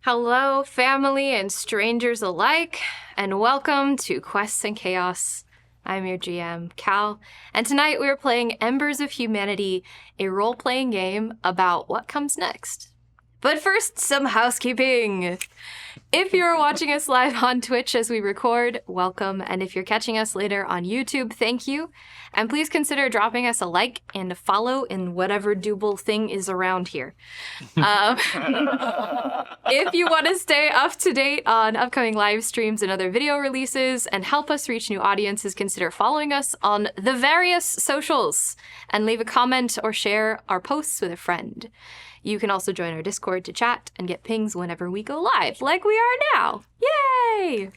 Hello, family and strangers alike, and welcome to Quests and Chaos. I'm your GM, Cal, and tonight we're playing Embers of Humanity, a role-playing game about what comes next. But first, some housekeeping. If you're watching us live on Twitch as we record, welcome, and if you're catching us later on YouTube, thank you. And please consider dropping us a like and a follow in whatever doable thing is around here. If you want to stay up to date on upcoming live streams and other video releases and help us reach new audiences, consider following us on the various socials and leave a comment or share our posts with a friend. You can also join our Discord to chat and get pings whenever we go live, like we are now. Yay!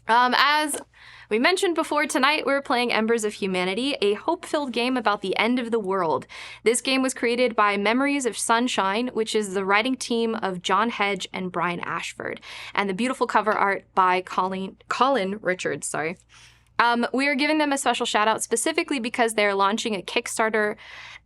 As we mentioned before, tonight we're playing Embers of Humanity, a hope-filled game about the end of the world. This game was created by Memories of Sunshine, which is the writing team of John Hedge and Brian Ashford, and the beautiful cover art by Colin Richards. We are giving them a special shout out specifically because they're launching a Kickstarter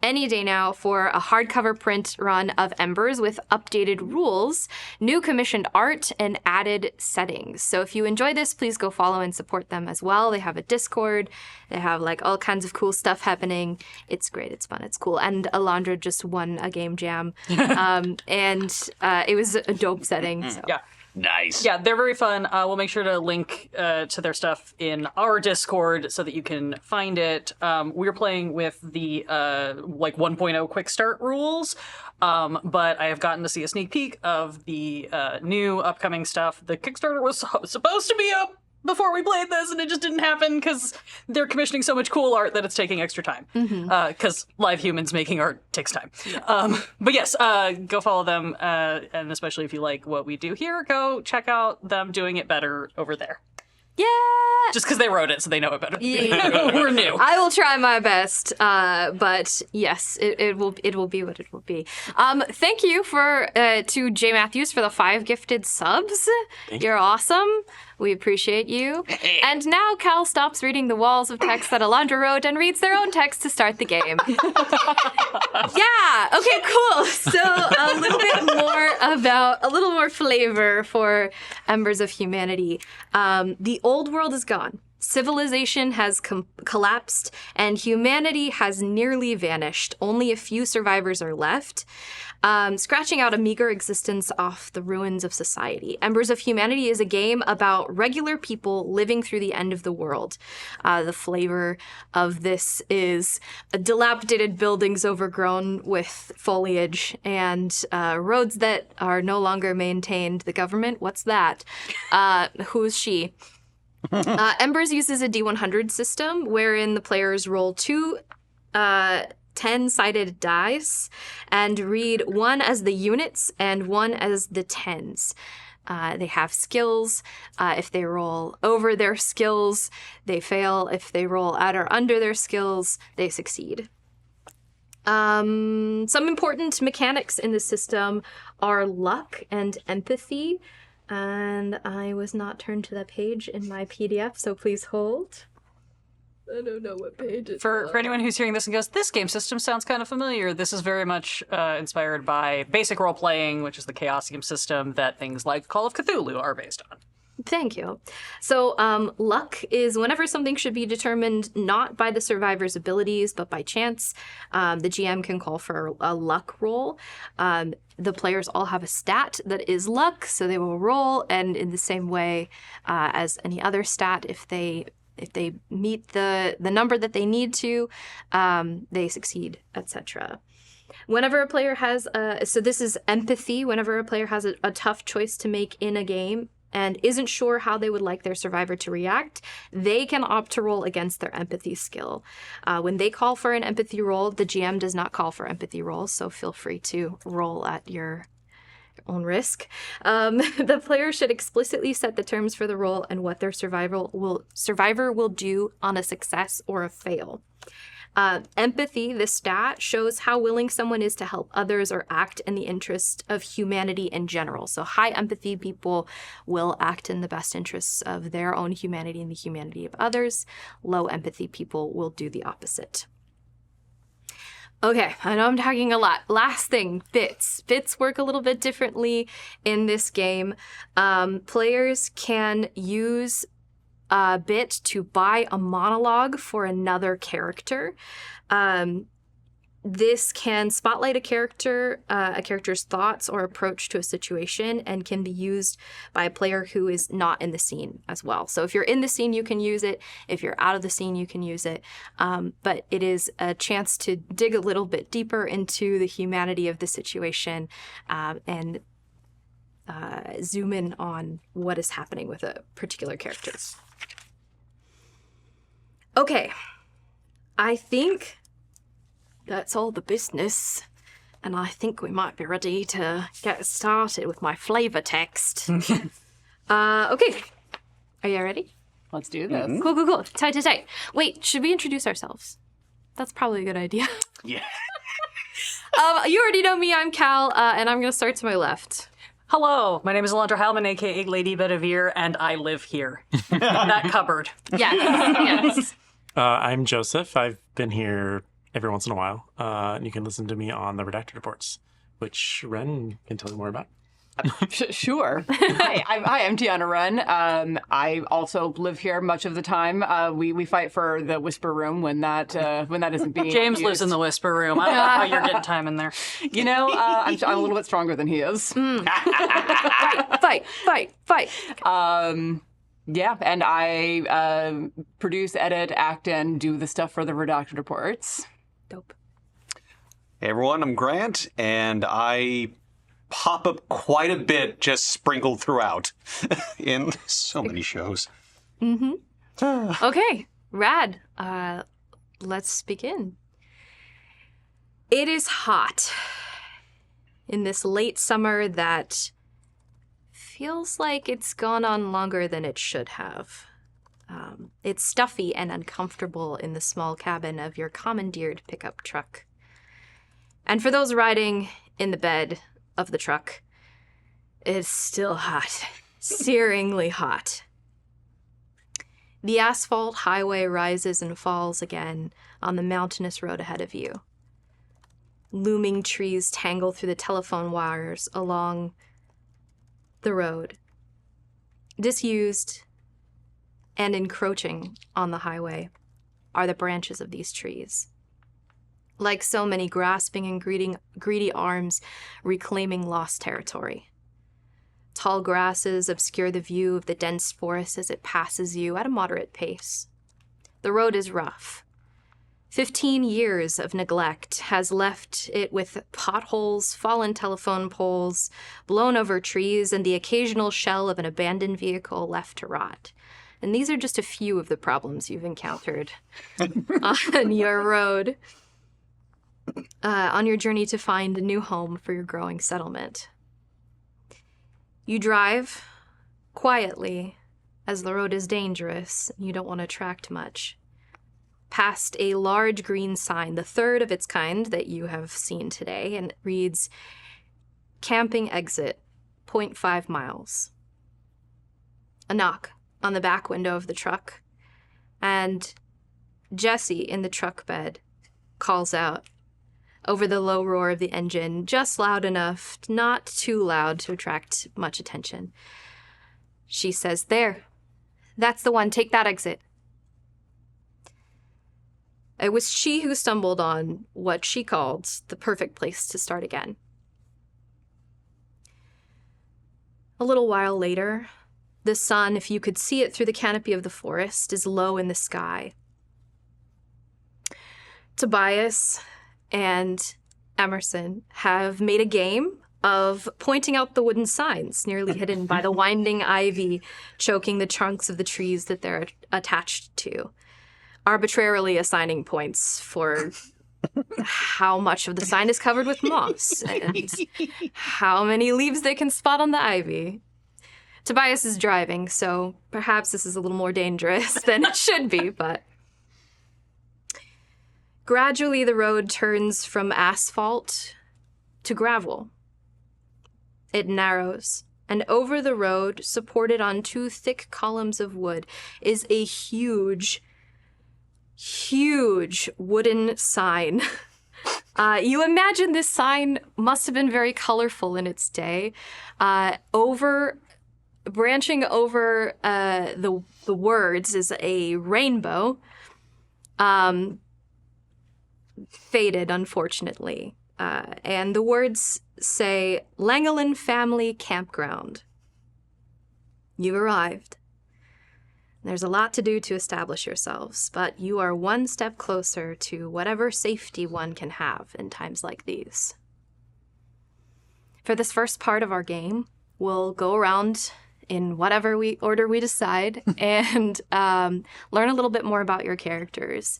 any day now for a hardcover print run of Embers with updated rules, new commissioned art, and added settings. So if you enjoy this, please go follow and support them as well. They have a Discord. They have like all kinds of cool stuff happening. It's great. It's fun. It's cool. And Alondra just won a game jam. And it was a dope setting. So. Yeah. Nice. Yeah, they're very fun. We'll make sure to link to their stuff in our Discord so that you can find it. We're playing with the 1.0 quick start rules, but I have gotten to see a sneak peek of the new upcoming stuff. The Kickstarter was supposed to be up before we played this, and it just didn't happen because they're commissioning so much cool art that it's taking extra time. Because live humans making art takes time. Yeah. But yes, go follow them, and especially if you like what we do here, go check out them doing it better over there. Yeah! Just because they wrote it, so they know it better. Yeah. We're new. I will try my best, but yes, it will be what it will be. Thank you to Jay Matthews for the 5 gifted subs. You're awesome. We appreciate you. And now Cal stops reading the walls of text that Alondra wrote and reads their own text to start the game. Yeah. Okay. Cool. So a little more flavor for Embers of Humanity. The old world is gone. Civilization has collapsed, and humanity has nearly vanished. Only a few survivors are left, scratching out a meager existence off the ruins of society. Embers of Humanity is a game about regular people living through the end of the world. The flavor of this is dilapidated buildings overgrown with foliage and roads that are no longer maintained. The government? What's that? Who's she? Embers uses a D100 system wherein the players roll 2 10-sided dice and read 1 as the units and 1 as the tens. They have skills. If they roll over their skills, they fail. If they roll at or under their skills, they succeed. Some important mechanics in the system are luck and empathy. And I was not turned to that page in my PDF, so please hold. I don't know what page it's For anyone who's hearing this and goes, this game system sounds kind of familiar, this is very much inspired by basic role-playing, which is the Chaosium system that things like Call of Cthulhu are based on. Thank you. So luck is whenever something should be determined not by the survivor's abilities, but by chance. The GM can call for a luck roll. The players all have a stat that is luck, so they will roll, and in the same way as any other stat, if they meet the number that they need to, they succeed, etc. Whenever a player has so this is empathy. Whenever a player has a tough choice to make in a game and isn't sure how they would like their survivor to react, they can opt to roll against their empathy skill. When they call for an empathy roll, the GM does not call for empathy rolls, so feel free to roll at your own risk. The player should explicitly set the terms for the roll and what their survivor will do on a success or a fail. Empathy, the stat, shows how willing someone is to help others or act in the interest of humanity in general. So high empathy people will act in the best interests of their own humanity and the humanity of others. Low empathy people will do the opposite. Okay, I know I'm talking a lot. Last thing, bits. Bits work a little bit differently in this game. Players can use a bit to buy a monologue for another character. This can spotlight a character's thoughts or approach to a situation, and can be used by a player who is not in the scene as well. So if you're in the scene, you can use it. If you're out of the scene, you can use it. But it is a chance to dig a little bit deeper into the humanity of the situation and zoom in on what is happening with a particular character. Okay, I think that's all the business, and I think we might be ready to get started with my flavor text. Okay. Are you ready? Let's do this. Cool, cool, cool. Tight. Wait, should we introduce ourselves? That's probably a good idea. Yeah. You already know me, I'm Cal, and I'm going to start to my left. Hello, my name is Alondra Halman, aka Lady Bedivere, and I live here. That cupboard. Yes. I'm Joseph. I've been here every once in a while. And you can listen to me on the Redacted Reports, which Ren can tell you more about. Sure. Hi, I'm Tiana Wren. I also live here much of the time. We fight for the Whisper Room when that isn't being James used. lives in the Whisper Room. I don't know how you're getting time in there. You know, I'm a little bit stronger than he is. Fight. Yeah, and I produce, edit, act, and do the stuff for the Redacted Reports. Dope. Hey everyone, I'm Grant, and I pop up quite a bit, just sprinkled throughout in so many shows. Okay, rad. Let's begin. It is hot in this late summer that feels like it's gone on longer than it should have. It's stuffy and uncomfortable in the small cabin of your commandeered pickup truck. And for those riding in the bed of the truck, it's still hot, searingly hot. The asphalt highway rises and falls again on the mountainous road ahead of you. Looming trees tangle through the telephone wires along the road. Disused and encroaching on the highway are the branches of these trees. Like so many grasping and greedy arms reclaiming lost territory. Tall grasses obscure the view of the dense forest as it passes you at a moderate pace. The road is rough. 15 years of neglect has left it with potholes, fallen telephone poles, blown over trees, and the occasional shell of an abandoned vehicle left to rot. And these are just a few of the problems you've encountered on your road, on your journey to find a new home for your growing settlement. You drive quietly, as the road is dangerous and you don't want to attract much, past a large green sign, the third of its kind that you have seen today, and it reads, "Camping exit, 0.5 miles. A knock on the back window of the truck, and Jesse in the truck bed calls out over the low roar of the engine, just loud enough, not too loud to attract much attention. She says, "There, that's the one, take that exit." It was she who stumbled on what she called the perfect place to start again. A little while later, the sun, if you could see it through the canopy of the forest, is low in the sky. Tobias and Emerson have made a game of pointing out the wooden signs nearly hidden by the winding ivy choking the trunks of the trees that they're attached to, arbitrarily assigning points for how much of the sign is covered with moss and how many leaves they can spot on the ivy. Tobias is driving, so perhaps this is a little more dangerous than it should be, but gradually the road turns from asphalt to gravel. It narrows, and over the road, supported on two thick columns of wood, is a huge wooden sign You imagine this sign must have been very colorful in its day. Branching over the words is a rainbow. Faded, unfortunately. And the words say, Langeland Family Campground. You've arrived. There's a lot to do to establish yourselves, but you are one step closer to whatever safety one can have in times like these. For this first part of our game, we'll go around in whatever order we decide and learn a little bit more about your characters.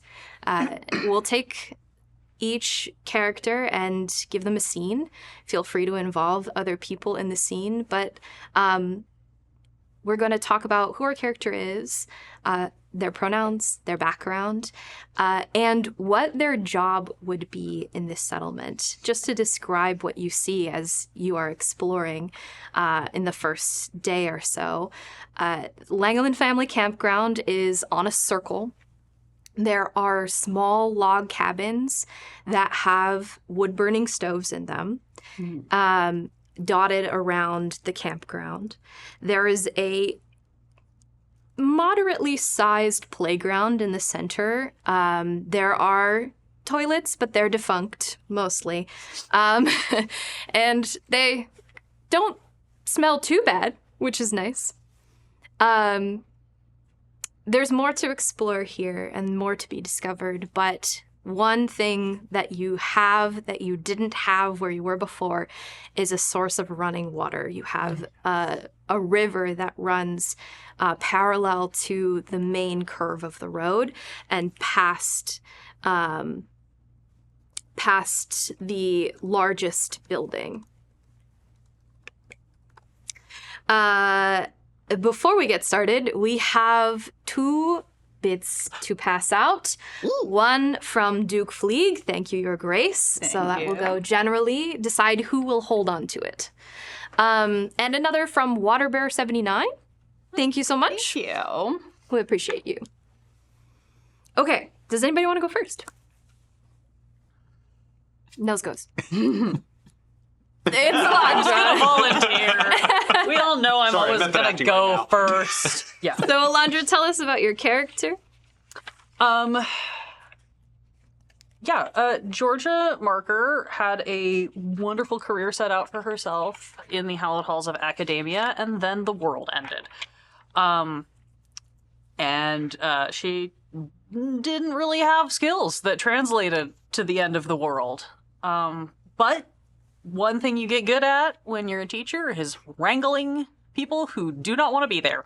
We'll take each character and give them a scene. Feel free to involve other people in the scene, but we're going to talk about who our character is, their pronouns, their background, and what their job would be in this settlement, just to describe what you see as you are exploring in the first day or so. Langeland Family Campground is on a circle. There are small log cabins that have wood-burning stoves in them. Dotted around the campground. There is a moderately sized playground in the center. There are toilets, but they're defunct, mostly. And they don't smell too bad, which is nice. There's more to explore here and more to be discovered, but one thing that you have that you didn't have where you were before is a source of running water. You have a river that runs parallel to the main curve of the road and past the largest building. Before we get started, we have 2 bits to pass out. One from Duke Fleeg, thank you, Your Grace. So that will go generally. Decide who will hold on to it. And another from Waterbear79. Thank you so much. Thank you. We appreciate you. Okay, does anybody want to go first? Nels goes. It's I'm just Alondra. gonna volunteer. We all know I'm Sorry, always method gonna acting go right now. first. Yeah. So Alondra, tell us about your character. Georgia Marker had a wonderful career set out for herself in the hallowed halls of academia, and then the world ended. She didn't really have skills that translated to the end of the world. But one thing you get good at when you're a teacher is wrangling people who do not want to be there.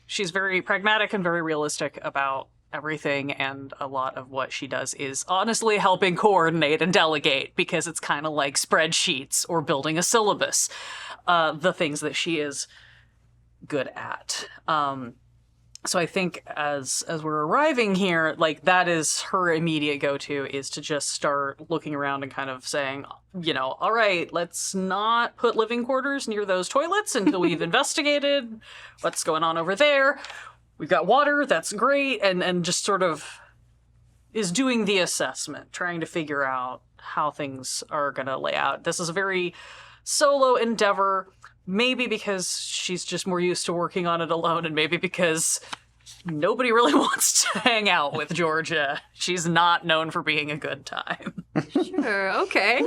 She's very pragmatic and very realistic about everything, and a lot of what she does is honestly helping coordinate and delegate, because it's kind of like spreadsheets or building a syllabus, the things that she is good at. So I think as we're arriving here, like, that is her immediate go-to, is to just start looking around and kind of saying, all right, let's not put living quarters near those toilets until we've investigated what's going on over there. We've got water, that's great, and just sort of is doing the assessment, trying to figure out how things are going to lay out. This is a very solo endeavor, maybe because she's just more used to working on it alone, and maybe because nobody really wants to hang out with Georgia. She's not known for being a good time. Sure, okay.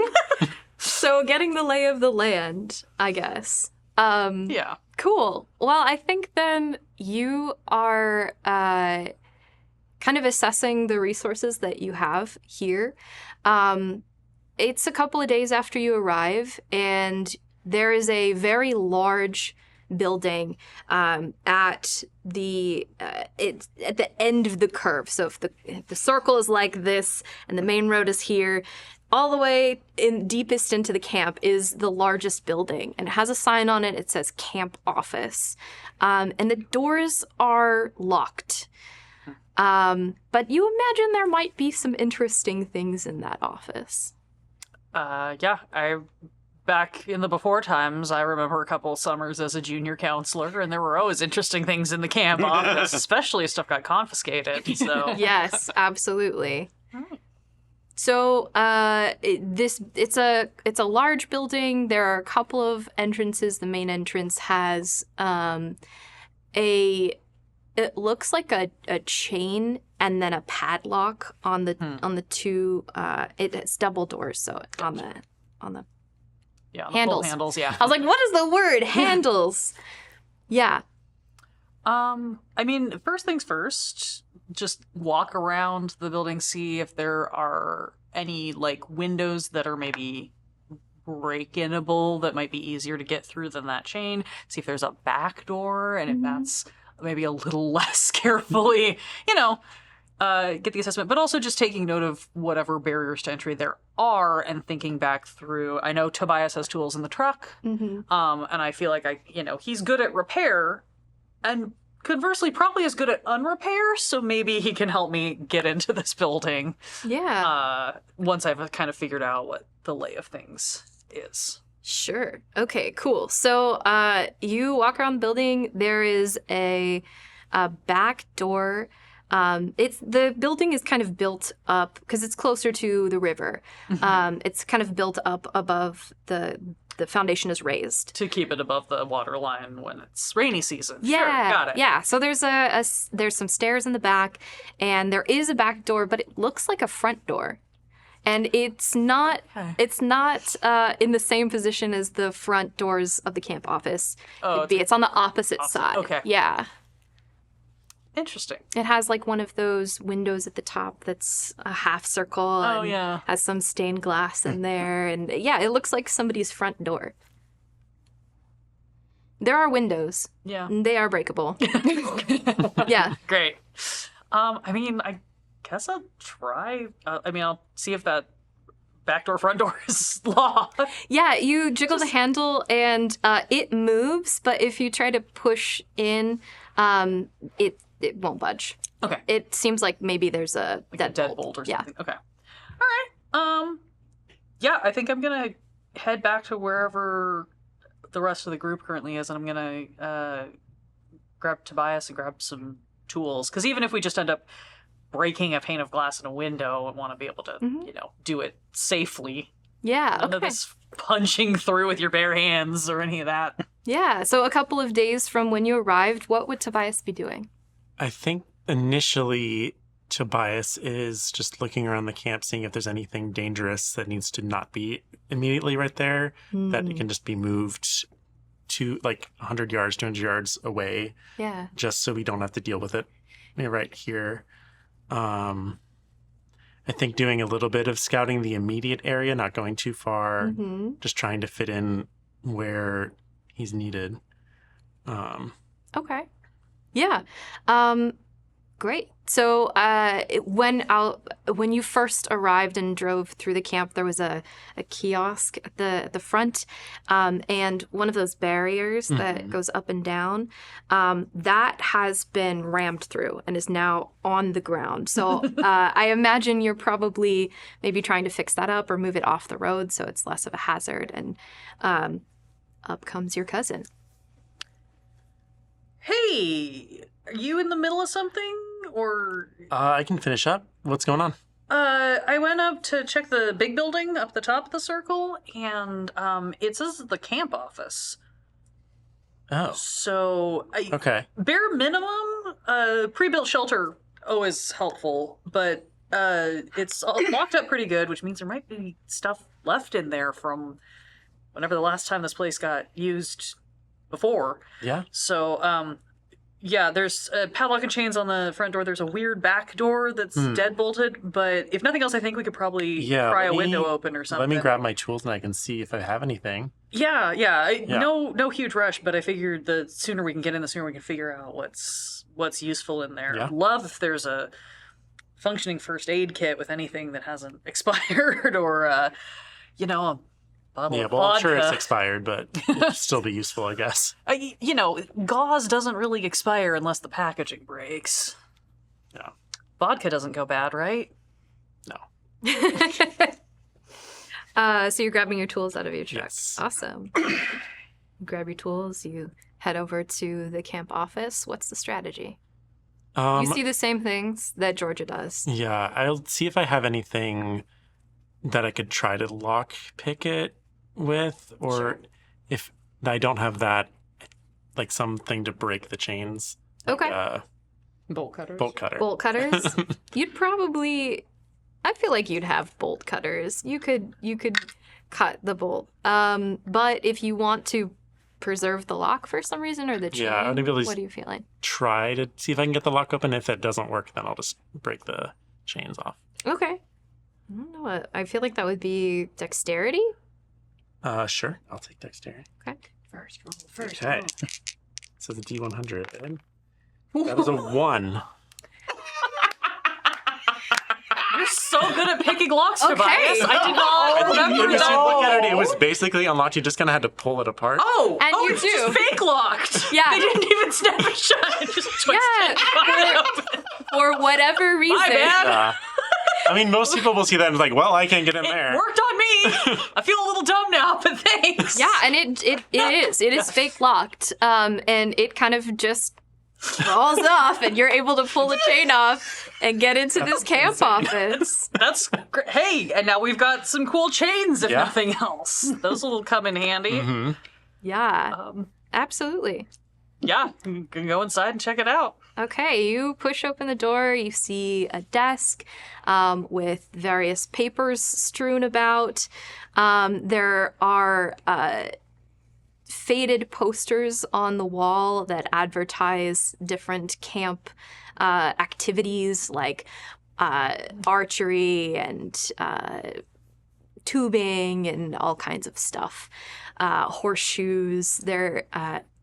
So getting the lay of the land, I guess. Yeah. Cool. Well, I think then you are kind of assessing the resources that you have here. It's a couple of days after you arrive, and there is a very large building at the end of the curve. So if the circle is like this and the main road is here, all the way in deepest into the camp is the largest building, and it has a sign on it. It says Camp Office, and the doors are locked. But you imagine there might be some interesting things in that office. Back in the before times, I remember a couple summers as a junior counselor, and there were always interesting things in the camp office, especially if stuff got confiscated. So Yes, absolutely. So it's a large building. There are a couple of entrances. The main entrance has it looks like a chain and then a padlock on the two. It's double doors, so on the Yeah, the full handles. handles, yeah. I was like, what is the word? Handles. Yeah. I mean, first things first, just walk around the building, see if there are any like windows that are maybe break-inable that might be easier to get through than that chain. See if there's a back door, and if that's maybe a little less carefully, get the assessment, but also just taking note of whatever barriers to entry there are and thinking back through. I know Tobias has tools in the truck, and I feel like he's good at repair, and conversely probably is good at unrepair, so maybe he can help me get into this building. Yeah. Once I've kind of figured out what the lay of things is. Sure. Okay, cool. So you walk around the building. There is a back door. The building is kind of built up because it's closer to the river. It's kind of built up above the foundation is raised To keep it above the water line when it's rainy season. Yeah, Sure, got it. yeah. So there's there's some stairs in the back, and there is a back door, but it looks like a front door, and it's not. Okay. It's not in the same position as the front doors of the camp office. Oh, It's on the opposite side. Okay. Yeah. Interesting. It has like one of those windows at the top that's a half circle. Oh, and yeah. has some stained glass in there, and yeah, it looks like somebody's front door. There are windows. Yeah. And they are breakable. Yeah. Great. I mean, I guess I'll try. I'll see if that back door, front door is locked. Yeah, you jiggle the handle and it moves, but if you try to push in, it won't budge. Okay. It seems like maybe there's a Like a deadbolt or Yeah. something. Okay. All right. Yeah, I think I'm gonna head back to wherever the rest of the group currently is, and I'm gonna grab Tobias and grab some tools. Because even if we just end up breaking a pane of glass in a window, I want to be able to, do it safely. Yeah, None of okay. this punching through with your bare hands or any of that. Yeah, so a couple of days from when you arrived, what would Tobias be doing? I think initially Tobias is just looking around the camp, seeing if there's anything dangerous that needs to not be immediately right there, that it can just be moved to like 100 yards, 200 yards away, Yeah. just so we don't have to deal with it right here. I think doing a little bit of scouting the immediate area, not going too far, just trying to fit in where he's needed. Okay. Yeah. Great. So when you first arrived and drove through the camp, there was a kiosk at the front, and one of those barriers that goes up and down, that has been rammed through and is now on the ground. So I imagine you're probably maybe trying to fix that up or move it off the road so it's less of a hazard. And up comes your cousin. Hey, are you in the middle of something? Or I can finish up. What's going on? I went up to check the big building up the top of the circle, and it says the camp office. Oh, So, okay. bare minimum, pre-built shelter always helpful, but it's all locked up pretty good, which means there might be stuff left in there from whenever the last time this place got used before. Yeah. So, yeah, there's padlock and chains on the front door. There's a weird back door that's deadbolted, but if nothing else, I think we could probably pry a window open or something. Let me grab my tools and I can see if I have anything. Yeah. Yeah. No huge rush, but I figured the sooner we can get in, the sooner we can figure out what's useful in there. Yeah. I'd love if there's a functioning first aid kit with anything that hasn't expired or, a bottle Yeah, of well, I'm sure it's vodka. expired, but it'd still be useful, I guess. Gauze doesn't really expire unless the packaging breaks. Yeah. Vodka doesn't go bad, right? No. So you're grabbing your tools out of your truck. Yes. Awesome. You grab your tools, you head over to the camp office. What's the strategy? You see the same things that Georgia does. Yeah, I'll see if I have anything that I could try to lock pick it with, or if I don't have that, like something to break the chains. Okay. Bolt cutters. Bolt cutter. Bolt cutters. You'd probably. I feel like you'd have bolt cutters. You could cut the bolt. But if you want to preserve the lock for some reason, or the chain, Yeah, I'd maybe at least what are you feeling? try to see if I can get the lock open. If that doesn't work, then I'll just break the chains off. Okay. I don't know what. I feel like that would be dexterity. Sure. I'll take dexterity. Okay. First roll. Okay. So the D100. That is a 1. You're so good at picking locks, Okay. Tobias. I did not remember If you look at that. it was basically unlocked. You just kind of had to pull it apart. Oh, And you it's do. just fake locked. Yeah. They didn't even snap it shut. It just twisted. Yeah. For whatever reason. My bad. I mean, most people will see that and be like, well, I can't get in there. It worked on me. I feel a little dumb now, but thanks. Yeah, and it is fake locked. And it kind of just falls off, and you're able to pull the chain off and get into this camp office. That's great. Hey, and now we've got some cool chains, if Yeah. nothing else. Those will come in handy. Mm-hmm. Yeah, absolutely. Yeah, you can go inside and check it out. Okay, you push open the door. You see a desk with various papers strewn about. There are faded posters on the wall that advertise different camp activities like archery and tubing and all kinds of stuff. Horseshoes. There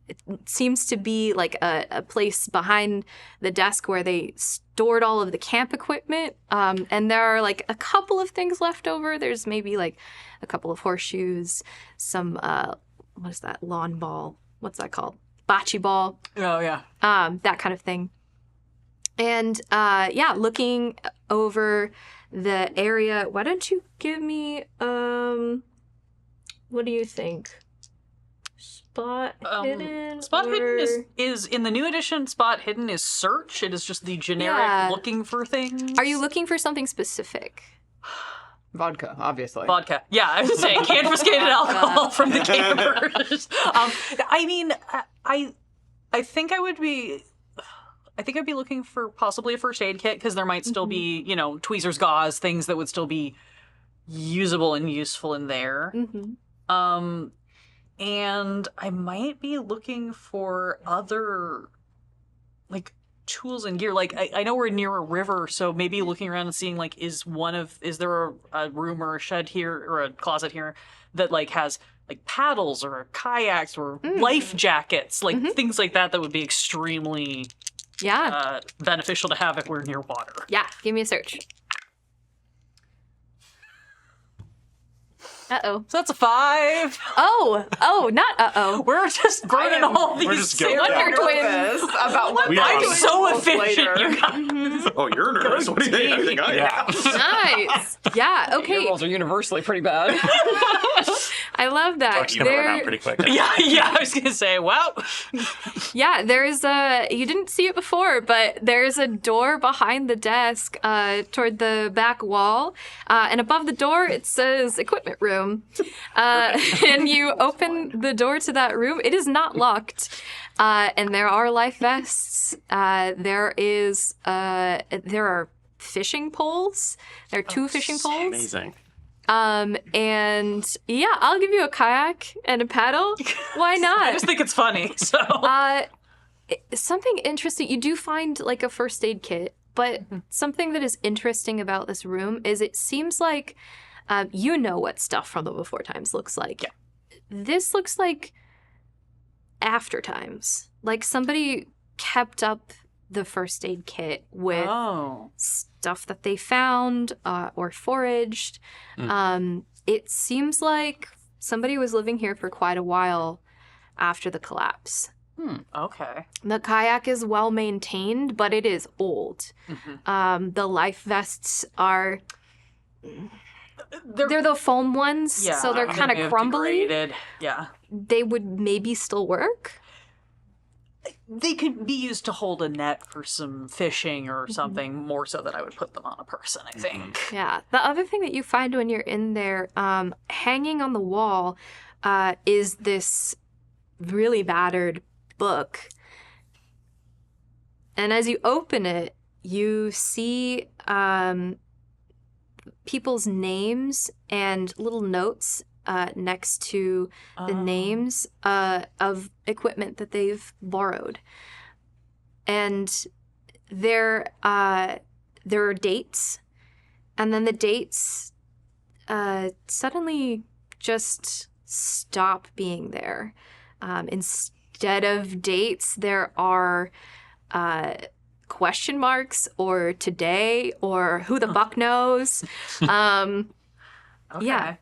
it seems to be like a place behind the desk where they stored all of the camp equipment. And there are like a couple of things left over. There's maybe like a couple of horseshoes, some what is that? Lawn ball. What's that called? Bocce ball. Oh, yeah. That kind of thing. And yeah, looking over the area, why don't you give me what do you think? Spot hidden? Spot hidden or- is in the new edition. Spot hidden is search. It is just the generic Yeah. looking for things. Are you looking for something specific? Vodka, obviously. Vodka? Yeah, I was saying confiscated alcohol from the campers. I mean, I think I would be. I think I'd be looking for possibly a first aid kit because there might still be, tweezers, gauze, things that would still be usable and useful in there. Mm-hmm. And I might be looking for other, like, tools and gear. Like, I know we're near a river, so maybe looking around and seeing, like, is there a room or a shed here or a closet here that, like, has, like, paddles or kayaks or life jackets, like, things like that would be extremely Yeah. beneficial to have if we're near water. Yeah. Give me a search. Uh-oh. So that's a 5. Oh, not uh-oh. We're just burning all these. we're just going Wonder down. Twins. About what We I'm are doing so almost efficient, later. you guys. Oh, you're nervous. What do you think? I think I am. Yeah. Nice. Yeah, Your okay. rolls are universally pretty bad. I love that. Talk's gonna run out pretty quick. Yeah, I was gonna say, wow. Yeah, there's you didn't see it before, but there's a door behind the desk toward the back wall. And above the door, it says equipment room. And you open the door to that room. It is not locked. And there are life vests. There are fishing poles. There are 2 fishing poles. Amazing. And yeah, I'll give you a kayak and a paddle. Why I not? just think it's funny. So Something interesting. You do find like a first aid kit, but something that is interesting about this room is it seems like you know what stuff from the before times looks like. Yeah. This looks like after times. Like somebody kept up the first aid kit with stuff that they found or foraged. It seems like somebody was living here for quite a while after the collapse. okay. The kayak is well maintained, but it is old. The life vests are they're the foam ones, so they're kind of crumbly. Degraded. Yeah. They would maybe still work. They could be used to hold a net for some fishing or something, more so that I would put them on a person, I think. Yeah. The other thing that you find when you're in there, hanging on the wall, is this really battered book. And as you open it, you see people's names and little notes next to the names of equipment that they've borrowed. And there are dates, and then the dates suddenly just stop being there. Instead of dates, there are question marks or today or who the fuck knows. Okay. Yeah.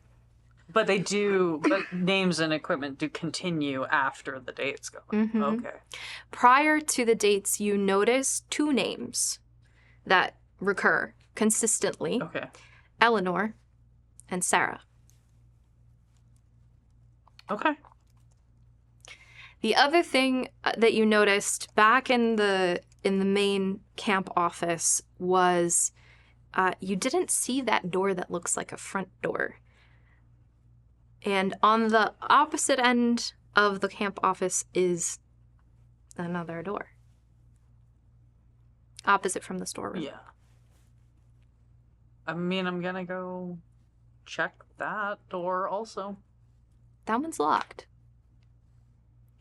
But but names and equipment do continue after the date's going. Okay. Prior to the dates, you notice two names that recur consistently. Okay. Eleanor and Sarah. Okay. The other thing that you noticed back in the main camp office was you didn't see that door that looks like a front door. And on the opposite end of the camp office is another door. Opposite from the storeroom. Yeah. I mean, I'm gonna go check that door also. That one's locked.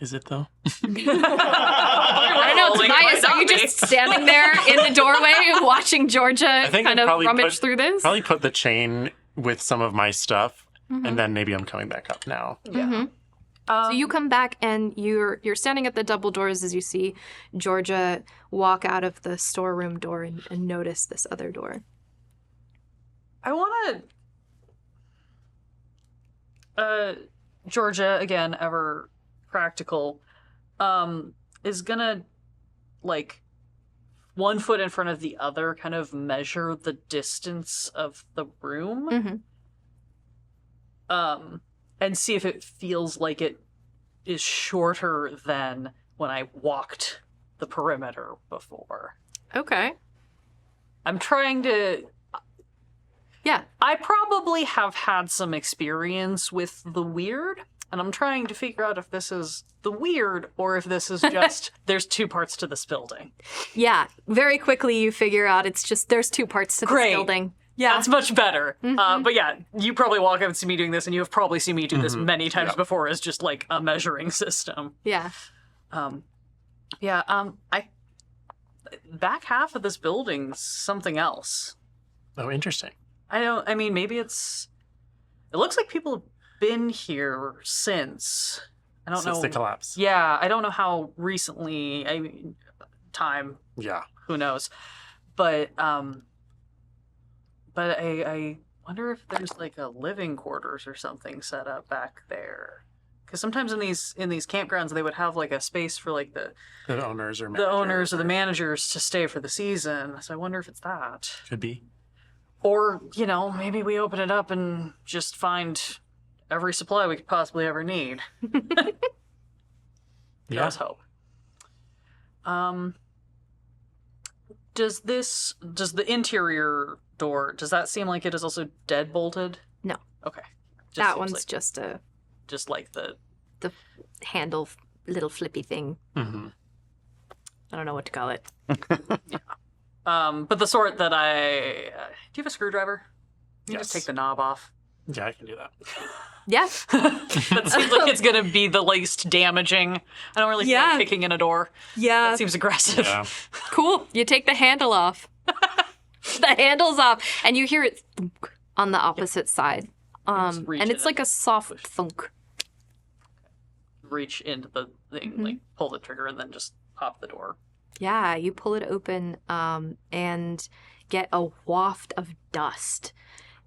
Is it though? I don't know, Tobias, are you just standing there in the doorway watching Georgia kind of rummage through this? Probably put the chain with some of my stuff, and then maybe I'm coming back up now. Yeah. So you come back and you're standing at the double doors as you see Georgia walk out of the storeroom door and notice this other door. I want to... Georgia, again, ever practical, is gonna, like, 1 foot in front of the other, kind of measure the distance of the room. And see if it feels like it is shorter than when I walked the perimeter before. Okay. I'm trying to... Yeah. I probably have had some experience with the weird, and I'm trying to figure out if this is the weird or if this is just there's two parts to this building. Yeah. Very quickly you figure out it's just there's two parts to this building. Yeah. That's much better. But yeah, you probably walk up and see me doing this, and you have probably seen me do this many times before as just like a measuring system. Yeah. I back half of this building's something else. Oh, interesting. I mean, maybe it looks like people have been here since. I don't know. Since the collapse. Yeah, I don't know how recently. I mean, time. Yeah. Who knows? But I wonder if there's like a living quarters or something set up back there. Because sometimes in these campgrounds they would have like a space for like the owners or the managers to stay for the season. So I wonder if it's that. Could be. Or, you know, maybe we open it up and just find every supply we could possibly ever need. Yeah. Let's hope. Does the interior door, does that seem like it is also dead bolted? No. Okay. That one's like, just like the handle little flippy thing. Mm-hmm. I don't know what to call it. But the sort that do you have a screwdriver? You Yes. just take the knob off. Yeah, I can do that. Yeah. That seems like it's gonna be the least damaging. I don't really feel like kicking in a door. Yeah. That seems aggressive. Yeah. Cool. You take the handle off. The handle's off, and you hear it thunk on the opposite side. Just reach And in it's like a soft push. thunk. Reach into the thing, like pull the trigger, and then just pop the door. Yeah, you pull it open and get a waft of dust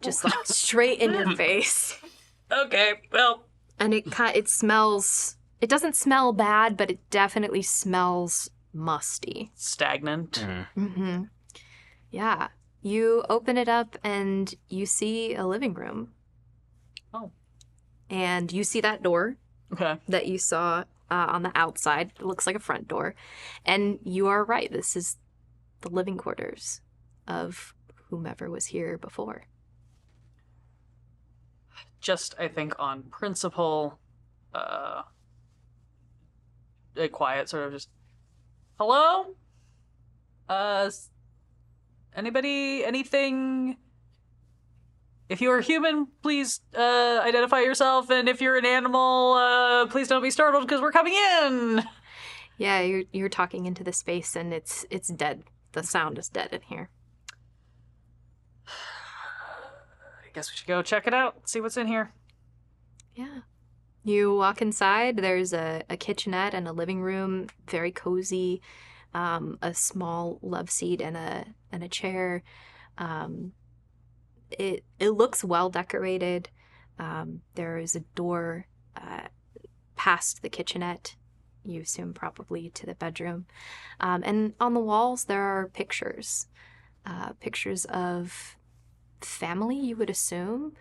just like straight in your face. Okay, well. And it smells, it doesn't smell bad, but it definitely smells musty. Stagnant. Mm-hmm. Yeah. You open it up and you see a living room. Oh. And you see that door Okay. that you saw on the outside. It looks like a front door. And you are right. This is the living quarters of whomever was here before. Just, I think, on principle, a quiet sort of just, hello? Anybody, anything? If you're a human, please identify yourself, and if you're an animal, please don't be startled because we're coming in. Yeah, you're talking into the space, and it's dead. The sound is dead in here. I guess we should go check it out, see what's in here. Yeah. You walk inside. There's a kitchenette and a living room, very cozy. A small love seat and a chair. It looks well decorated. There is a door past the kitchenette. You assume probably to the bedroom. And on the walls there are pictures. Pictures of family, you would assume.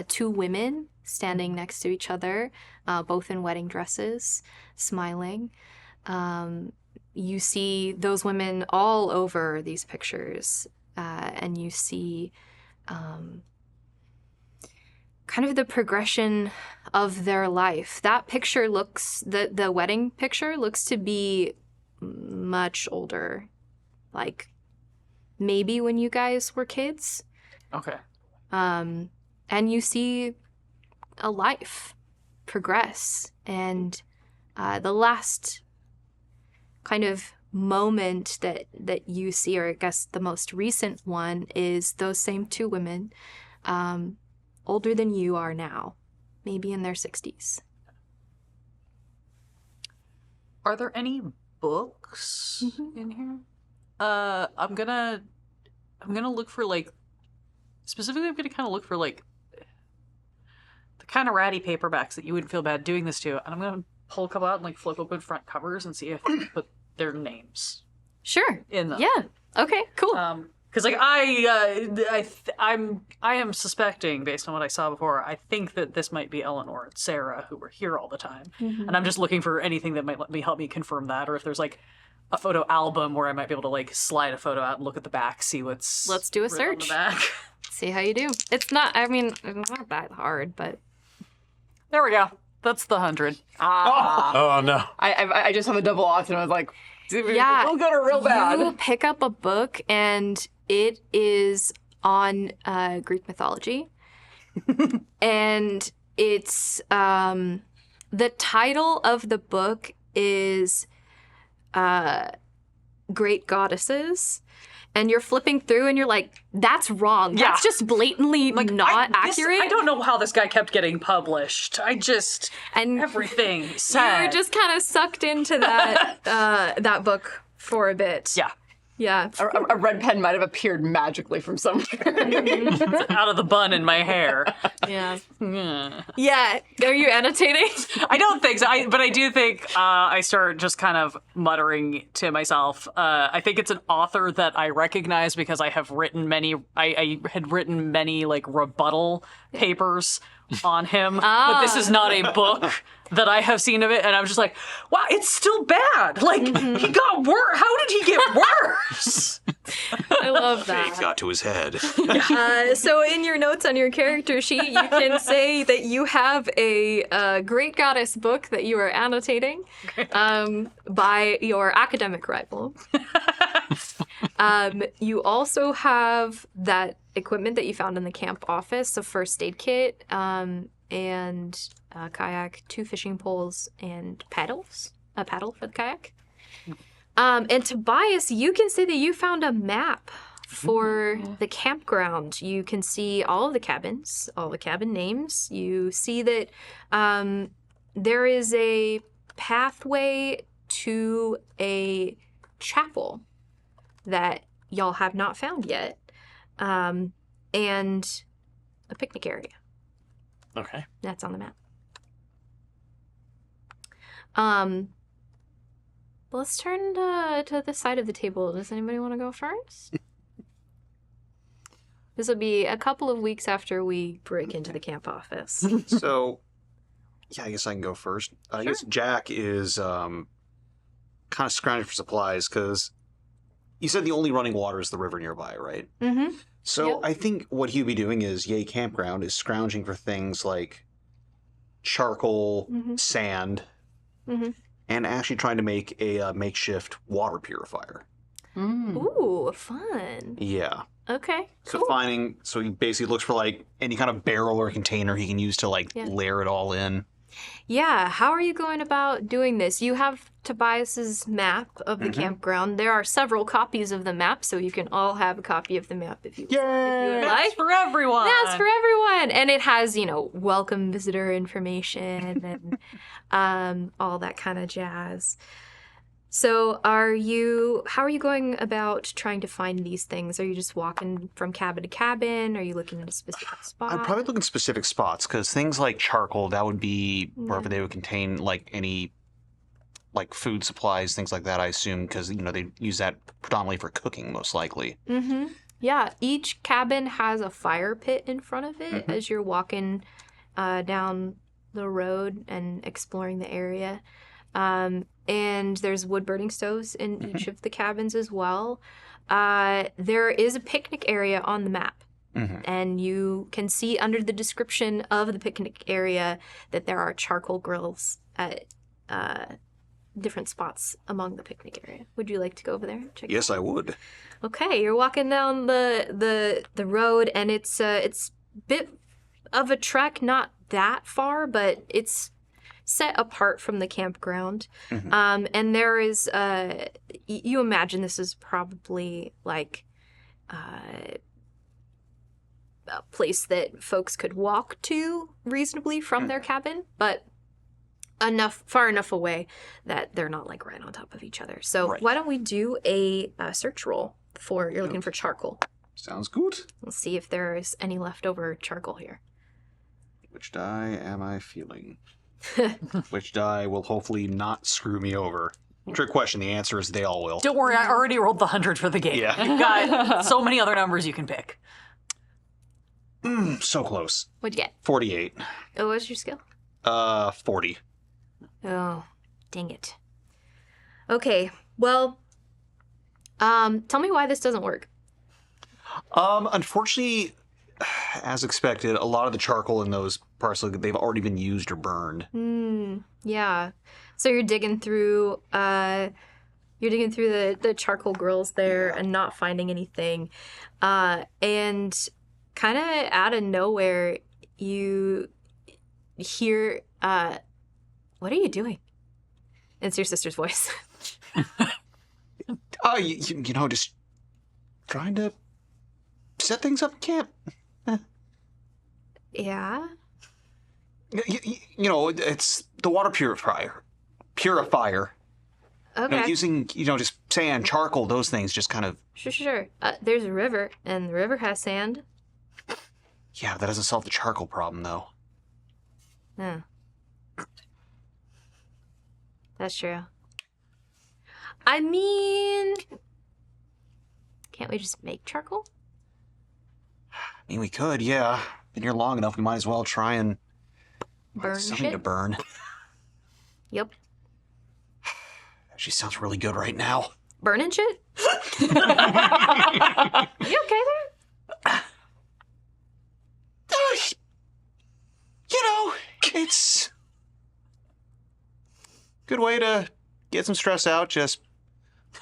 Two women standing next to each other, both in wedding dresses, smiling. You see those women all over these pictures, and you see kind of the progression of their life. That picture looks, the wedding picture looks to be much older, like maybe when you guys were kids. Okay. And you see a life progress, and the last kind of moment that you see, or I guess the most recent one, is those same two women, older than you are now, maybe in their 60s. Are there any books in here? I'm gonna look for, like, specifically I'm gonna kind of look for, like, the kind of ratty paperbacks that you wouldn't feel bad doing this to, and I'm gonna pull a couple out and, like, flip open front covers and see if they put their names Sure. in them. Yeah. Okay, cool. Because, like, I am suspecting, based on what I saw before, I think that this might be Eleanor and Sarah, who were here all the time. And I'm just looking for anything that might help me confirm that, or if there's, like, a photo album where I might be able to, like, slide a photo out and look at the back, see what's Let's do a written on the search. back. See how you do. It's not that hard, but... There we go. That's the 100. Oh no. I just saw the double odds and I was like, Yeah, real good or real bad? You pick up a book, and it is on Greek mythology. And it's the title of the book is Great Goddesses. And you're flipping through and you're like, that's wrong. Yeah. That's just blatantly not accurate. I don't know how this guy kept getting published. And Everything sad. you're just kind of sucked into that that book for a bit. Yeah. Yeah. A red pen might have appeared magically from somewhere. Out of the bun in my hair. Yeah. Yeah. Yeah. Are you annotating? I don't think so, but I do think I start just kind of muttering to myself. I think it's an author that I recognize because I have written many. I had written many, like, rebuttal papers on him, but this is not a book that I have seen of it, and I was just like, wow, it's still bad. Like, he got worse. How did he get worse? I love that. It got to his head. So in your notes on your character sheet, you can say that you have a Great Goddess book that you are annotating by your academic rival. You also have that equipment that you found in the camp office, a first aid kit, and a kayak, 2 fishing poles, and paddles. A paddle for the kayak. And Tobias, you can say that you found a map for the campground. You can see all of the cabins, all the cabin names. You see that there is a pathway to a chapel that y'all have not found yet, and a picnic area. Okay. That's on the map. Let's turn to the side of the table. Does anybody want to go first? This will be a couple of weeks after we break into the camp office. So, Yeah, I guess I can go first. I guess Jack is kind of scrounging for supplies because you said the only running water is the river nearby, right? Mm-hmm. So Yep. I think what he'd be doing is Yay Campground is scrounging for things like charcoal, sand, and actually trying to make a makeshift water purifier. Ooh, fun. Yeah. Okay. So Cool. so he basically looks for like any kind of barrel or container he can use to like layer it all in. Yeah, how are you going about doing this? You have Tobias's map of the campground. There are several copies of the map, so you can all have a copy of the map if you would That's like. for everyone. That's for everyone. And it has, welcome visitor information and all that kind of jazz. So how are you going about trying to find these things? Are you just walking from cabin to cabin? Are you looking at a specific spot? I'm probably looking at specific spots because things like charcoal, that would be wherever they would contain like any like food supplies, things like that, I assume, because they use that predominantly for cooking, most likely. Mm-hmm. Yeah, each cabin has a fire pit in front of it as you're walking down the road and exploring the area. And there's wood burning stoves in each of the cabins as well. There is a picnic area on the map. And you can see under the description of the picnic area that there are charcoal grills at different spots among the picnic area. Would you like to go over there and check? Yes, I would. Okay, you're walking down the road, and it's a bit of a trek, not that far, but it's set apart from the campground. And there is you imagine this is probably like a place that folks could walk to reasonably from their cabin, but far enough away that they're not like right on top of each other. So why don't we do a search roll for you're looking for charcoal? Sounds good. Let's see if there is any leftover charcoal here. Which die am I feeling? Which die will hopefully not screw me over? Trick question. The answer is they all will. Don't worry, I already rolled the 100 for the game. Yeah. You've got so many other numbers you can pick. So close. What'd you get? 48. Oh, what's your skill? 40. Oh, dang it. Okay, well, tell me why this doesn't work. Unfortunately, as expected, a lot of the charcoal in those parts, they've already been used or burned. Yeah. So you're digging through the charcoal grills there and not finding anything. And kind of out of nowhere, you hear, what are you doing? It's your sister's voice. Just trying to set things up in camp. Yeah? It's the water purifier. Okay. Using, just sand, charcoal, those things just kind of... Sure. There's a river, and the river has sand. Yeah, that doesn't solve the charcoal problem, though. Yeah. That's true. I mean, can't we just make charcoal? I mean, we could, yeah. Been here long enough, we might as well try and... Burn something shit? to burn. Yep. She sounds really good right now. Burning shit? You okay there? It's good way to get some stress out, just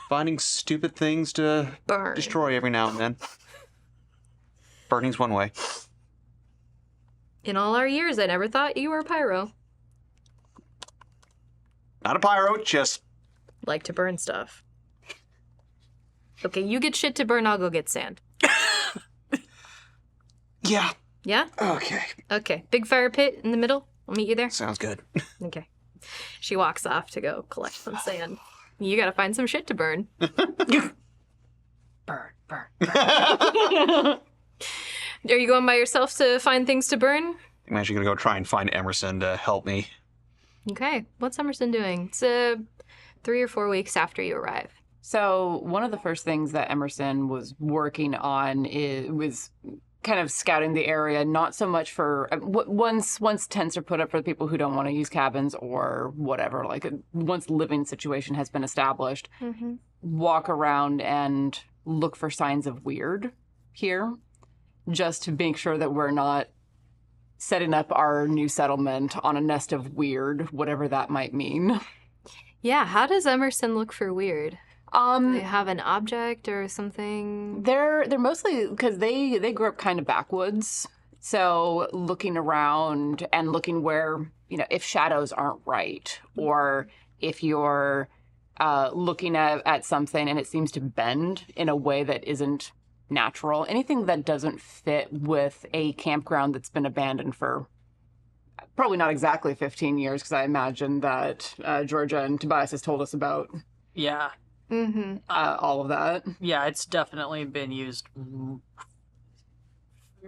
finding stupid things to Burn. destroy every now and then. Burning's one way. In all our years, I never thought you were a pyro. Not a pyro, just... Like to burn stuff. Okay, you get shit to burn, I'll go get sand. Yeah. Yeah? Okay. Okay. Big fire pit in the middle. I'll meet you there. Sounds good. Okay. She walks off to go collect some sand. You gotta find some shit to burn. Burn. Are you going by yourself to find things to burn? I'm actually gonna go try and find Emerson to help me. Okay. What's Emerson doing? It's 3 or 4 weeks after you arrive. So one of the first things that Emerson was working on was kind of scouting the area, not so much for once tents are put up for the people who don't want to use cabins or whatever, like once living situation has been established, walk around and look for signs of weird here, just to make sure that we're not setting up our new settlement on a nest of weird, whatever that might mean. Yeah, how does Emerson look for weird? Do they have an object or something? They're mostly because they grew up kind of backwoods, so looking around and looking where, you know, if shadows aren't right, or if you're looking at something and it seems to bend in a way that isn't natural, anything that doesn't fit with a campground that's been abandoned for probably not exactly 15 years, because I imagine that Georgia and Tobias has told us about Yeah. all of that. Yeah, it's definitely been used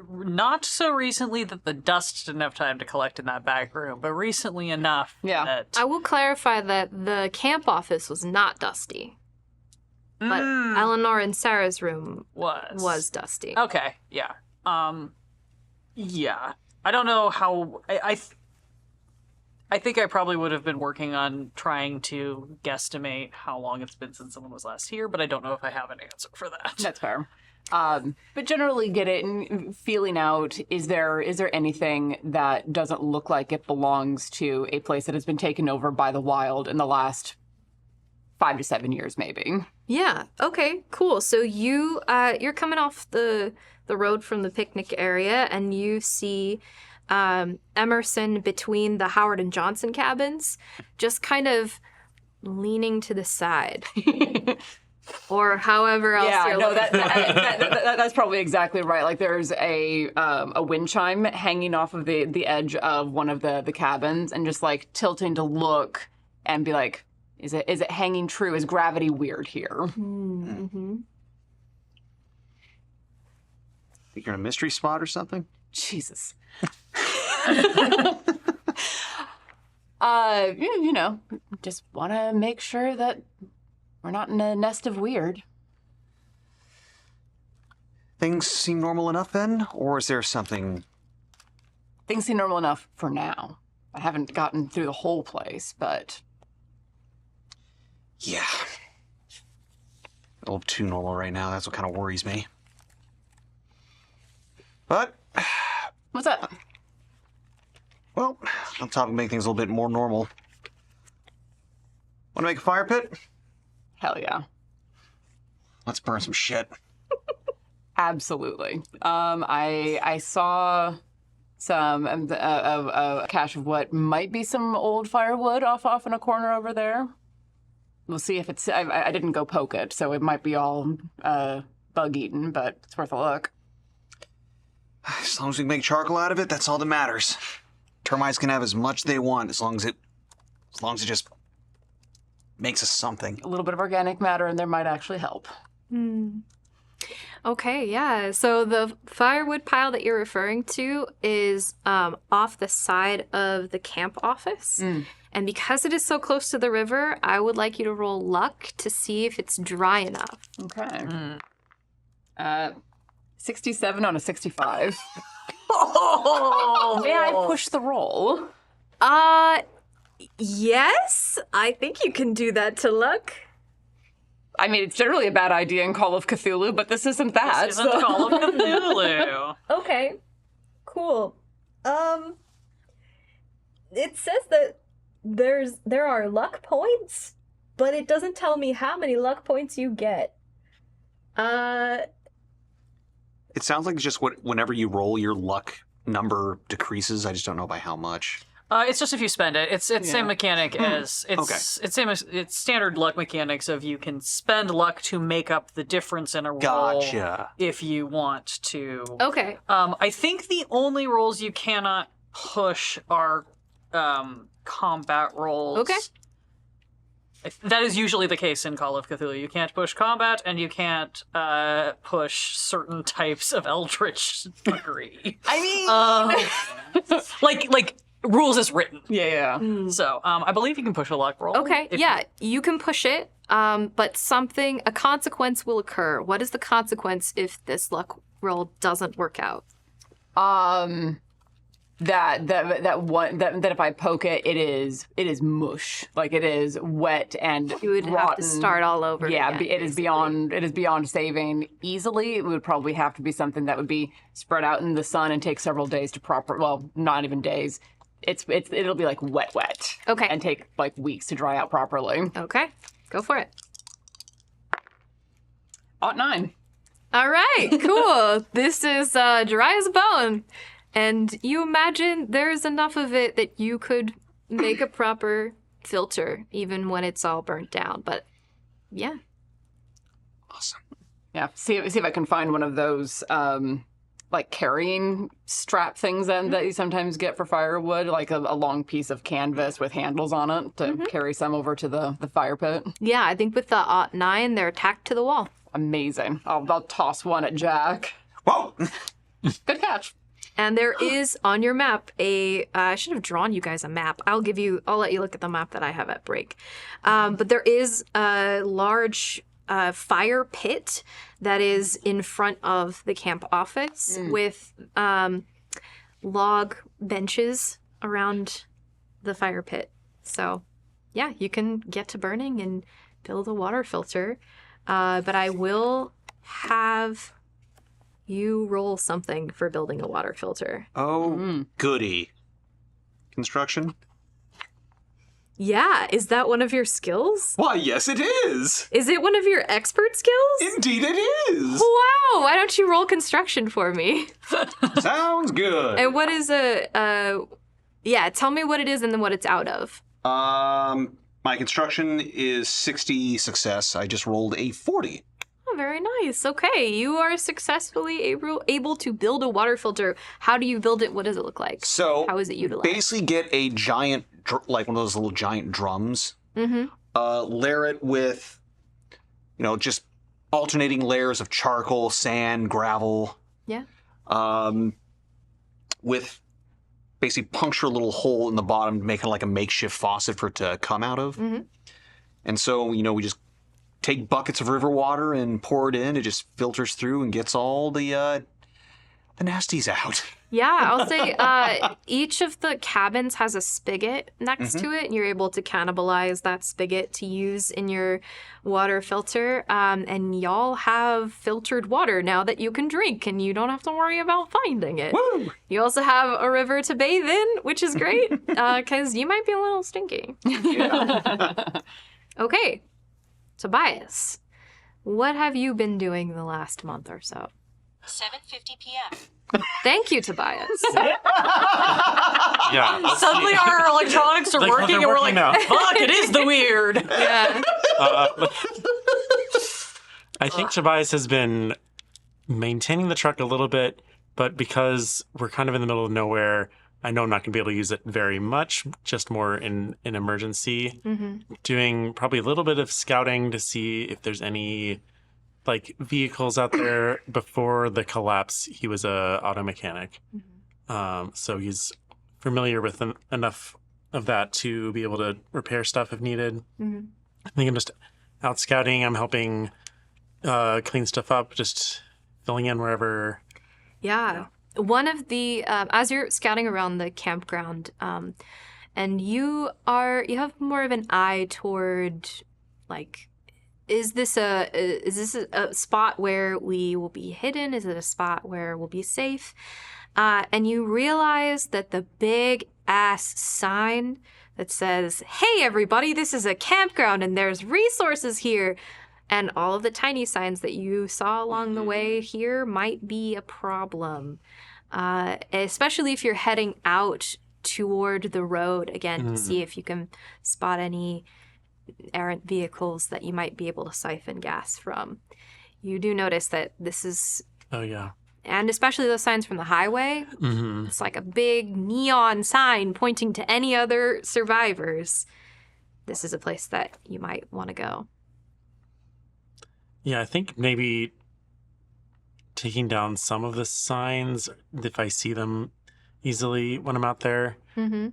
not so recently that the dust didn't have time to collect in that back room, but recently enough that... I will clarify that the camp office was not dusty, but Eleanor and Sarah's room was dusty. Okay, yeah. Yeah. I don't know how... I think I probably would have been working on trying to guesstimate how long it's been since someone was last here, but I don't know if I have an answer for that. That's fair. But generally get it and feeling out, is there anything that doesn't look like it belongs to a place that has been taken over by the wild in the last 5 to 7 years, maybe? Yeah. Okay. Cool. So you're coming off the road from the picnic area, and you see Emerson between the Howard and Johnson cabins, just kind of leaning to the side. Or however else you're looking. That's probably exactly right. Like there's a wind chime hanging off of the edge of one of the cabins, and just like tilting to look and be like, is it hanging true? Is gravity weird here? Mm-hmm. Think you're in a mystery spot or something? Jesus. You know, just want to make sure that we're not in a nest of weird. Things seem normal enough then? Or is there something... Things seem normal enough for now. I haven't gotten through the whole place, but... Yeah. A little too normal right now. That's what kind of worries me. But... What's up? Well, on top of making things a little bit more normal. Want to make a fire pit? Hell yeah. Let's burn some shit. Absolutely. I saw some a cache of what might be some old firewood off in a corner over there. We'll see if it's... I didn't go poke it, so it might be all bug-eaten, but it's worth a look. As long as we can make charcoal out of it, that's all that matters. Termites can have as much they want, as long as it just makes us something. A little bit of organic matter, and there might actually help. Okay, yeah. So the firewood pile that you're referring to is off the side of the camp office. And because it is so close to the river, I would like you to roll luck to see if it's dry enough. Okay. 67 on a 65. Oh, May I push the roll? Yes. I think you can do that to luck. I mean, it's generally a bad idea in Call of Cthulhu, but this isn't that. This isn't Call of Cthulhu. Okay. Cool. It says that there are luck points, but it doesn't tell me how many luck points you get. It sounds like it's just whenever you roll, your luck number decreases. I just don't know by how much. It's just if you spend it. It's same mechanic as it's standard luck mechanics of you can spend luck to make up the difference in a roll. Gotcha. If you want to. Okay. I think the only rolls you cannot push are combat rolls. Okay. That is usually the case in Call of Cthulhu. You can't push combat, and you can't push certain types of eldritch fuckery. I mean... like rules as written. Yeah. So I believe you can push a luck roll. Okay, yeah, you can push it, but a consequence will occur. What is the consequence if this luck roll doesn't work out? That if I poke it, it is mush. Like it is wet and You would rotten. have to start all over. Yeah, again, it is beyond saving easily. It would probably have to be something that would be spread out in the sun and take several days to well, not even days. It'll be like wet. Okay. And take like weeks to dry out properly. Okay, go for it. 9. All right, cool. This is dry as a bone. And you imagine there's enough of it that you could make a proper filter, even when it's all burnt down. But yeah. Awesome. Yeah. See if I can find one of those like carrying strap things then that you sometimes get for firewood, like a long piece of canvas with handles on it to carry some over to the fire pit. Yeah, I think with the 9, they're tacked to the wall. Amazing. I'll toss one at Jack. Whoa! Good catch. And there is on your map I should have drawn you guys a map. I'll let you look at the map that I have at break. But there is a large fire pit that is in front of the camp office with log benches around the fire pit. So yeah, you can get to burning and build a water filter. But I will have you roll something for building a water filter. Oh, goody. Construction? Yeah, is that one of your skills? Why, yes, it is. Is it one of your expert skills? Indeed, it is. Wow, why don't you roll construction for me? Sounds good. And what is tell me what it is and then what it's out of. My construction is 60 success. I just rolled a 40. Oh, very nice. Okay, you are successfully able to build a water filter. How do you build it? What does it look like? So how is it utilized? Basically get a giant, like one of those little giant drums, layer it with, just alternating layers of charcoal, sand, gravel. Yeah. With basically puncture a little hole in the bottom to make it like a makeshift faucet for it to come out of. And so, we just take buckets of river water and pour it in. It just filters through and gets all the nasties out. Yeah, I'll say each of the cabins has a spigot next to it, and you're able to cannibalize that spigot to use in your water filter. And y'all have filtered water now that you can drink, and you don't have to worry about finding it. Woo! You also have a river to bathe in, which is great, because you might be a little stinky. Okay, Tobias, what have you been doing the last month or so? 7:50 p.m. Thank you, Tobias. Yeah. let's Suddenly see. our electronics are Like, working they're and we're like, working now. fuck, it is the weird. Yeah. I think Tobias has been maintaining the truck a little bit, but because we're kind of in the middle of nowhere, I know I'm not going to be able to use it very much, just more in an emergency. Doing probably a little bit of scouting to see if there's any vehicles out there. Before the collapse, he was a auto mechanic. So he's familiar with enough of that to be able to repair stuff if needed. I think I'm just out scouting. I'm helping clean stuff up, just filling in wherever. Yeah. One of the as you're scouting around the campground, and you have more of an eye toward is this a spot where we will be hidden? Is it a spot where we'll be safe? And you realize that the big ass sign that says, "Hey everybody, this is a campground and there's resources here." And all of the tiny signs that you saw along the way here might be a problem. Especially if you're heading out toward the road again to see if you can spot any errant vehicles that you might be able to siphon gas from. You do notice that this is... Oh, yeah. And especially those signs from the highway. It's like a big neon sign pointing to any other survivors. This is a place that you might want to go. Yeah, I think maybe taking down some of the signs if I see them easily when I'm out there. And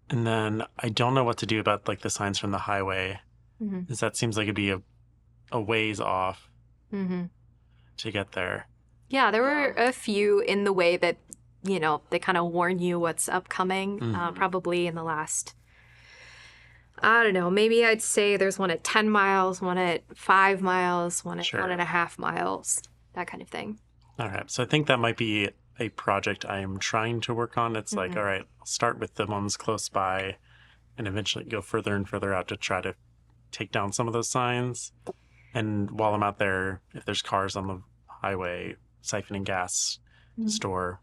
then I don't know what to do about the signs from the highway, because that seems like it'd be a ways off to get there. Yeah, there were a few in the way that, they kind of warn you what's upcoming, probably in the last, I don't know, maybe I'd say there's one at 10 miles, one at 5 miles, one at Sure. 1.5 miles, that kind of thing. All right. So I think that might be a project I am trying to work on. It's like, all right, I'll start with the ones close by and eventually go further and further out to try to take down some of those signs. And while I'm out there, if there's cars on the highway siphoning gas, store.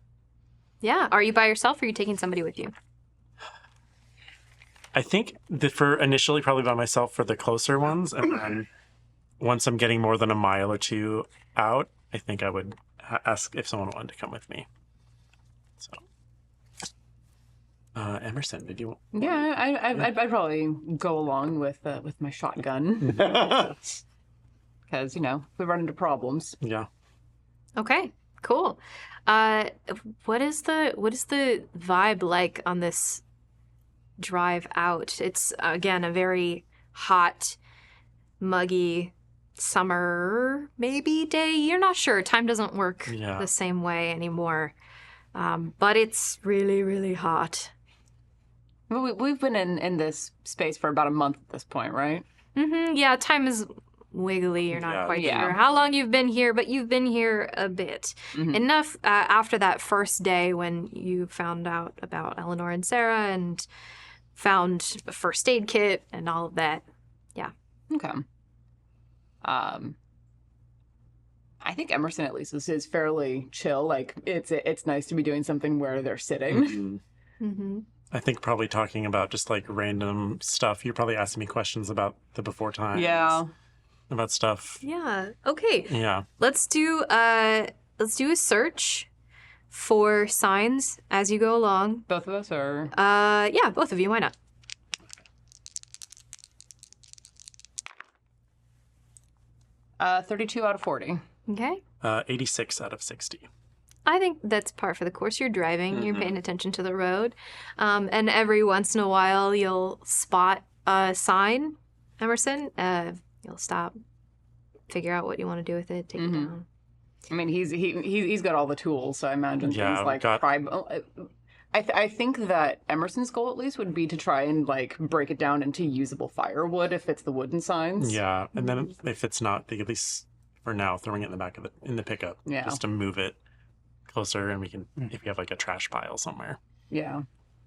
Yeah. Are you by yourself or are you taking somebody with you? I think for initially probably by myself for the closer ones. And then once I'm getting more than a mile or two out, I think I would ask if someone wanted to come with me. So, Emerson, did you? Yeah, I'd probably go along with my shotgun because if we run into problems. Yeah. Okay, cool. What is the vibe like on this drive out? It's again a very hot, muggy summer maybe day. You're not sure. Time doesn't work the same way anymore. But it's really, really hot. We've been in this space for about a month at this point, right? Mm-hmm. Yeah, time is wiggly. You're not quite Yeah. sure how long you've been here, but you've been here a bit. Enough after that first day when you found out about Eleanor and Sarah and found a first aid kit and all of that. Yeah. Okay. I think Emerson at least is fairly chill. Like it's nice to be doing something where they're sitting. Mm-hmm. I think probably talking about just like random stuff. You're probably asking me questions about the before times. Yeah. About stuff. Yeah. Okay. Yeah. Let's do a search for signs as you go along. Both of us are. Yeah, both of you. Why not? Uh, 32 out of 40. Okay. 86 out of 60. I think that's par for the course. You're driving, you're paying attention to the road, and every once in a while you'll spot a sign, Emerson. You'll stop, figure out what you want to do with it, take it down. I mean, he's got all the tools, so I imagine Yeah, things like I think that Emerson's goal at least would be to try and like break it down into usable firewood if it's the wooden signs. Yeah, and then if it's not, at least for now, throwing it in the back of in the pickup, just to move it closer, and we can, if you have like a trash pile somewhere. Yeah.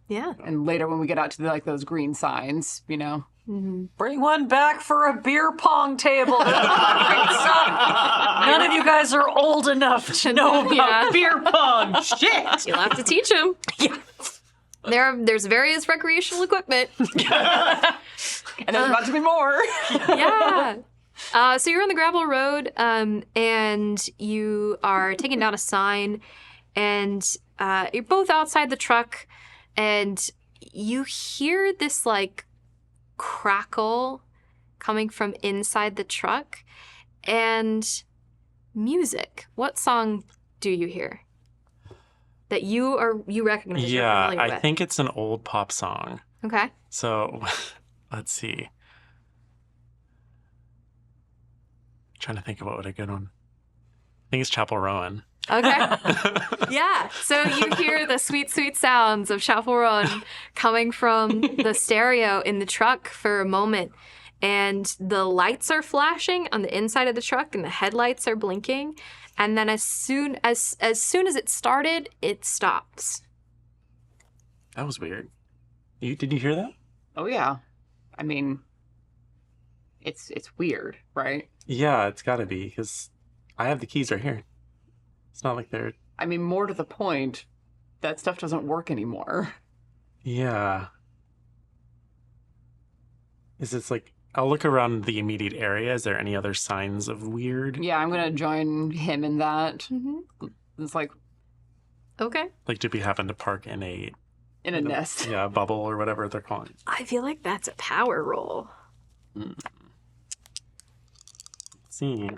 Yeah. And later when we get out to like those green signs, Bring one back for a beer pong table. None of you guys are old enough to know about beer pong. Shit. You'll have to teach them. Yeah. There's various recreational equipment. and there's about to be more. Yeah. So you're on the gravel road, and you are taking down a sign, and you're both outside the truck, and you hear this like crackle coming from inside the truck, and music. What song do you hear that you recognize? Yeah, you're familiar I with? think it's an old pop song. Okay. So, let's see. Trying to think of what would a good one. I think it's Chapel Rowan. Okay. Yeah. So you hear the sweet, sweet sounds of Chapel Rowan coming from the stereo in the truck for a moment. And the lights are flashing on the inside of the truck and the headlights are blinking. And then as soon as it started, it stops. That was weird. Did you hear that? Oh yeah. I mean, it's weird, right? Yeah, it's got to be, because I have the keys right here. It's not like they're... I mean, more to the point, that stuff doesn't work anymore. Yeah. Is this like... I'll look around the immediate area. Is there any other signs of weird? Yeah, I'm gonna join him in that. Mm-hmm. It's like Okay. Like, did we happen to park in a... in a nest. Yeah, a bubble or whatever they're calling it. I feel like that's a power roll. Let's see.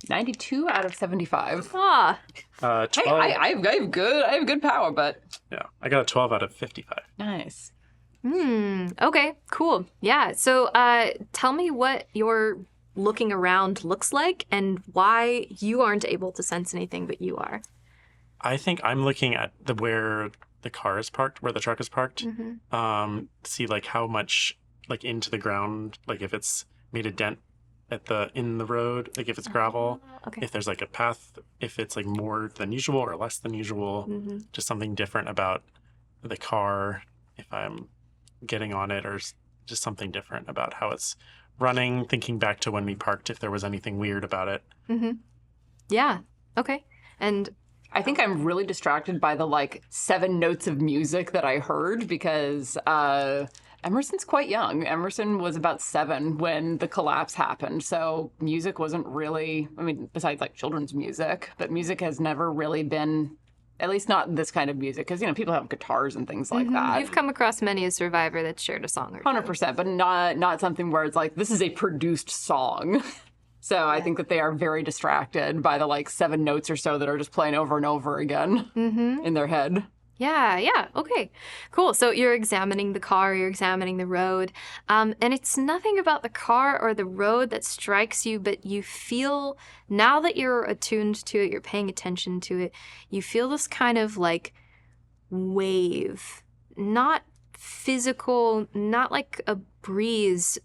92 out of 75. Ah. 12... I have good power, but Yeah, I got a 12 out of 55. nice. Okay, cool. Yeah. So tell me what your looking around looks like and why you aren't able to sense anything, but you are. I think I'm looking at where the car is parked, where the truck is parked. See like how much like into the ground, like if it's made a dent in the road, like if it's gravel, Okay. if there's like a path, if it's like more than usual or less than usual, just something different about the car, if I'm getting on it, or just something different about how it's running, thinking back to when we parked, if there was anything weird about it. Yeah. Okay. And I think I'm really distracted by the like 7 notes of music that I heard because Emerson's quite young. Emerson was about 7 when the collapse happened. So music wasn't really, I mean, besides like children's music, but music has never really been, at least not this kind of music. Because, you know, people have guitars and things like that. you've come across many a survivor that shared a song or two. 100%, but not something where it's like, this is a produced song. So I think that they are very distracted by the like 7 notes or so that are just playing over and over again in their head. Yeah. Okay. Cool. So you're examining the car, you're examining the road. And it's nothing about the car or the road that strikes you, but you feel, now that you're attuned to it, you're paying attention to it, you feel this kind of like wave. Not physical, not like a breeze.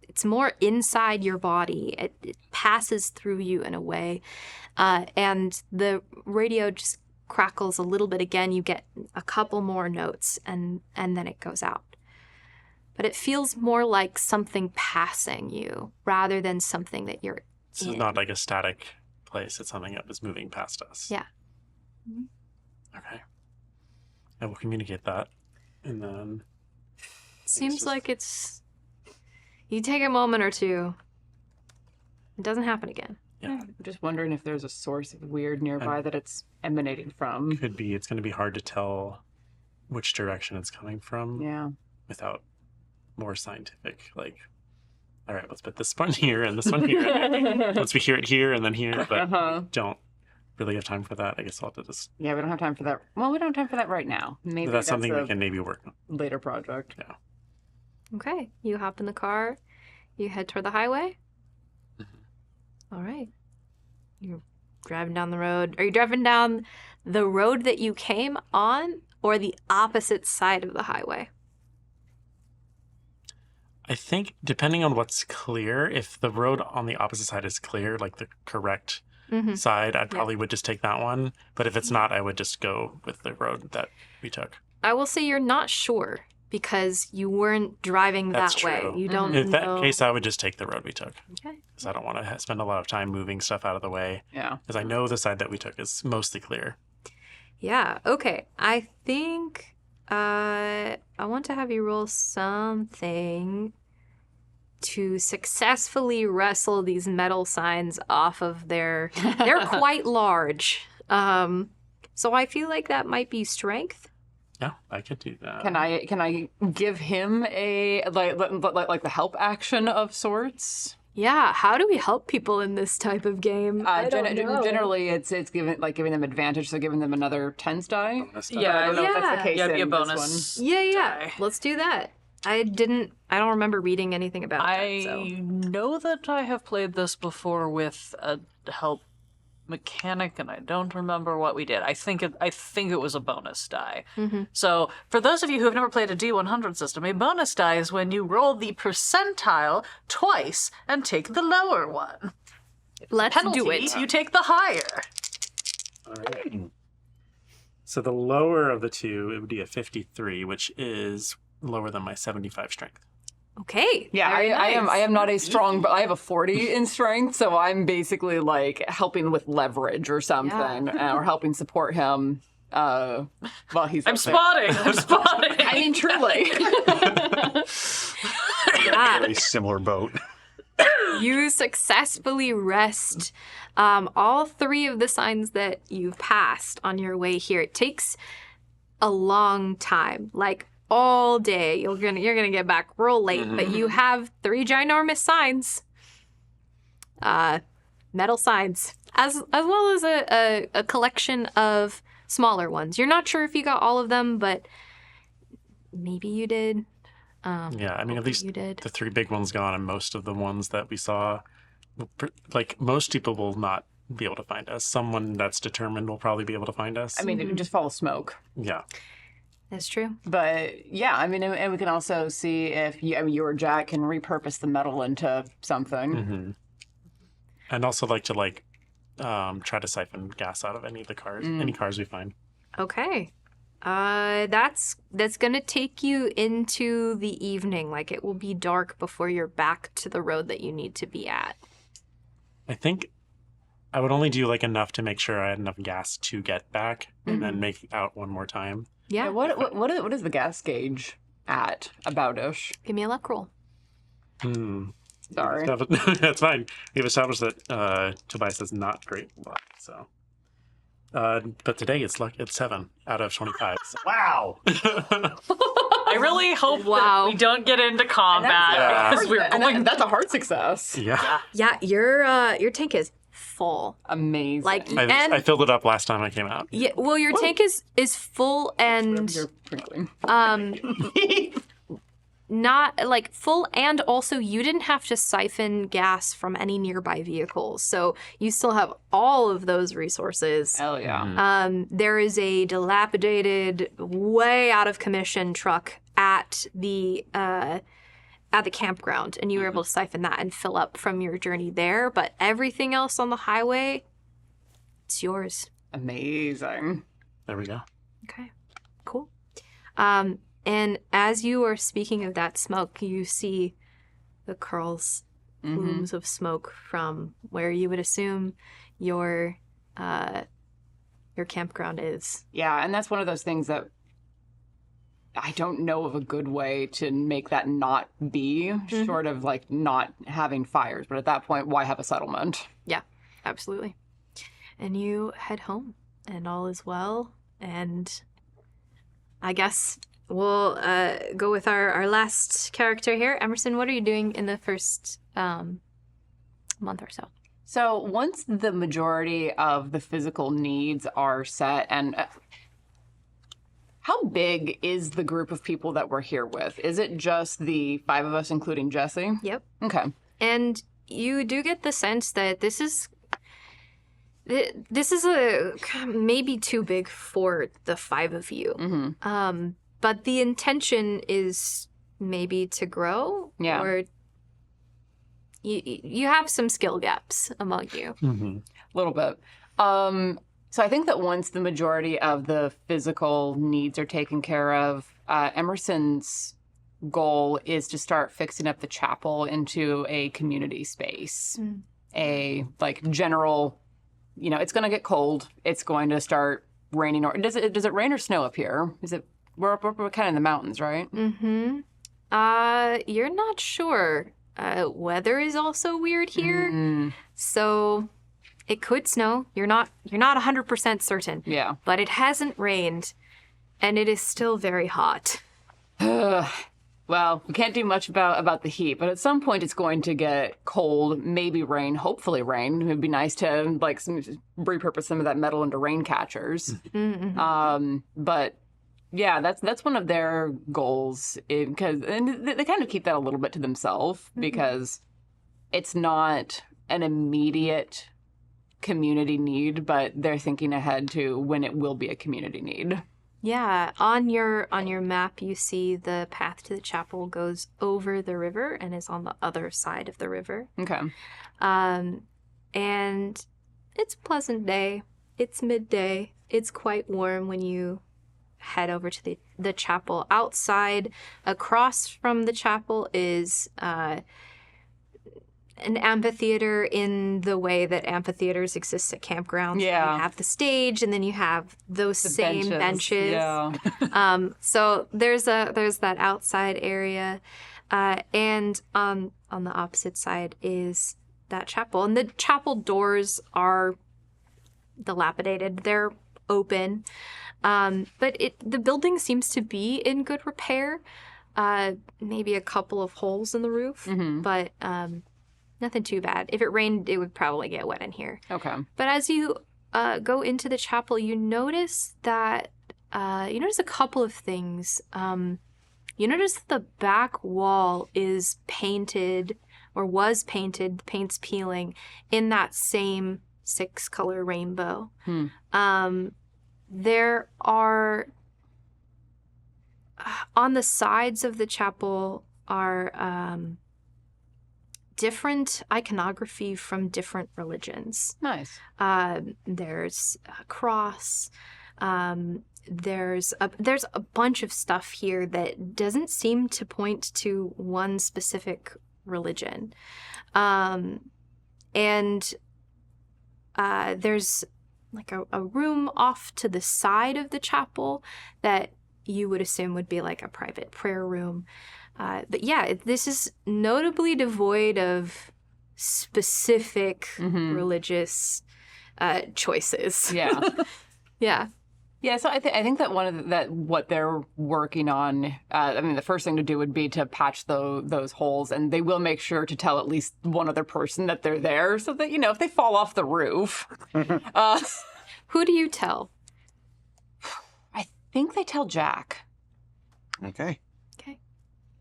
It's more inside your body. It passes through you in a way. And the radio just crackles a little bit again. You get a couple more notes and then it goes out. But it feels more like something passing you rather than something that you're So in. it's not like a static place. It's something that was moving past us. Yeah. Okay. I will communicate that. And then... Seems like it's... You take a moment or two. It doesn't happen again. Yeah. I'm just wondering if there's a source of weird nearby that it's emanating from. Could be. It's going to be hard to tell which direction it's coming from Yeah. without more scientific, like, all right, let's put this one here and this one here. Once we hear it here and then here, but don't really have time for that. I guess I'll have to just... Yeah, we don't have time for that. Well, we don't have time for that right now. Maybe That's something a we can maybe work on. later project. Yeah. Okay. You hop in the car. You head toward the highway. All right. You're driving down the road. Are you driving down the road that you came on or the opposite side of the highway? I think depending on what's clear, if the road on the opposite side is clear, like the correct side, I probably would just take that one. But if it's not, I would just go with the road that we took. I will say you're not sure because you weren't driving That's that way. true. You don't In that know. case, I would just take the road we took. Okay. Because I don't want to spend a lot of time moving stuff out of the way. Yeah. Because I know the side that we took is mostly clear. Yeah. Okay. I think I want to have you roll something to successfully wrestle these metal signs off of their... They're quite large. So I feel like that might be strength. Yeah, I could do that. Can I give him a like the help action of sorts? Yeah. How do we help people in this type of game? I don't know. Generally, it's giving them advantage, so giving them another 10s die. Bonus But die. I don't know if that's Yeah. the case Yeah, it'd be a in this bonus. one. Yeah. Die. Let's do that. I don't remember reading anything about I that. So. know that I have played this before with a help mechanic, and I don't remember what we did. I think it was a bonus die. So for those of you who have never played a D100 system, a bonus die is when you roll the percentile twice and take the lower one. Let's Penalty, do it. you take the higher. All right. So the lower of the two, it would be a 53, which is lower than my 75 strength. Okay. Yeah, very I nice. am not a strong, but I have a 40 in strength, so I'm basically like helping with leverage or something, or helping support him while he's. I'm spotting. I mean, truly. Yeah. Very similar boat. You successfully wrest all 3 of the signs that you've passed on your way here. It takes a long time, like all day. You're gonna get back real late, but you have 3 ginormous signs, metal signs, as well as a collection of smaller ones. You're not sure if you got all of them, but maybe you did. Yeah, I mean, at least you did. the 3 big ones gone, and most of the ones that we saw, like, most people will not be able to find us. Someone that's determined will probably be able to find us. I mean, it would just follow smoke. Yeah. That's true. But yeah, I mean, and we can also see if you or Jack can repurpose the metal into something. Mm-hmm. And also like to try to siphon gas out of any of the cars, any cars we find. Okay. That's gonna take you into the evening. Like, it will be dark before you're back to the road that you need to be at. I think I would only do like enough to make sure I had enough gas to get back, and then make out one more time. Yeah. What is the gas gauge at about-ish? Give me a luck roll. Sorry. That's fine. We've established that Tobias has not great luck, so. But today it's 7 out of 25. So. Wow. I really hope Wow. that we don't get into combat because we're going. That's a hard success. Yeah. Yeah, your tank is full. Amazing. Like, I filled it up last time I came out. yeah, well, your tank is full and You're twinkling. not like full, and also you didn't have to siphon gas from any nearby vehicles, so you still have all of those resources. Hell yeah. There is a dilapidated, way out of commission truck at the campground, and you were able to siphon that and fill up from your journey there. But everything else on the highway, it's yours. Amazing. There we go. Okay, cool. And as you are speaking of that smoke, you see the curls, plumes of smoke from where you would assume your campground is. Yeah, and that's one of those things that I don't know of a good way to make that not be, short of like not having fires. But at that point, why have a settlement? Yeah, absolutely. And you head home, and all is well. And I guess we'll go with our last character here. Emerson, what are you doing in the first month or so? So once the majority of the physical needs are set, and how big is the group of people that we're here with? Is it just the 5 of us, including Jesse? Yep. Okay. And you do get the sense that this is a maybe too big for the 5 of you. But the intention is maybe to grow. Yeah. Or you have some skill gaps among you. A little bit. So I think that once the majority of the physical needs are taken care of, Emerson's goal is to start fixing up the chapel into a community space. A like general, it's going to get cold. It's going to start raining. Or does it rain or snow up here? Is it? We're kind of in the mountains, right? You're not sure. Weather is also weird here, so it could snow. You're not 100% certain. Yeah. But it hasn't rained, and it is still very hot. Well, we can't do much about the heat, but at some point it's going to get cold, maybe rain, hopefully rain. It'd be nice to repurpose some of that metal into rain catchers. But yeah, that's one of their goals, because they kind of keep that a little bit to themselves because it's not an immediate community need, but they're thinking ahead to when it will be a community need. Yeah, on your map you see the path to the chapel goes over the river and is on the other side of the river. Okay. And it's a pleasant day. It's midday. It's quite warm when you head over to the chapel. Outside, across from the chapel, is an amphitheater in the way that amphitheaters exist at campgrounds. Yeah. You have the stage, and then you have those same benches. Yeah. So there's that outside area, and on the opposite side is that chapel, and the chapel doors are dilapidated. They're open, but the building seems to be in good repair. Maybe a couple of holes in the roof, but nothing too bad. If it rained, it would probably get wet in here. Okay. But as you go into the chapel, you notice that a couple of things. you notice that the back wall is painted, or was painted, the paint's peeling, in that same 6-color rainbow. There are, on the sides of the chapel are different iconography from different religions. Nice. There's a cross. There's a bunch of stuff here that doesn't seem to point to one specific religion. And there's like a room off to the side of the chapel that you would assume would be like a private prayer room. But yeah, this is notably devoid of specific religious choices. Yeah. Yeah. Yeah, so I think that what they're working on, I mean, the first thing to do would be to patch those holes, and they will make sure to tell at least one other person that they're there, so that, if they fall off the roof. Who do you tell? I think they tell Jack. Okay. Okay.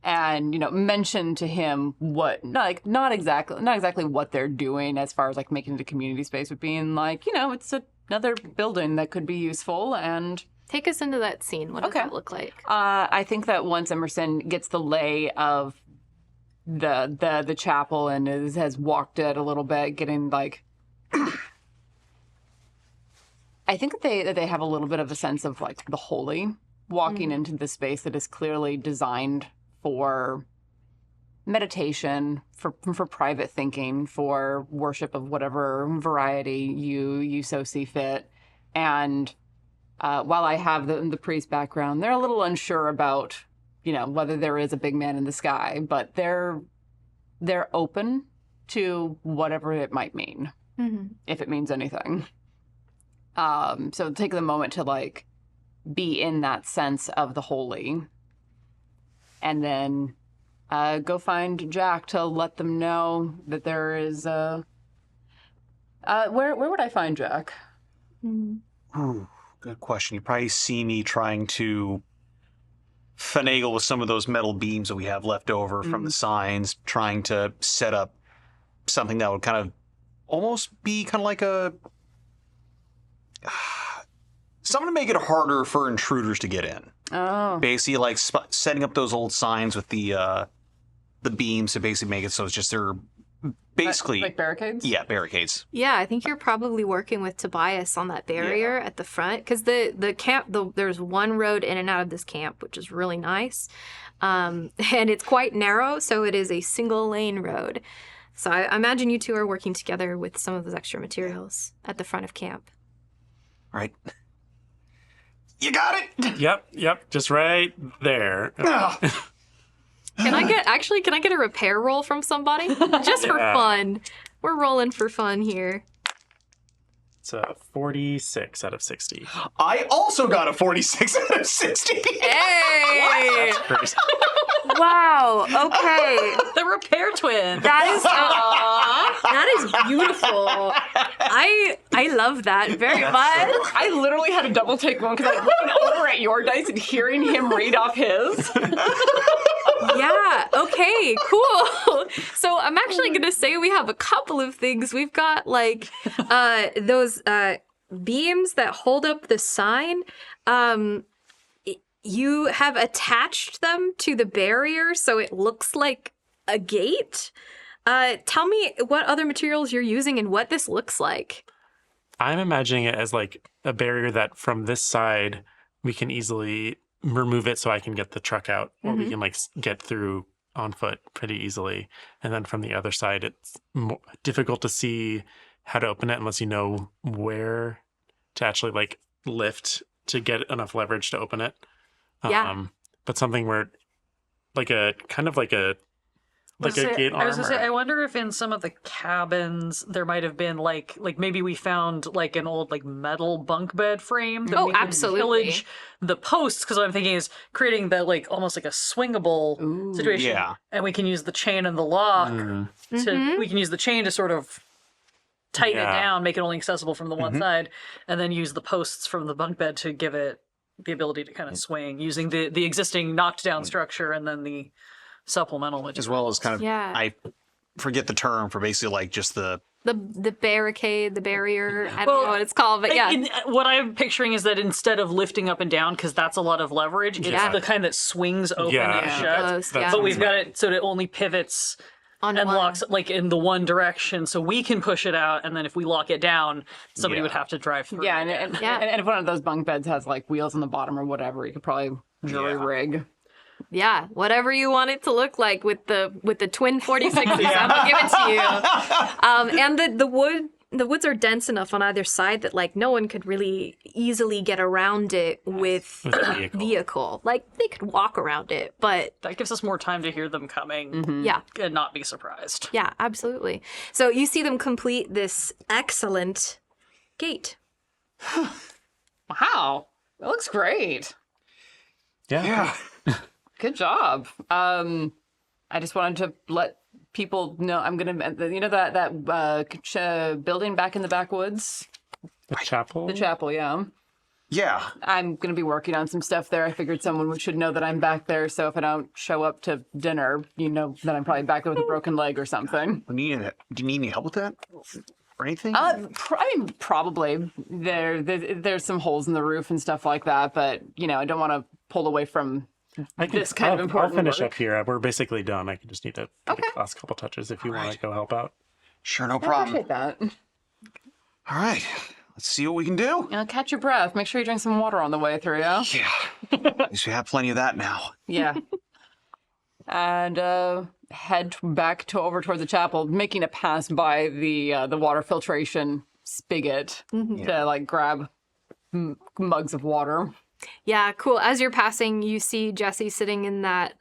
And, mention to him what, not exactly what they're doing as far as, like, making it a community space, but being like, it's another building that could be useful. And take us into that scene. What does that look like? I think that once Emerson gets the lay of the chapel and has walked it a little bit, getting like, I think that they have a little bit of a sense of like the holy, walking into the space that is clearly designed for meditation, for private thinking, for worship of whatever variety you so see fit. And while I have the priest background, they're a little unsure about, whether there is a big man in the sky, but they're open to whatever it might mean, if it means anything. So take the moment to like be in that sense of the holy, and then go find Jack to let them know that there is where would I find Jack? Ooh, good question. You probably see me trying to finagle with some of those metal beams that we have left over from the signs, trying to set up something that would kind of almost be kind of like something to make it harder for intruders to get in. Oh. Basically, like setting up those old signs with the beams to basically make it so it's just they're basically like barricades. Yeah, barricades. Yeah, I think you're probably working with Tobias on that barrier at the front, because the camp, there's one road in and out of this camp, which is really nice, and it's quite narrow, so it is a single lane road. So I imagine you two are working together with some of those extra materials at the front of camp. Right. You got it. Yep, just right there. Can I get a repair roll from somebody? Just for fun. We're rolling for fun here. It's a 46 out of 60. I also got a 46 out of 60. Hey! That's crazy. Wow. Okay. The repair twin. That is beautiful. I love that very much. I literally had a double take one because I was looking over at your dice and hearing him read off his. Yeah. Okay. Cool. So I'm actually gonna say we have a couple of things. We've got like those beams that hold up the sign. You have attached them to the barrier so it looks like a gate. Tell me what other materials you're using and what this looks like. I'm imagining it as like a barrier that from this side we can easily remove it so I can get the truck out, or we can like get through on foot pretty easily. And then from the other side, it's difficult to see how to open it unless you know where to actually like lift to get enough leverage to open it. Yeah. But something where like a kind of like a gate armor. I was gonna say, I wonder if in some of the cabins there might have been like maybe we found like an old like metal bunk bed frame that we could absolutely. pillage the posts, because what I'm thinking is creating that like almost like a swingable situation. Yeah. And we can use the chain and the lock we can use the chain to sort of tighten it down, make it only accessible from the one side, and then use the posts from the bunk bed to give it the ability to kind of swing using the existing knocked down structure and then the supplemental material. As well as kind of, Yeah. I forget the term for basically like just the The barricade, the barrier. I don't know what it's called, but yeah. What I'm picturing is that instead of lifting up and down, because that's a lot of leverage, it's Yeah. the kind that swings open Yeah. and Yeah. shut. Close, yeah. But we've got it so that it only pivots On and one. locks like in the one direction, so we can push it out. And then if we lock it down, somebody Yeah. would have to drive through. Yeah, and if one of those bunk beds has like wheels on the bottom or whatever, you could probably jury rig. Yeah, whatever you want it to look like with the twin 46s, I'll give it to you. And the woods are dense enough on either side that like no one could really easily get around it with a vehicle. Like they could walk around it, but That gives us more time to hear them coming yeah. and not be surprised. Yeah, absolutely. So you see them complete this excellent gate. Wow, that looks great. Yeah. Good job. I just wanted to let people know I'm gonna, you know, that building back in the backwoods, The chapel. the chapel. Yeah, yeah. I'm gonna be working on some stuff there. I figured someone should know that I'm back there, so if I don't show up to dinner, you know that I'm probably back there with a broken leg or something. Do you need any help with that or anything? Probably. There's some holes in the roof and stuff like that, but you know, I don't want to pull away from this kind of I'll important finish work. up here. We're basically done. I just need to put the last couple touches if you want to go help out. Sure, no I problem. appreciate that. All right, let's see what we can do. Catch your breath. Make sure you drink some water on the way through, yeah? Yeah, at least we have plenty of that now. Yeah. And head back over towards the chapel, making a pass by the water filtration spigot to like grab mugs of water. Yeah, cool. As you're passing, you see Jesse sitting in that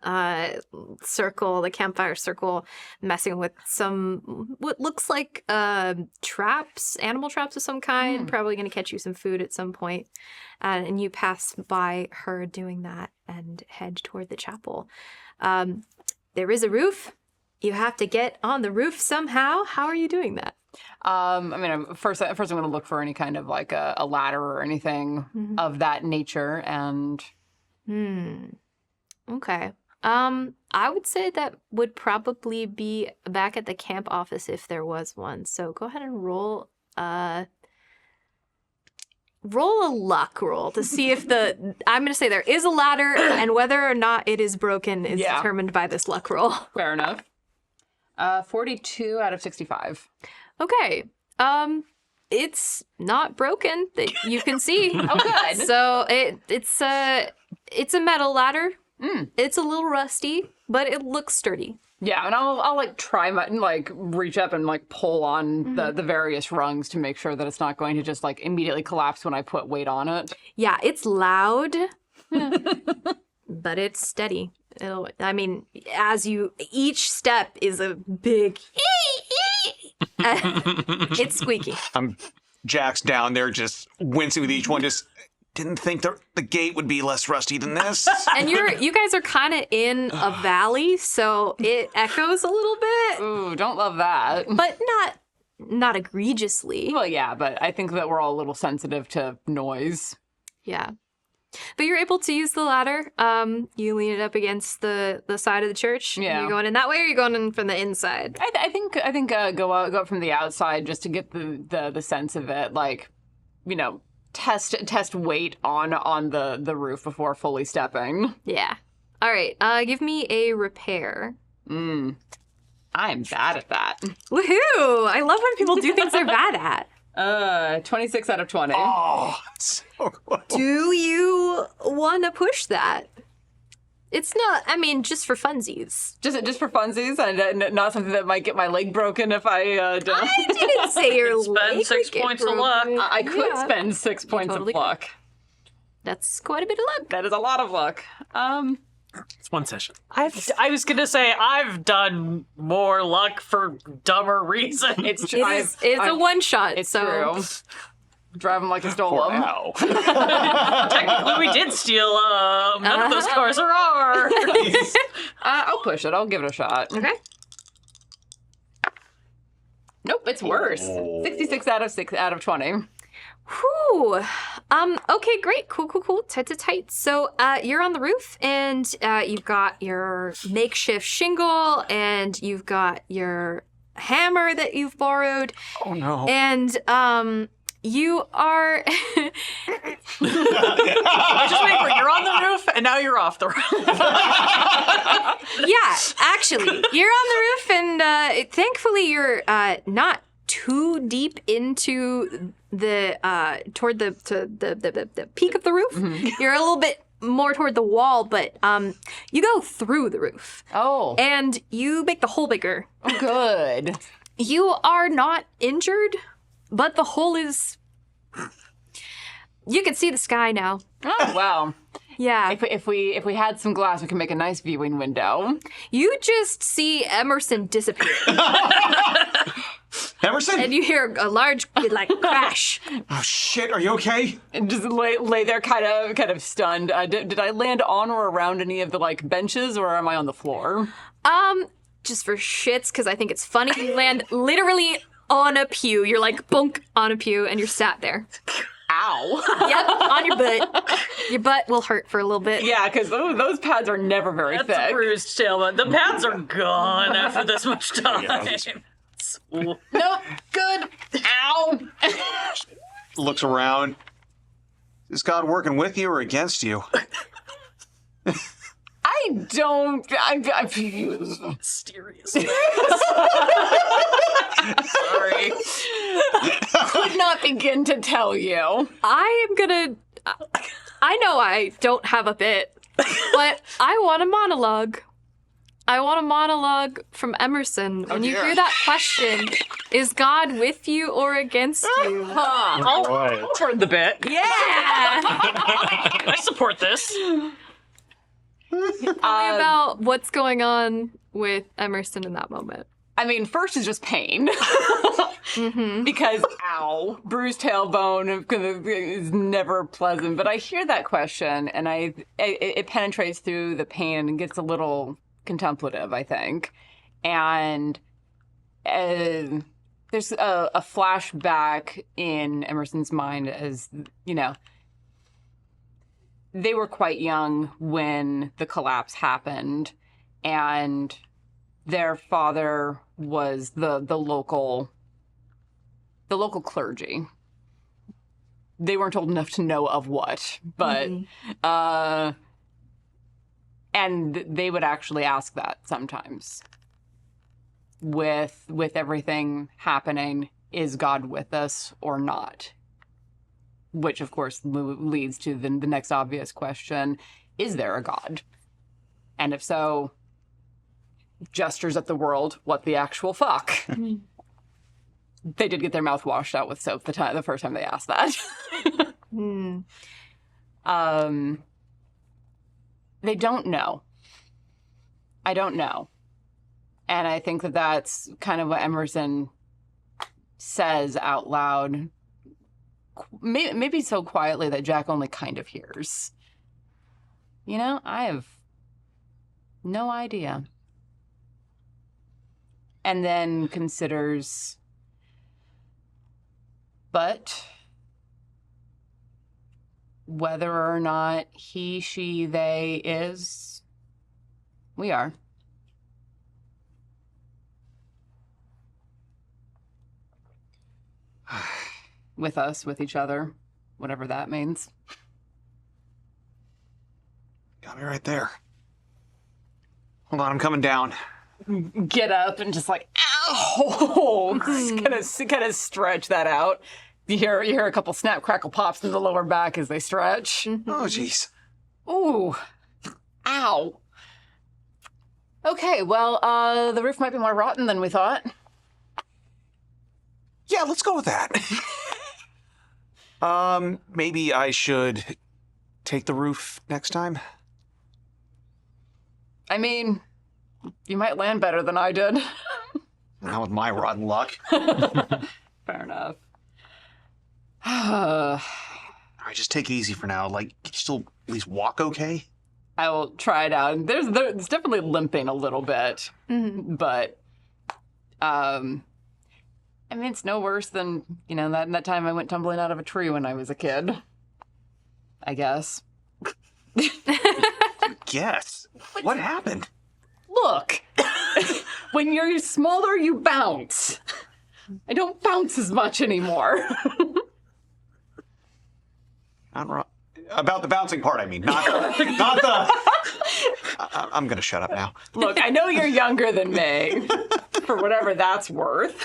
circle, the campfire circle, messing with some what looks like traps, animal traps of some kind. Probably going to catch you some food at some point. And you pass by her doing that and head toward the chapel. There is a roof. You have to get on the roof somehow. How are you doing that? I mean, first I'm going to look for any kind of like a ladder or anything of that nature. And Okay. I would say that would probably be back at the camp office if there was one. So go ahead and roll a luck roll to see if I'm going to say there is a ladder and whether or not it is broken is determined by this luck roll. fair enough. 42 out of 65. Okay. It's not broken that you can see. Oh, good. So it's a metal ladder. It's a little rusty, but it looks sturdy. Yeah, and I'll like try my like reach up and like pull on the various rungs to make sure that it's not going to just like immediately collapse when I put weight on it. Yeah, it's loud, but it's steady. Each step is a big. It's squeaky. Jack's down there just wincing with each one. Just didn't think the gate would be less rusty than this. And you guys are kind of in a valley, so it echoes a little bit, Ooh, don't love that. but not egregiously. Well, yeah, but I think that we're all a little sensitive to noise. Yeah. But you're able to use the ladder. You lean it up against the side of the church. Yeah. You're going in that way, or you're going in from the inside? I think go up from the outside just to get the sense of it. Like, you know, test weight on the roof before fully stepping. Yeah. All right. Give me a repair. I'm bad at that. Woohoo! I love when people do things they're bad at. 26 out of 20. Oh, so close. Do you want to push that? It's not, just for funsies. Just for funsies, and not something that might get my leg broken if I don't. I didn't say your Spend leg 6 would get points of luck. broken. I could Yeah. spend 6 points totally of luck. That's quite a bit of luck. That is a lot of luck. It's one session. I was gonna say I've done more luck for dumber reasons. It's true. It's a one shot. It's so true. Drive them like I stole For them. now. Technically, we did steal. None of those cars are ours. I'll push it. I'll give it a shot. okay. Nope, it's worse. 66 out of 20. Whew. Okay, great. Cool. Tight. So, you're on the roof, and you've got your makeshift shingle, and you've got your hammer that you've borrowed. Oh no. And, you are... I just remember you're on the roof, and now you're off the roof. Yeah, actually, you're on the roof, and thankfully you're not too deep into the toward the peak of the roof. Mm-hmm. You're a little bit more toward the wall, but you go through the roof, Oh, and you make the hole bigger. good. You are not injured, but the hole is. You can see the sky now. Oh, wow. Yeah. If we had some glass, we could make a nice viewing window. You just see Emerson disappear. Emerson? And you hear a large, crash. Oh shit, are you okay? And just lay there kind of stunned. Did I land on or around any of the, benches, or am I on the floor? Just for shits, because I think it's funny, you land literally on a pew. You're bunk on a pew, and you're sat there. Ow. Yep, on your butt. Your butt will hurt for a little bit. Yeah, because those pads are never very That's a thick. bruised tailbone. The pads are gone after this much time. Nope. Good. Ow. Looks around. Is God working with you or against you? I don't. Mysterious. Sorry. Could not begin to tell you. I know I don't have a bit, but I want a monologue. I want a monologue from Emerson. When you hear that question, is God with you or against you? I'll turn the bit. Yeah! I support this. Tell me about what's going on with Emerson in that moment. I mean, first is just pain. Because, ow, bruised tailbone is never pleasant. But I hear that question, and it penetrates through the pain and gets a little contemplative, I think. And there's a flashback in Emerson's mind as, they were quite young when the collapse happened, and their father was the local clergy. They weren't old enough to know of what, but and they would actually ask that sometimes. With everything happening, is God with us or not? Which, of course, leads to the next obvious question, is there a God? And if so, gestures at the world, what the actual fuck? They did get their mouth washed out with soap the first time they asked that. They don't know. I don't know. And I think that that's kind of what Emerson says out loud. Maybe so quietly that Jack only kind of hears. I have no idea. And then considers, but whether or not he, she, they is, we are. With us, with each other, whatever that means. Got me right there. Hold on, I'm coming down. Get up and just ow! kind of stretch that out. You hear a couple snap, crackle, pops in the lower back as they stretch. Oh, jeez. Ooh, ow. Okay, well, the roof might be more rotten than we thought. Yeah, let's go with that. Maybe I should take the roof next time. I mean, you might land better than I did. Not with my rotten luck. Fair enough. All right, just take it easy for now. Can you still at least walk okay? I will try it out. It's definitely limping a little bit, but I mean, it's no worse than that time I went tumbling out of a tree when I was a kid. I guess. Yes. What happened? Look, when you're smaller, you bounce. I don't bounce as much anymore. Not wrong. About the bouncing part, I mean, not the. I'm gonna shut up now. Look, I know you're younger than me, for whatever that's worth.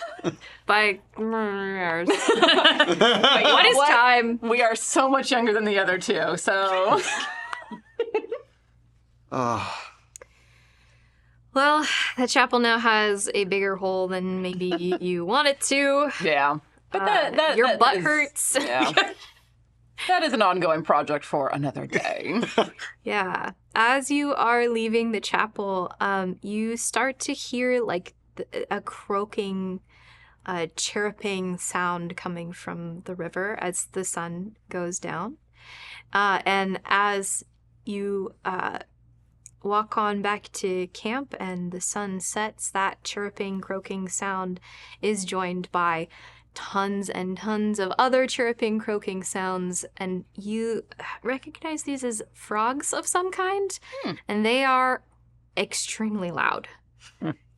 By years. What is time? We are so much younger than the other two, so. Well, the chapel now has a bigger hole than maybe you want it to. Yeah. But Your that butt is- hurts. Yeah. That is an ongoing project for another day. Yeah. As you are leaving the chapel, you start to hear like a croaking, chirruping sound coming from the river as the sun goes down. And as you walk on back to camp and the sun sets, that chirruping, croaking sound is joined by tons and tons of other chirruping, croaking sounds, and you recognize these as frogs of some kind, and they are extremely loud.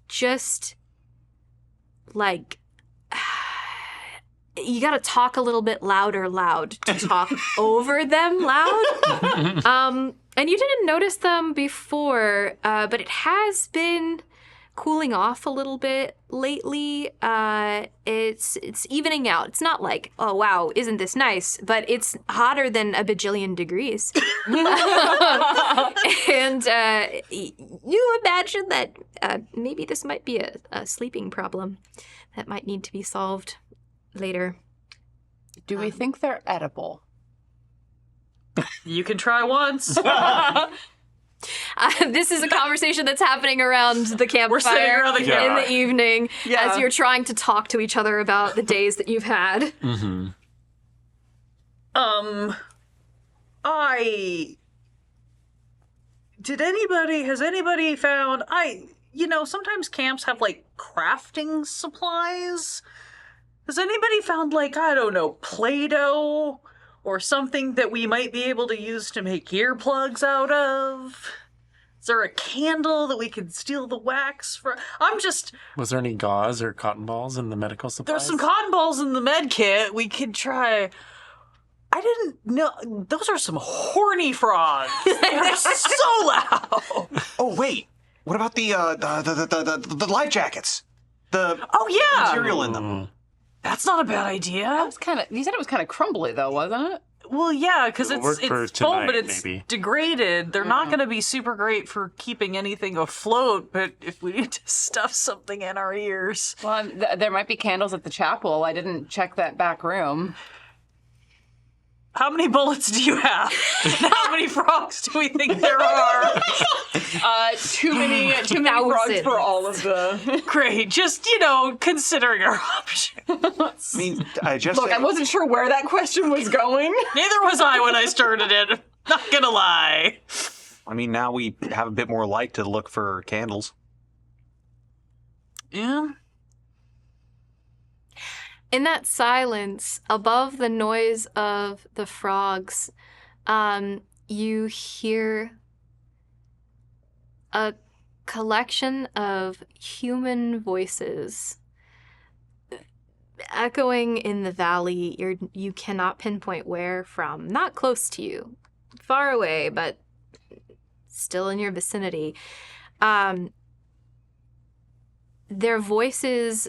Just like you gotta talk a little bit loud to talk over them loud. And you didn't notice them before, but it has been cooling off a little bit lately. It's evening out. It's not like, oh wow, isn't this nice? But it's hotter than a bajillion degrees. And you imagine that maybe this might be a sleeping problem that might need to be solved later. Do we think they're edible? You can try once. This is a conversation that's happening around the campfire We're sitting around the in campfire. the evening Yeah. as you're trying to talk to each other about the days that you've had. Has anybody found, sometimes camps have like crafting supplies. Has anybody found like, I don't know, Play-Doh or something that we might be able to use to make earplugs out of? Is there a candle that we can steal the wax from? Was there any gauze or cotton balls in the medical supplies? There's some cotton balls in the med kit. We could try. I didn't know. Those are some horny frogs. They're so loud. Oh wait, what about the life jackets? The Oh, yeah. material in them. That's not a bad idea. You said it was kind of crumbly though, wasn't it? Well, yeah, because It'll work for it's foam, but tonight, it's maybe. degraded. They're not going to be super great for keeping anything afloat, but if we need to stuff something in our ears. Well, there might be candles at the chapel. I didn't check that back room. How many bullets do you have? How many frogs do we think there are? Too many frogs Thousands. for all of the. Great, just, considering our options. I mean, I just Look, I wasn't sure where that question was going. Neither was I when I started it. Not gonna lie. I mean, now we have a bit more light to look for candles. Yeah. In that silence, above the noise of the frogs, you hear a collection of human voices echoing in the valley. You cannot pinpoint where from. Not close to you, far away, but still in your vicinity. Their voices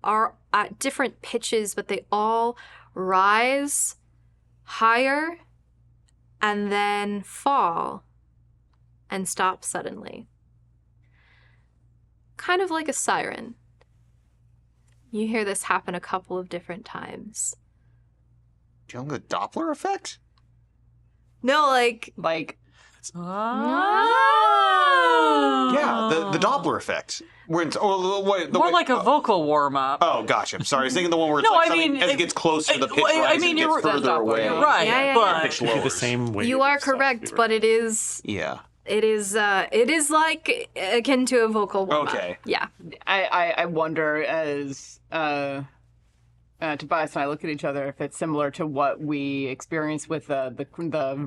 are at different pitches, but they all rise higher and then fall and stop suddenly. Kind of like a siren. You hear this happen a couple of different times. Do you know the Doppler effect? No, like... Yeah, the Doppler effect. Where it's, More like a vocal warm-up. Oh, gotcha. Sorry, I was thinking the one where it's No, like I something, mean, as it gets closer, the pitch I rises, mean, it you're gets further away. Right, Yeah, yeah, but... Pitch It'd be the lowers. same way. You are correct, but it is Yeah. it is like akin to a vocal warm-up. Okay. Yeah. I wonder as Tobias and I look at each other if it's similar to what we experienced with the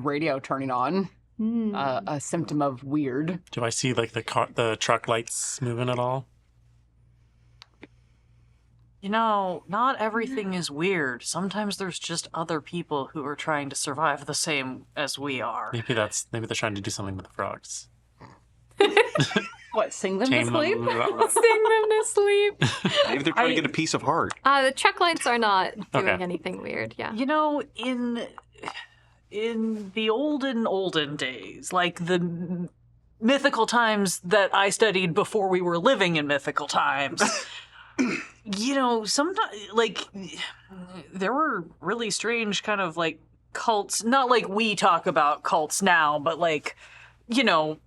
radio turning on. A symptom of weird. Do I see like the truck lights moving at all? You know, not everything is weird. Sometimes there's just other people who are trying to survive the same as we are. Maybe they're trying to do something with the frogs. What, sing them to Tame sleep? Sing them to sleep. Maybe they're trying to get a piece of heart. The truck lights are not doing Okay. anything weird. Yeah. You know, in the olden days, like the mythical times that I studied before we were living in mythical times, you know, sometimes, like, there were really strange kind of, like, cults, not like we talk about cults now, but, like, you know,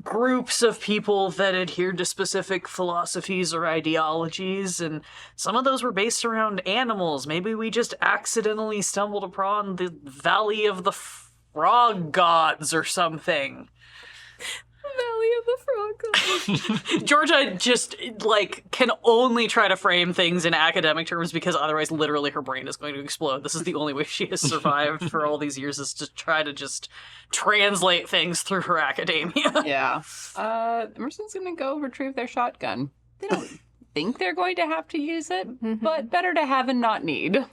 groups of people that adhered to specific philosophies or ideologies, and some of those were based around animals. Maybe we just accidentally stumbled upon the Valley of the Frog Gods or something. Valley of the Frog. Georgia just, like, can only try to frame things in academic terms because otherwise literally her brain is going to explode. This is the only way she has survived for all these years, is to try to just translate things through her academia. Yeah. Emerson's gonna go retrieve their shotgun. They don't think they're going to have to use it, but better to have and not need.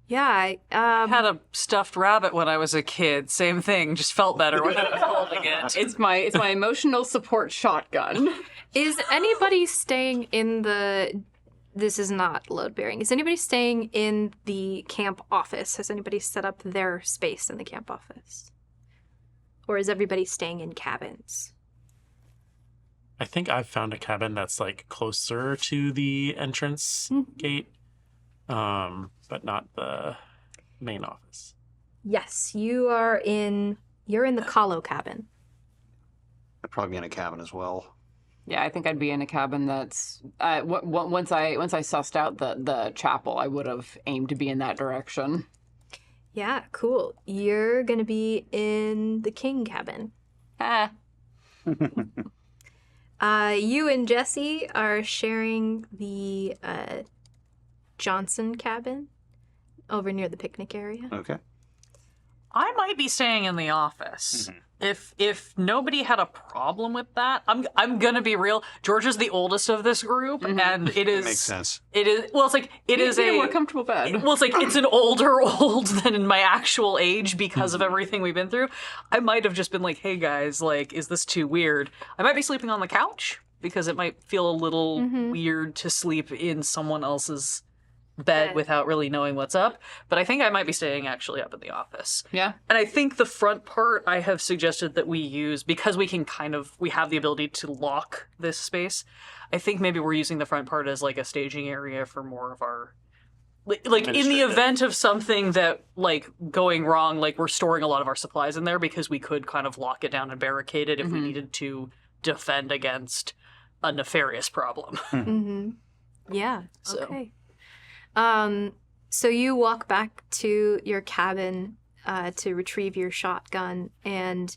Yeah. I had a stuffed rabbit when I was a kid. Same thing. Just felt better when I was holding it. It's my emotional support shotgun. Is anybody staying in the... This is not load bearing. Is anybody staying in the camp office? Has anybody set up their space in the camp office? Or is everybody staying in cabins? I think I've found a cabin that's like closer to the entrance gate, but not the main office. Yes, you're in the Kahlo cabin. I'd probably be in a cabin as well. Yeah, I think I'd be in a cabin that's once I sussed out the chapel, I would have aimed to be in that direction. Yeah, cool. You're gonna be in the king cabin. Ah. You and Jesse are sharing the Johnson cabin over near the picnic area. Okay. I might be staying in the office. If nobody had a problem with that, I'm gonna be real. Georgia's the oldest of this group, and it is Makes sense. It is well. It's like it is a a more comfortable bed. Well, it's like it's an older old than my actual age because of everything we've been through. I might have just been like, "Hey guys, like, is this too weird?" I might be sleeping on the couch because it might feel a little weird to sleep in someone else's bed without really knowing what's up. But I think I might be staying actually up in the office. Yeah. And I think the front part I have suggested that we use because we have the ability to lock this space. I think maybe we're using the front part as like a staging area for more of our like in the Administrative. event of something that like going wrong, like we're storing a lot of our supplies in there because we could kind of lock it down and barricade it if we needed to defend against a nefarious problem. Yeah. So- Okay. So you walk back to your cabin to retrieve your shotgun, and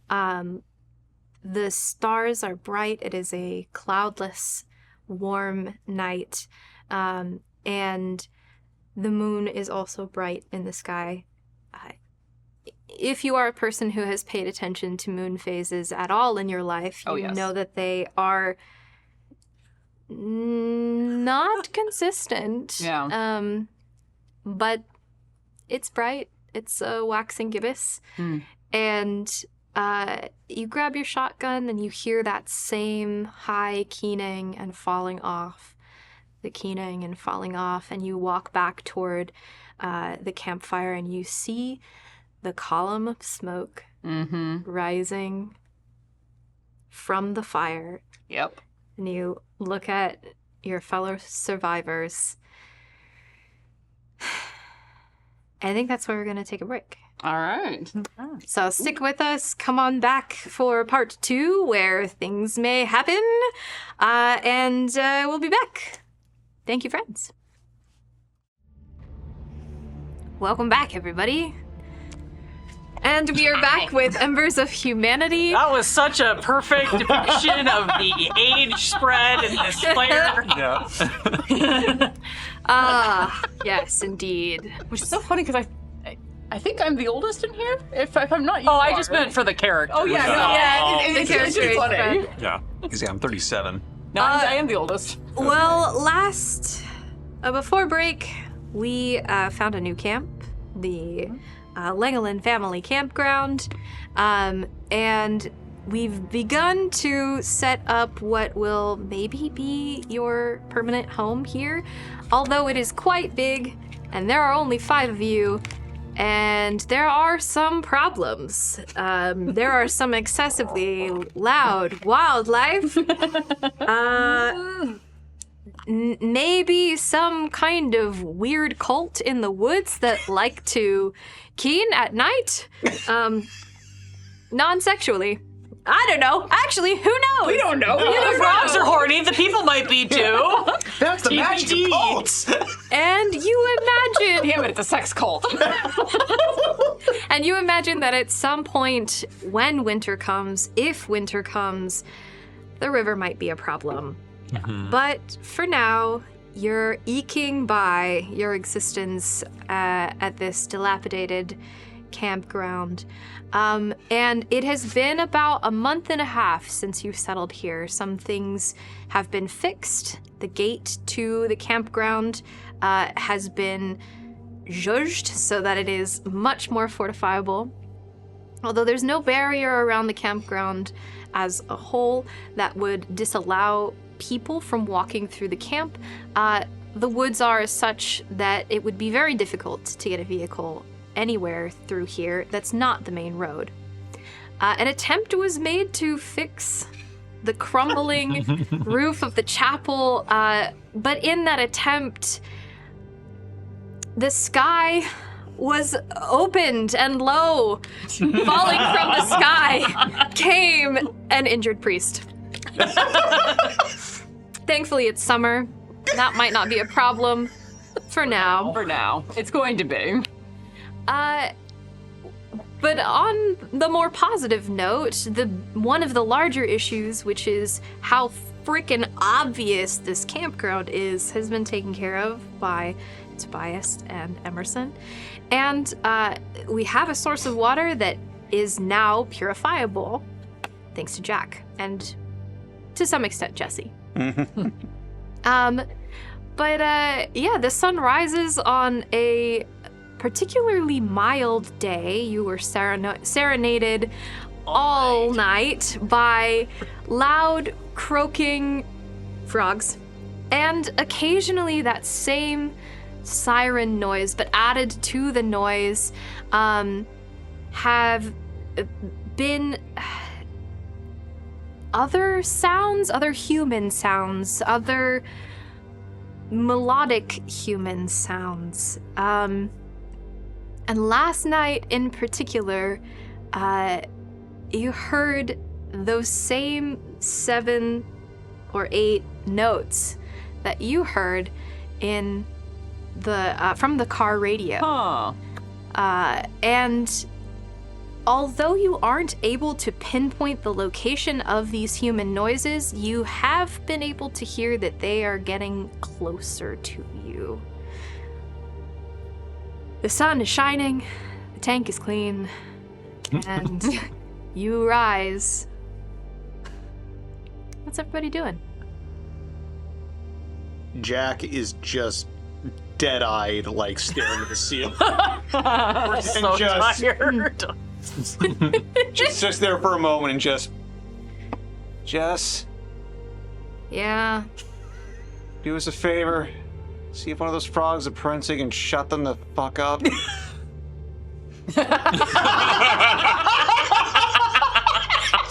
the stars are bright. It is a cloudless, warm night, and the moon is also bright in the sky. If you are a person who has paid attention to moon phases at all in your life, you know that they are not consistent. Yeah. But it's bright. It's a waxing gibbous. And you grab your shotgun and you hear that same high keening and falling off. The keening and falling off. And you walk back toward the campfire and you see the column of smoke rising from the fire. Yep. And you look at your fellow survivors. I think that's where we're going to take a break. All right. So stick with us. Come on back for part 2, where things may happen. And we'll be back. Thank you, friends. Welcome back, everybody. And we are back with Embers of Humanity. That was such a perfect depiction of the age spread in this player. Ah, yes, indeed. Which is so funny because I think I'm the oldest in here. If I'm not, you Oh, I are. just meant for the character. Oh yeah, The character is funny. fun. Yeah. Because I'm 37. No, I am the oldest. Well, before break, we found a new camp, the Legoland Family Campground, and we've begun to set up what will maybe be your permanent home here, although it is quite big, and there are only 5 of you, and there are some problems. There are some excessively loud wildlife. Maybe some kind of weird cult in the woods that like to keen at night. Non-sexually. I don't know. Actually, who knows? We don't know. The frogs are horny. The people might be too. That's the magic of cults. And you imagine Damn it, it's a sex cult. And you imagine that at some point when winter comes, if winter comes, the river might be a problem. But for now, you're eking by your existence at this dilapidated campground. And it has been about a month and a half since you settled here. Some things have been fixed. The gate to the campground has been judged so that it is much more fortifiable. Although there's no barrier around the campground as a whole that would disallow people from walking through the camp, the woods are as such that it would be very difficult to get a vehicle anywhere through here that's not the main road. An attempt was made to fix the crumbling roof of the chapel, but in that attempt, the sky was opened and lo, falling from the sky came an injured priest. Thankfully, it's summer. That might not be a problem for now. For now, it's going to be. But on the more positive note, one of the larger issues, which is how freaking obvious this campground is, has been taken care of by Tobias and Emerson. And we have a source of water that is now purifiable, thanks to Jack, and to some extent, Jesse. Yeah, the sun rises on a particularly mild day. You were serenaded all night by loud croaking frogs, and occasionally that same siren noise, but added to the noise have been other sounds, other human sounds, other melodic human sounds. And last night in particular, you heard those same 7 or 8 notes that you heard in the from the car radio. And although you aren't able to pinpoint the location of these human noises, you have been able to hear that they are getting closer to you. The sun is shining, the tank is clean, and you rise. What's everybody doing? Jack is just dead-eyed, like staring at the ceiling. We're so just- tired. Just sits there for a moment and just, Yeah. do us a favor. See if one of those frogs are prancing and shut them the fuck up.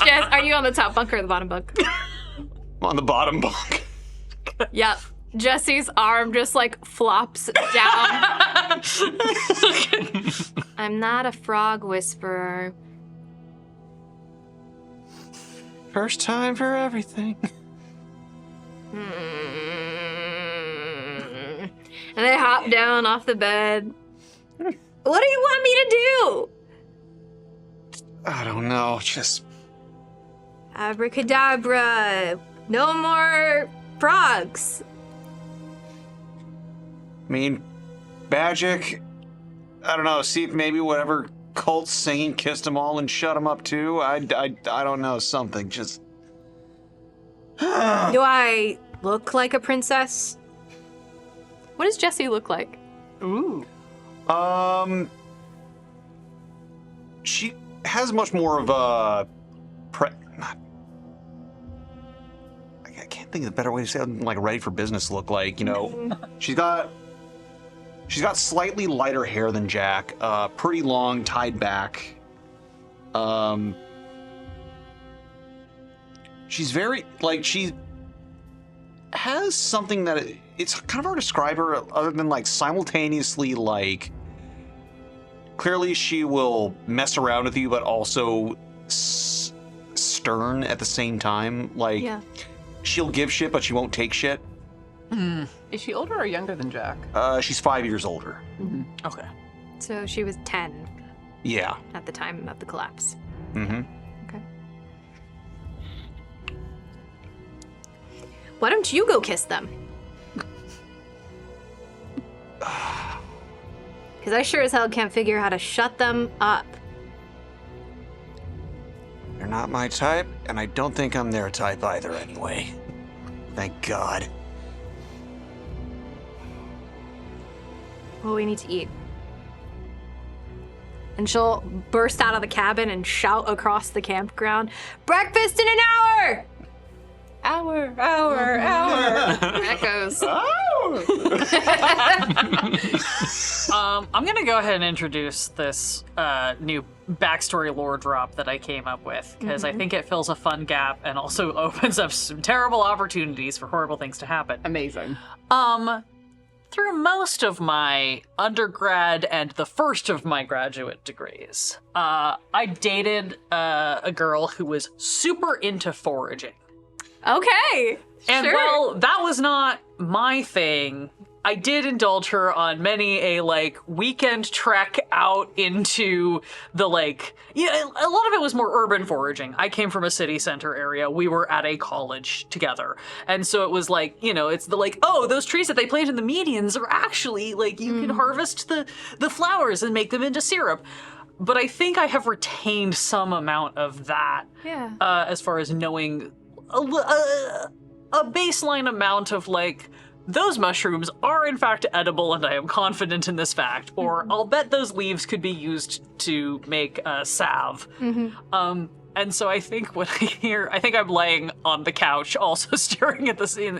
Jess, are you on the top bunk or the bottom bunk? I'm on the bottom bunk. Yep. Jesse's arm just like flops down. I'm not a frog whisperer. First time for everything. And they hop down off the bed. What do you want me to do? I don't know. Just Abracadabra. No more frogs. I mean, magic. I don't know. See if maybe whatever cult singing kissed them all and shut them up too. I don't know. Something. Just. Do I look like a princess? What does Jessie look like? Ooh. She has much more of a. I can't think of a better way to say it, like ready for business look like. You know, she's got slightly lighter hair than Jack. Pretty long, tied back. She's very she has something that it's kind of hard to describe her other than like simultaneously like clearly she will mess around with you but also stern at the same time. Like she'll give shit but she won't take shit. Is she older or younger than Jack? She's 5 years older. Okay. So she was 10 Yeah. at the time of the collapse. Mm-hmm. Okay. Why don't you go kiss them? Because I sure as hell can't figure how to shut them up. They're not my type, and I don't think I'm their type either anyway. Thank God. Well, we need to eat. And she'll burst out of the cabin and shout across the campground, "Breakfast in an hour!" Hour. Echoes. I'm gonna go ahead and introduce this new backstory lore drop that I came up with because I think it fills a fun gap and also opens up some terrible opportunities for horrible things to happen. Amazing. Through most of my undergrad and the first of my graduate degrees, I dated a girl who was super into foraging. Okay. And sure. while that was not my thing, I did indulge her on many a weekend trek out into the a lot of it was more urban foraging. I came from a city center area. We were at a college together. And so it was it's the oh, those trees that they plant in the medians are actually you can harvest the flowers and make them into syrup. But I think I have retained some amount of that. Yeah. As far as knowing a baseline amount of those mushrooms are in fact edible and I am confident in this fact, or I'll bet those leaves could be used to make salve. And so I think when I hear, I think I'm laying on the couch also staring at the ceiling,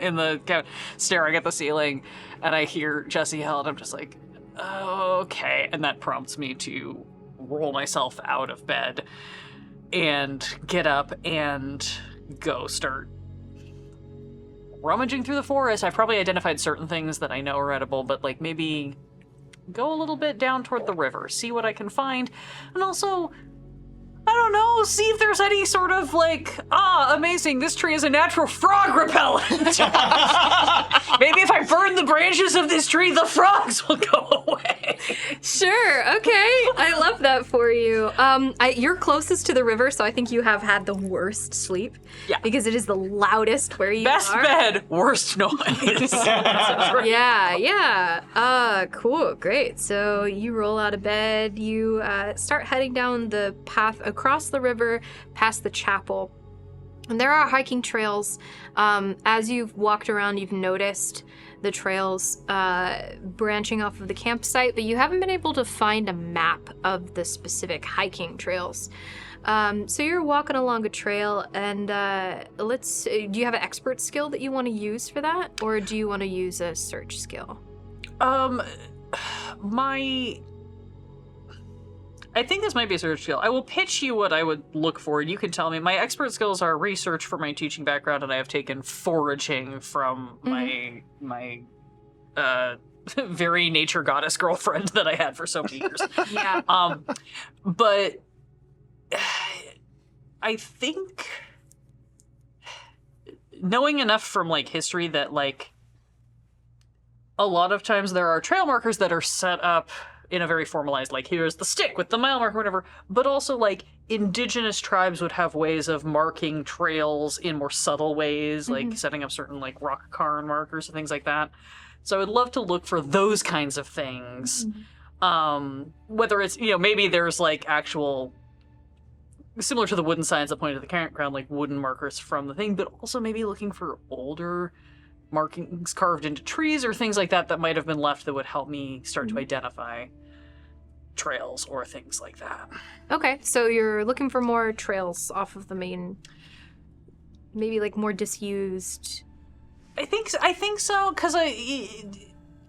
and I hear Jessie yell and I'm just like, oh, okay. And that prompts me to roll myself out of bed and get up and go start rummaging through the forest. I've probably identified certain things that I know are edible, but maybe go a little bit down toward the river, see what I can find, and also, I don't know, see if there's any sort of amazing, this tree is a natural frog repellent. Maybe if I burn the branches of this tree, the frogs will go away. Sure. Okay. I love that for you. You're closest to the river, so I think you have had the worst sleep. Yeah. Because it is the loudest where you Best are. bed, worst noise. Yeah. Cool. Great. So you roll out of bed. You start heading down the path across the river, past the chapel. And there are hiking trails. As you've walked around, you've noticed the trails branching off of the campsite, but you haven't been able to find a map of the specific hiking trails. So you're walking along a trail, and do you have an expert skill that you want to use for that, or do you want to use a search skill? I think this might be a search skill. I will pitch you what I would look for, and you can tell me. My expert skills are research for my teaching background, and I have taken foraging from my very nature goddess girlfriend that I had for so many years. Yeah. But I think knowing enough from history that a lot of times there are trail markers that are set up in a very formalized, like, here's the stick with the mile mark or whatever, but also, like, indigenous tribes would have ways of marking trails in more subtle ways, like setting up certain, like, rock cairn markers and things like that. So I would love to look for those kinds of things. Whether it's, maybe there's, like, actual, similar to the wooden signs that point to the campground, like, wooden markers from the thing, but also maybe looking for older markings carved into trees or things like that that might have been left that would help me start to identify trails or things like that. Okay, so you're looking for more trails off of the main, maybe like more disused. I think so, because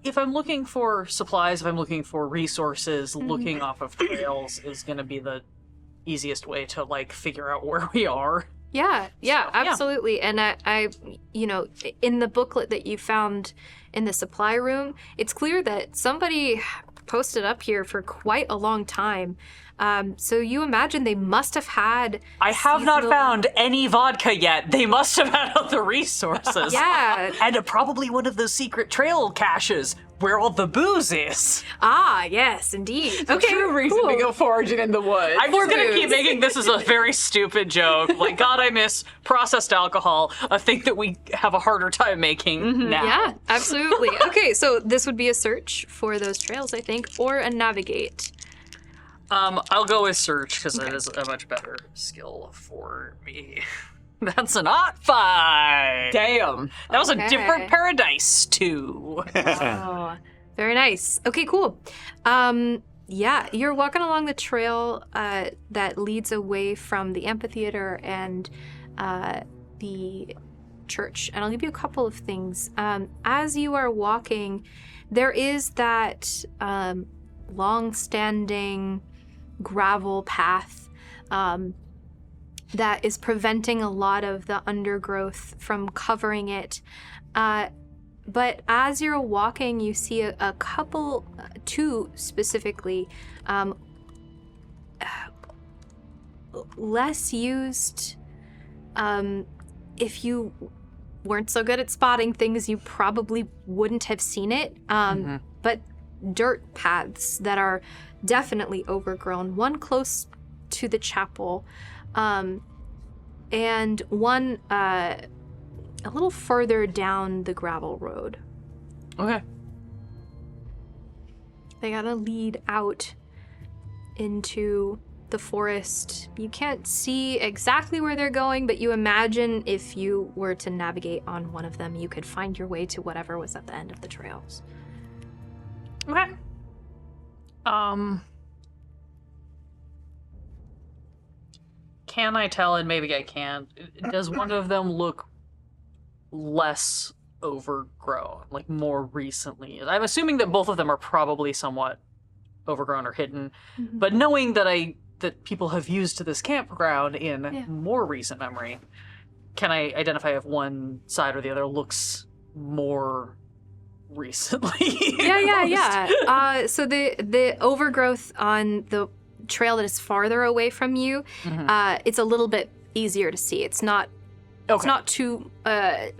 if I'm looking for supplies, if I'm looking for resources, looking off of trails is going to be the easiest way to, like, figure out where we are. Yeah, So, yeah. absolutely. And I, in the booklet that you found in the supply room, it's clear that somebody posted up here for quite a long time. So you imagine they must have had. I have not seasonal- found any vodka yet. They must have had other resources. Yeah. And probably one of those secret trail caches where all the booze is. Ah, yes, indeed. Okay, True reason cool. to go foraging in the woods. I'm just gonna keep making this as a very stupid joke. Like, God, I miss processed alcohol, a thing that we have a harder time making now. Yeah, absolutely. Okay, so this would be a search for those trails, I think, or a navigate. I'll go with search because that is a much better skill for me. That's an odd 5. Damn. That was Okay. a different paradise too. Oh, very nice. Okay, cool. Yeah, you're walking along the trail that leads away from the amphitheater and the church. And I'll give you a couple of things. As you are walking, there is that long-standing gravel path that is preventing a lot of the undergrowth from covering it. But as you're walking, you see a couple, two specifically, less used. If you weren't so good at spotting things, you probably wouldn't have seen it. But dirt paths that are definitely overgrown. One close to the chapel, and one a little further down the gravel road. Okay. They gotta lead out into the forest. You can't see exactly where they're going, but you imagine if you were to navigate on one of them, you could find your way to whatever was at the end of the trails. Okay. Can I tell, and maybe I can't, does one of them look less overgrown, like more recently? I'm assuming that both of them are probably somewhat overgrown or hidden, but knowing that people have used this campground in more recent memory, can I identify if one side or the other looks more recently? Yeah. So the overgrowth on the trail that is farther away from you, it's a little bit easier to see. It's not. Okay. It's not too. They're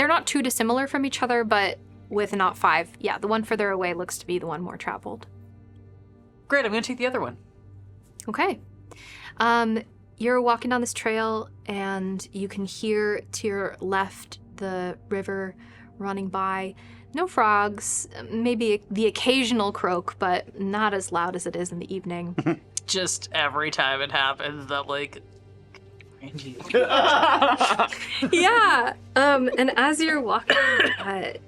not too dissimilar from each other, but with not 5. Yeah, the one further away looks to be the one more traveled. Great. I'm gonna take the other one. Okay. You're walking down this trail, and you can hear to your left the river running by. No frogs, maybe the occasional croak, but not as loud as it is in the evening. Just every time it happens, that like. Yeah. And as you're walking,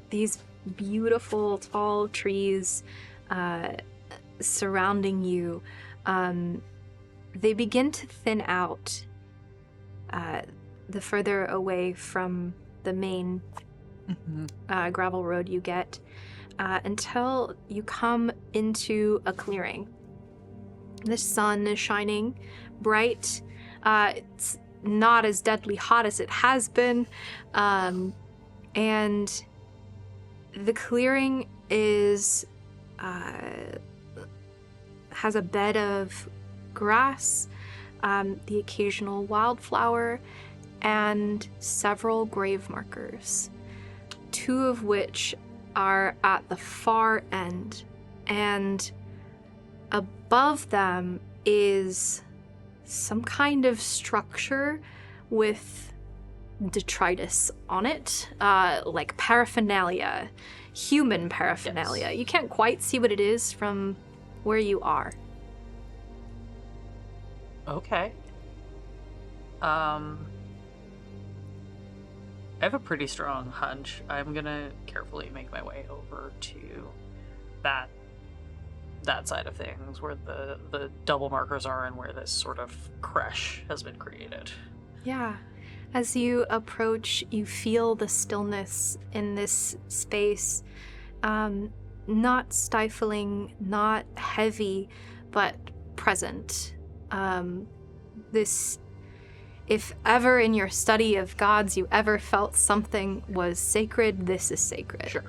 these beautiful tall trees surrounding you, they begin to thin out the further away from the main gravel road you get, until you come into a clearing. The sun is shining bright. It's not as deadly hot as it has been, and the clearing is has a bed of grass, the occasional wildflower, and several grave markers, 2 of which are at the far end and above them is some kind of structure with detritus on it, like paraphernalia, human paraphernalia. Yes. You can't quite see what it is from where you are. Okay. I have a pretty strong hunch. I'm gonna carefully make my way over to that side of things, where the double markers are and where this sort of creche has been created. Yeah. As you approach, you feel the stillness in this space. Not stifling, not heavy, but present. This, if ever in your study of gods you ever felt something was sacred, this is sacred. Sure.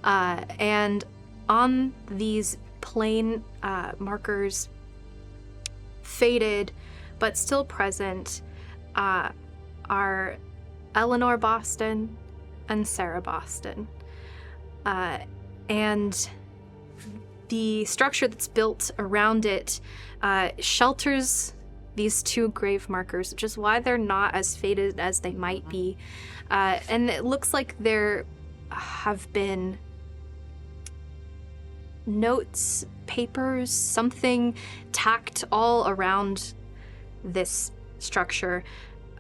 And on these plain markers, faded but still present, are Eleanor Boston and Sarah Boston. And the structure that's built around it shelters these two grave markers, which is why they're not as faded as they might be. And it looks like there have been notes, papers, something tacked all around this structure.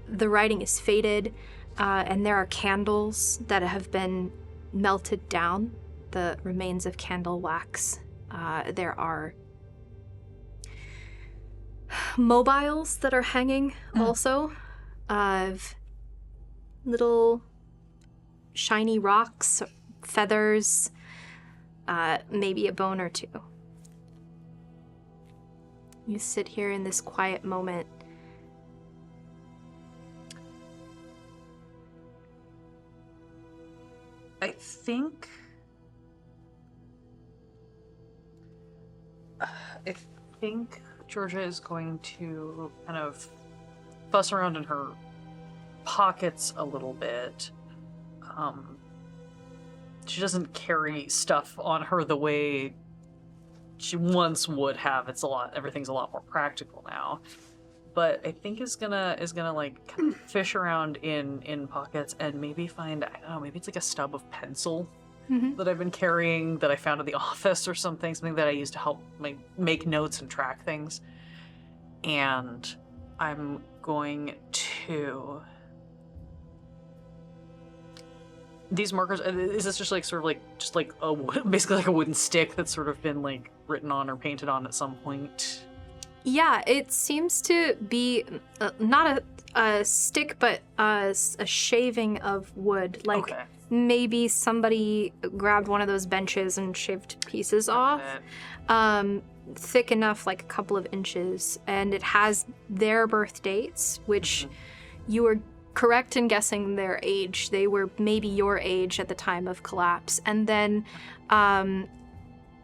The writing is faded, and there are candles that have been melted down, the remains of candle wax. There are mobiles that are hanging also, of little shiny rocks, feathers, maybe a bone or two. You sit here in this quiet moment. I think Georgia is going to kind of fuss around in her pockets a little bit. She doesn't carry stuff on her the way she once would have. Everything's a lot more practical now. But I think is gonna like kind of fish around in pockets and maybe find, I don't know, maybe it's like a stub of pencil that I've been carrying that I found at the office or something that I use to help make notes and track things. And I'm going to... These markers, is this just like sort of like basically like a wooden stick that's sort of been like written on or painted on at some point? Yeah, it seems to be not a stick, but a shaving of wood. Like Okay. maybe somebody grabbed one of those benches and shaved pieces off. Thick enough, like a couple of inches, and it has their birth dates, which you were correct in guessing their age. They were maybe your age at the time of collapse. And then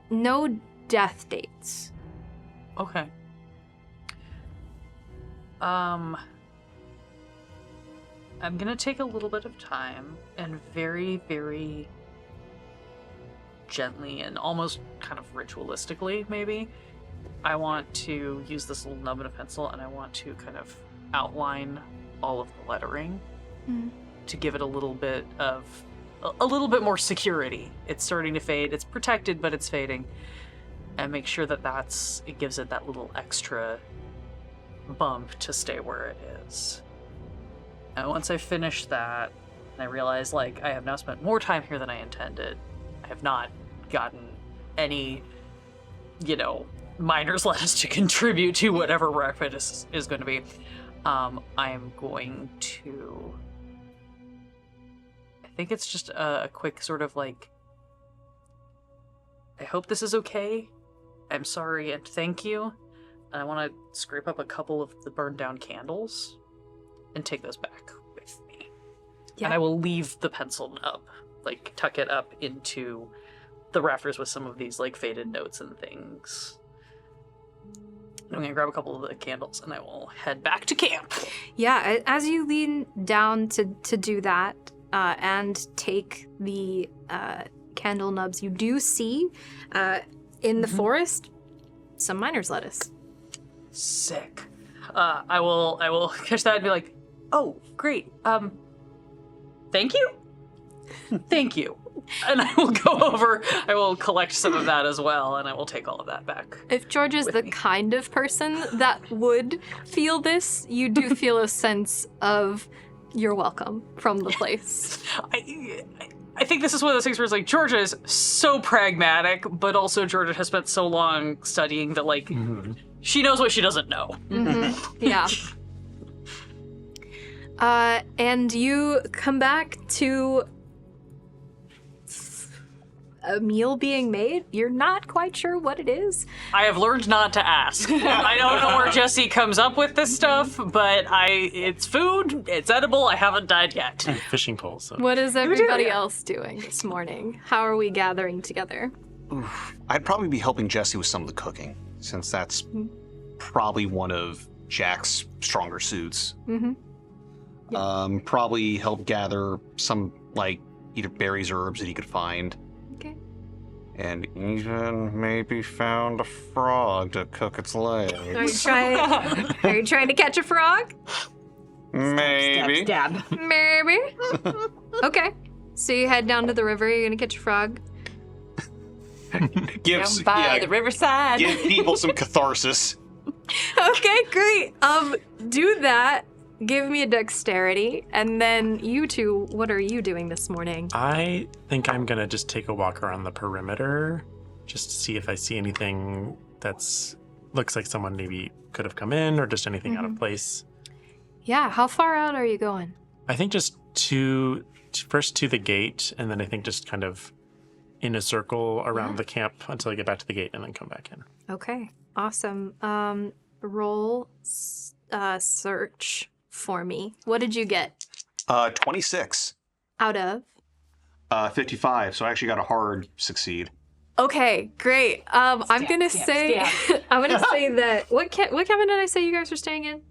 no death dates. Okay. I'm gonna take a little bit of time and very, very gently and almost kind of ritualistically, maybe, I want to use this little nub and a pencil, and I want to kind of outline all of the lettering to give it a little bit more security. It's starting to fade. It's protected, but it's fading. And make sure that it gives it that little extra bump to stay where it is. And once I finish that, I realize, like, I have now spent more time here than I intended. I have not gotten any, miner's lettuce to contribute to whatever breakfast is going to be. I'm going to... I think it's just a quick sort of like, I hope this is okay. I'm sorry and thank you. And I want to scrape up a couple of the burned down candles and take those back with me. Yeah. And I will leave the pencil up, like tuck it up into the rafters with some of these like faded notes and things. I'm going to grab a couple of the candles and I will head back to camp. Yeah, as you lean down to do that and take the candle nubs, you do see in the forest, some miner's lettuce. Sick. I will catch that and be like, oh, great. Thank you? Thank you. And I will go over, I will collect some of that as well, and I will take all of that back. If George is the kind of person that would feel this, you do feel a sense of you're welcome from the place. I think this is one of those things where it's like, Georgia is so pragmatic, but also Georgia has spent so long studying that, like, she knows what she doesn't know. Yeah. And you come back to a meal being made. You're not quite sure what it is. I have learned not to ask. I don't know where Jesse comes up with this stuff, but it's food, it's edible, I haven't died yet. Fishing poles. So. What is everybody else doing this morning? How are we gathering together? I'd probably be helping Jesse with some of the cooking, since that's probably one of Jack's stronger suits. Probably help gather some, like, either berries or herbs that he could find. Okay. And even maybe found a frog to cook its legs. Are you trying to catch a frog? Maybe. Stab. Maybe. Okay. So you head down to the river, you're gonna catch a frog. Gives, Down by the riverside. give people some catharsis. Okay, great. Do that. Give me a dexterity, and then you two, what are you doing this morning? I think I'm gonna just take a walk around the perimeter, just to see if I see anything that's looks like someone maybe could have come in, or just anything out of place. Yeah, how far out are you going? I think just first to the gate, and then I think just kind of in a circle around the camp until I get back to the gate, and then come back in. Okay, awesome. Roll search for me. What did you get 26. out of? 55, so I actually got a hard succeed. Okay, great. I'm gonna say I'm gonna say that what cabin did I say you guys were staying in?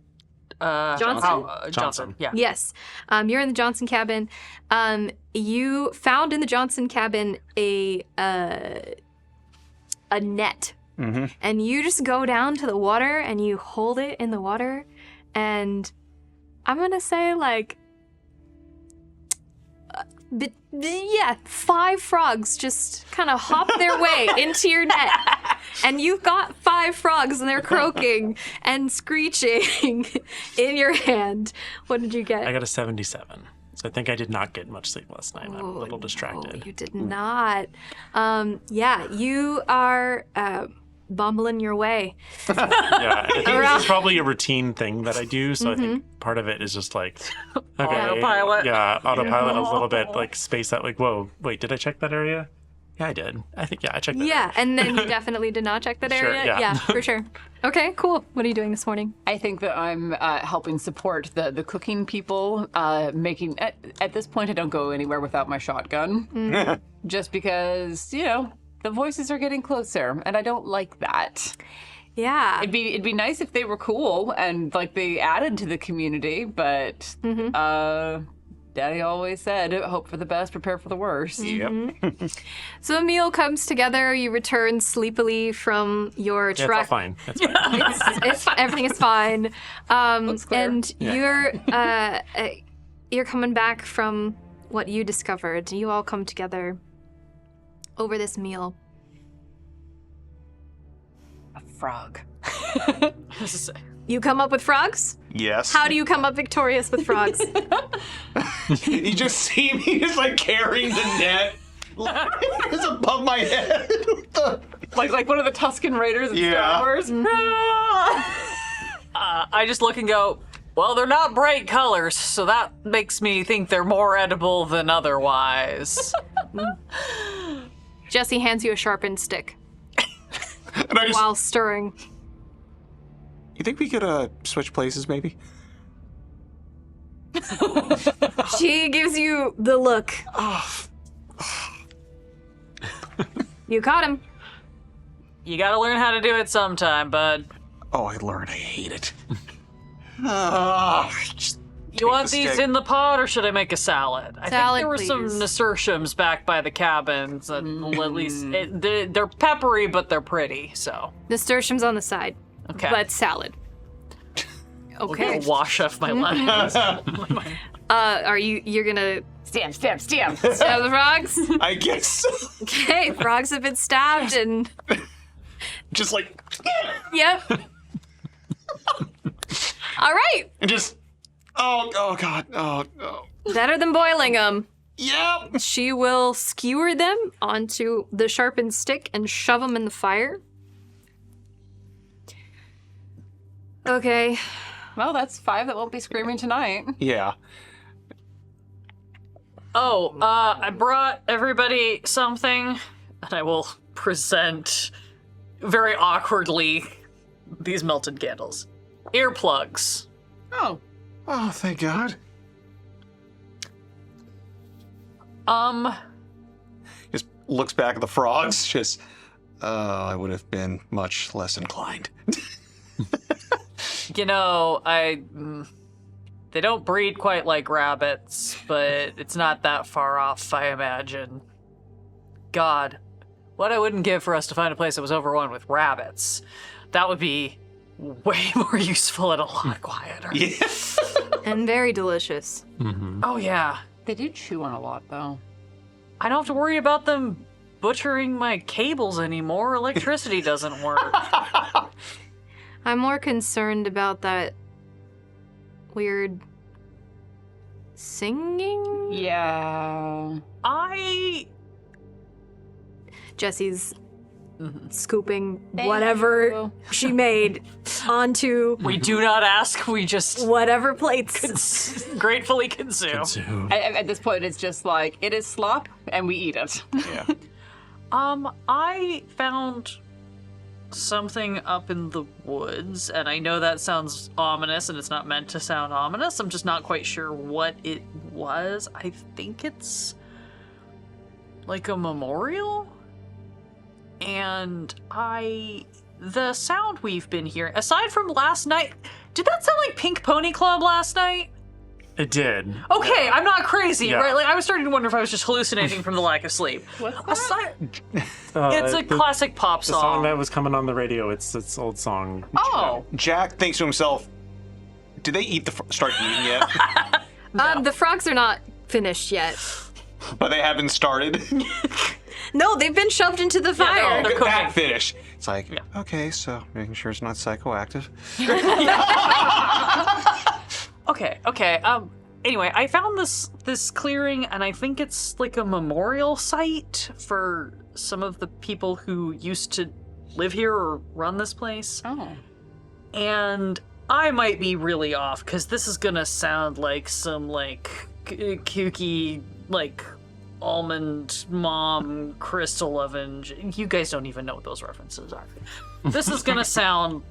Johnson? Johnson, yeah. Yes. You're in the Johnson cabin. You found in the Johnson cabin a net. And you just go down to the water and you hold it in the water, and I'm gonna say like 5 frogs just kind of hop their way into your net. And you've got 5 frogs and they're croaking and screeching in your hand. What did you get? I got a 77. So I think I did not get much sleep last night. I'm a little distracted. Oh, you did not. Yeah, you are bumbling your way. Yeah, I think this is probably a routine thing that I do. So I think part of it is just like, okay, Autopilot. Yeah, autopilot a little bit, like space out, like, whoa, wait, did I check that area? Yeah, I did. I think, I checked that area. Yeah, and then you definitely did not check that Sure, area. yeah. For sure. Okay, cool. What are you doing this morning? I think that I'm helping support the cooking people, making... At this point, I don't go anywhere without my shotgun. Just because, the voices are getting closer, and I don't like that. Yeah. It'd be nice if they were cool and, like, they added to the community, but Daddy always said, hope for the best, prepare for the worst. Yep. So the meal comes together. You return sleepily from your Yeah, it's all trek. fine. That's fine. Everything is fine. clear. And you're coming back from what you discovered. You all come together over this meal. A frog. You come up with frogs? Yes. How do you come up victorious with frogs? You just see me just like carrying the net just above my head. Like one of the Tusken Raiders in Star Wars. I just look and go, well, they're not bright colors, so that makes me think they're more edible than otherwise. Jesse hands you a sharpened stick And I just, while stirring. you think we could switch places maybe? She gives you the look. You caught him. You gotta learn how to do it sometime, bud. Oh, I learned. I hate it. You want the these stick. in the pot, or should I make a salad? I think Salad, there were some please. nasturtiums back by the cabins, and at least they're peppery, but they're pretty. So Nasturtiums on the side, okay, but salad. Okay. I'll wash off my lemons. You're gonna Stab, stab, stab. stab the frogs? I guess. Okay, frogs have been stabbed and Just like, yep. All right, and just, oh God, oh. better than boiling them. Yep. She will skewer them onto the sharpened stick and shove them in the fire. Okay. Well, that's 5 that won't be screaming tonight. Yeah. Oh, I brought everybody something, and I will present very awkwardly these melted candles. Earplugs. Oh. Oh, thank God. Just looks back at the frogs, just, I would have been much less inclined. You know, they don't breed quite like rabbits, but it's not that far off, I imagine. God, what I wouldn't give for us to find a place that was overrun with rabbits. That would be way more useful and a lot quieter. Yeah. And very delicious. Oh, yeah. They do chew on a lot, though. I don't have to worry about them butchering my cables anymore. Electricity doesn't work. I'm more concerned about that weird singing. Yeah. Jesse's scooping Thank whatever you. she made onto We do not ask, we just whatever plates. gratefully consume. So, At this point, it's just like, it is slop, and we eat it. Yeah. I found something up in the woods, and I know that sounds ominous, and it's not meant to sound ominous. I'm just not quite sure what it was. I think it's like a memorial? And the sound we've been hearing, aside from last night, did that sound like Pink Pony Club last night? it did. Okay, I'm not crazy, Yeah. right? Like, I was starting to wonder if I was just hallucinating from the lack of sleep. What's that? Aside, it's a classic pop The song song. that was coming on the radio. It's old song. Oh, Jack thinks to himself, did they start eating yet? The frogs are not finished yet. But they haven't started. No, they've been shoved into the fire. they're That cooking. finish. It's like, okay, so making sure it's not psychoactive. Okay. Anyway, I found this clearing, and I think it's like a memorial site for some of the people who used to live here or run this place. Oh. And I might be really off, because this is gonna sound like some like kooky like almond mom crystal oven. You guys don't even know what those references are. This is gonna sound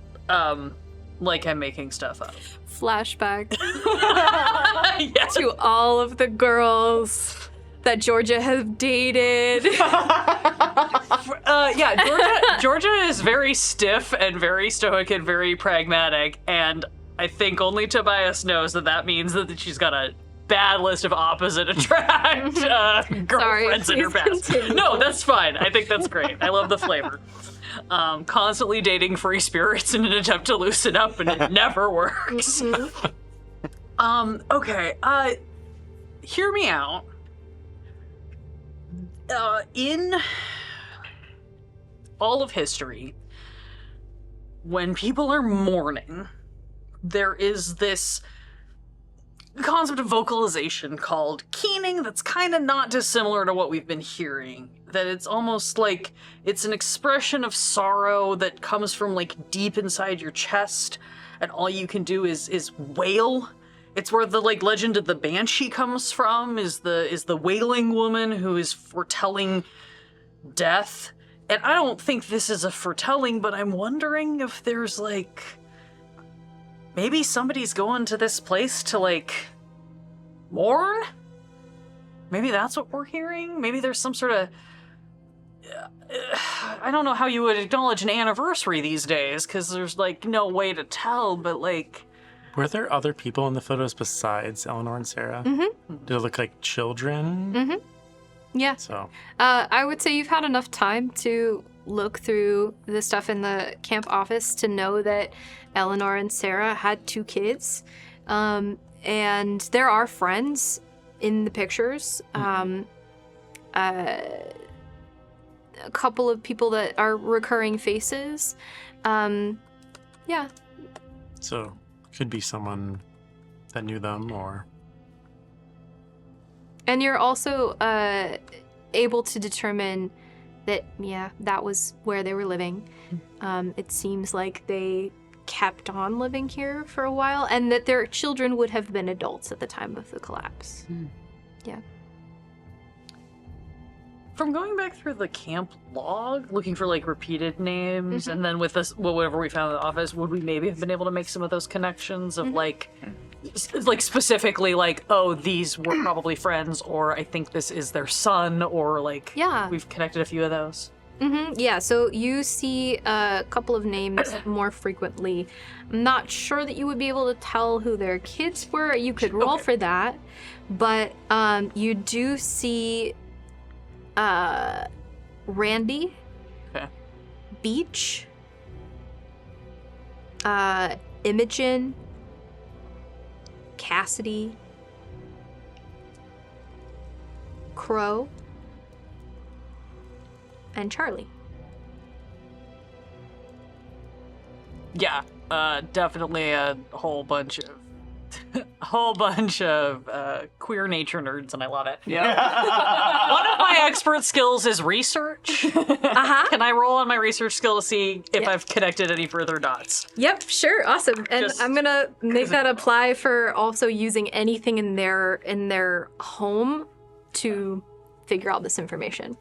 like I'm making stuff up. Flashback Yes. to all of the girls that Georgia has dated. Yeah, Georgia is very stiff and very stoic and very pragmatic, and I think only Tobias knows that means that she's got a bad list of opposite attract girlfriends in her please past. continue. No, that's fine. I think that's great. I love the flavor. Constantly dating free spirits in an attempt to loosen up, and it never works. Okay, hear me out. In all of history, when people are mourning, there is this concept of vocalization called keening that's kind of not dissimilar to what we've been hearing. That it's almost like it's an expression of sorrow that comes from like deep inside your chest, and all you can do is wail. It's where the like legend of the banshee comes from, is the wailing woman who is foretelling death. And I don't think this is a foretelling, but I'm wondering if there's like maybe somebody's going to this place to like mourn? Maybe that's what we're hearing? Maybe there's some sort of I don't know how you would acknowledge an anniversary these days, because there's like no way to tell, but like Were there other people in the photos besides Eleanor and Sarah? Mm-hmm. Did it look like children? Mm-hmm. Yeah. So, I would say you've had enough time to look through the stuff in the camp office to know that Eleanor and Sarah had 2 kids. And there are friends in the pictures. A couple of people that are recurring faces. Yeah. so could be someone that knew them or... And you're also able to determine that, yeah, that was where they were living. It seems like they kept on living here for a while, and that their children would have been adults at the time of the collapse. Yeah. From going back through the camp log, looking for like repeated names, and then with this, whatever we found in the office, would we maybe have been able to make some of those connections of like specifically like, oh, these were probably friends, or I think this is their son, or like, Yeah. we've connected a few of those. Yeah, so you see a couple of names more frequently. I'm not sure that you would be able to tell who their kids were. You could roll for that, but you do see Randy, Okay. Beach, Imogen, Cassidy, Crow, and Charlie. Yeah, definitely a whole bunch of queer nature nerds, and I love it. Yeah. One of my expert skills is research. Can I roll on my research skill to see if I've connected any further dots? Yep, sure, awesome. And Just- I'm gonna make that apply for also using anything in their home to figure out this information.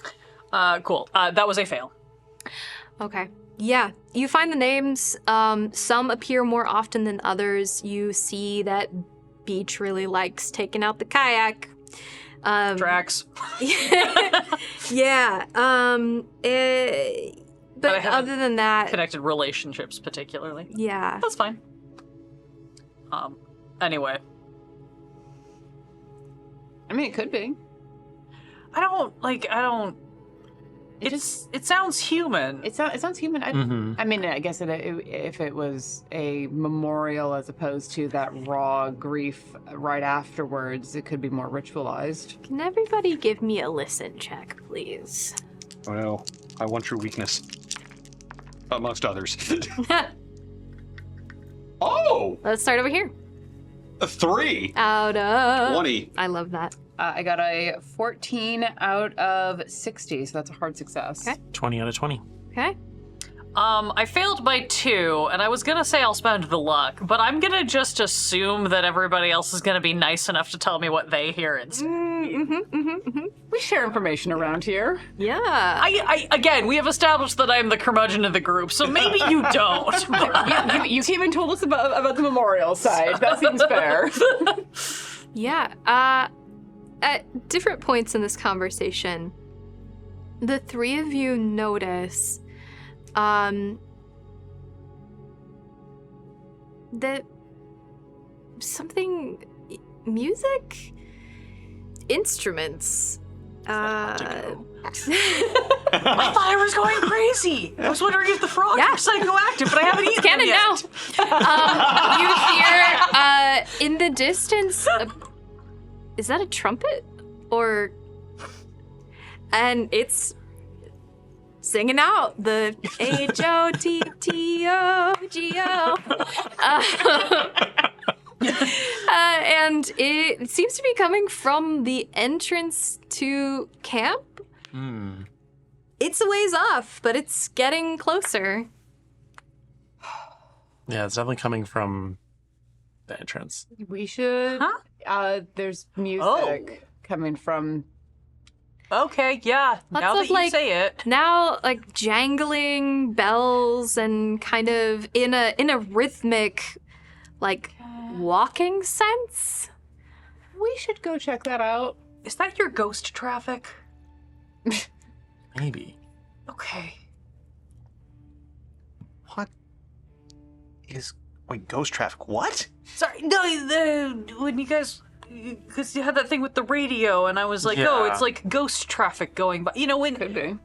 Cool. That was a fail. Okay. Yeah, you find the names. Some appear more often than others. You see that Beach really likes taking out the kayak. Drax. Yeah. But I haven't other than that, Connected relationships, particularly. yeah. That's fine. Anyway. I mean, it could be. It sounds human. It sounds human. I mean, I guess if it was a memorial as opposed to that raw grief right afterwards, it could be more ritualized. Can everybody give me a listen check, please? Well, I want your weakness. Amongst others. Oh! Let's start over here. A 3! Out of 20. I love that. I got a 14 out of 60, so that's a hard success. Okay. 20 out of 20. Okay. I failed by 2, and I was gonna say I'll spend the luck, but I'm gonna just assume that everybody else is gonna be nice enough to tell me what they hear instead. We share information around here. Yeah. Again, we have established that I'm the curmudgeon of the group, so maybe you don't. but- You came and told us about the memorial side. That seems fair. Yeah. At different points in this conversation, the 3 of you notice that something music instruments I thought I was going crazy. I was wondering if the frogs Yeah. were psychoactive, but I haven't eaten canon them now. yet. You hear in the distance is that a trumpet or and it's singing out the H-O-T-T-O-G-O. And it seems to be coming from the entrance to camp. It's a ways off, but it's getting closer. Yeah, it's definitely coming from the entrance. We should. There's music coming from. Okay, yeah. Lots now of, that you like, say it. Now, like jangling bells and kind of in a rhythmic, like walking sense. We should go check that out. Is that your ghost traffic? Maybe. Okay. What is Wait, ghost traffic? What? Sorry, no, when you guys, because you had that thing with the radio, and I was like, oh, Yeah. it's like ghost traffic going by. You know, when Could be.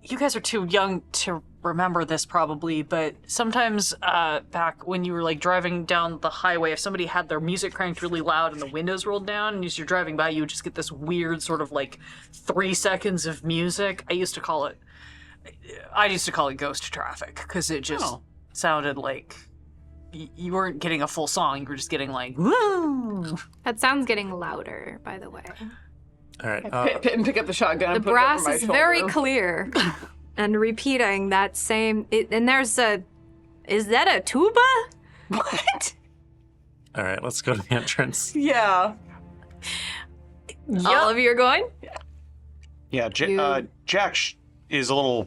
you guys are too young to remember this probably, but sometimes back when you were like driving down the highway, if somebody had their music cranked really loud and the windows rolled down, and as you're driving by, you would just get this weird sort of like 3 seconds of music. I used to call it ghost traffic because it just sounded like you weren't getting a full song. You were just getting like, woo! That sound's getting louder, by the way. All right. Pick up the shotgun. The and put it brass over my is very shoulder. clear and repeating that same. And there's a. Is that a tuba? What? All right. Let's go to the entrance. Yeah. All of you are going? Yeah, You- Jack is a little,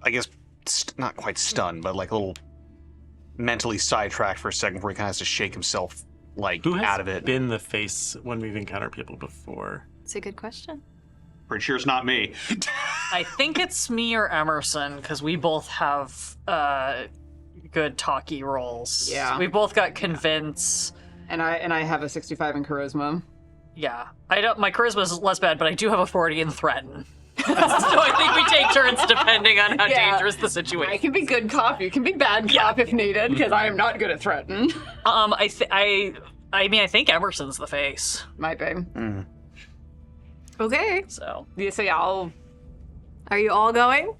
I guess, not quite stunned, but like a little mentally sidetracked for a second before he kind of has to shake himself like Who has out of it. been the face when we've encountered people before? It's a good question. Pretty sure it's not me. I think it's me or Emerson because we both have good talkie rolls. Yeah. We both got convince. And I have a 65 in charisma. Yeah, I don't. My charisma is less bad, but I do have a 40 in threaten. So I think we take turns depending on how Yeah. dangerous the I situation. can be good cop. You can be bad cop if needed, because I am not good at threaten. I think Emerson's the face. Might be. Okay. So Yeah, so yeah, I'll. Are you all going?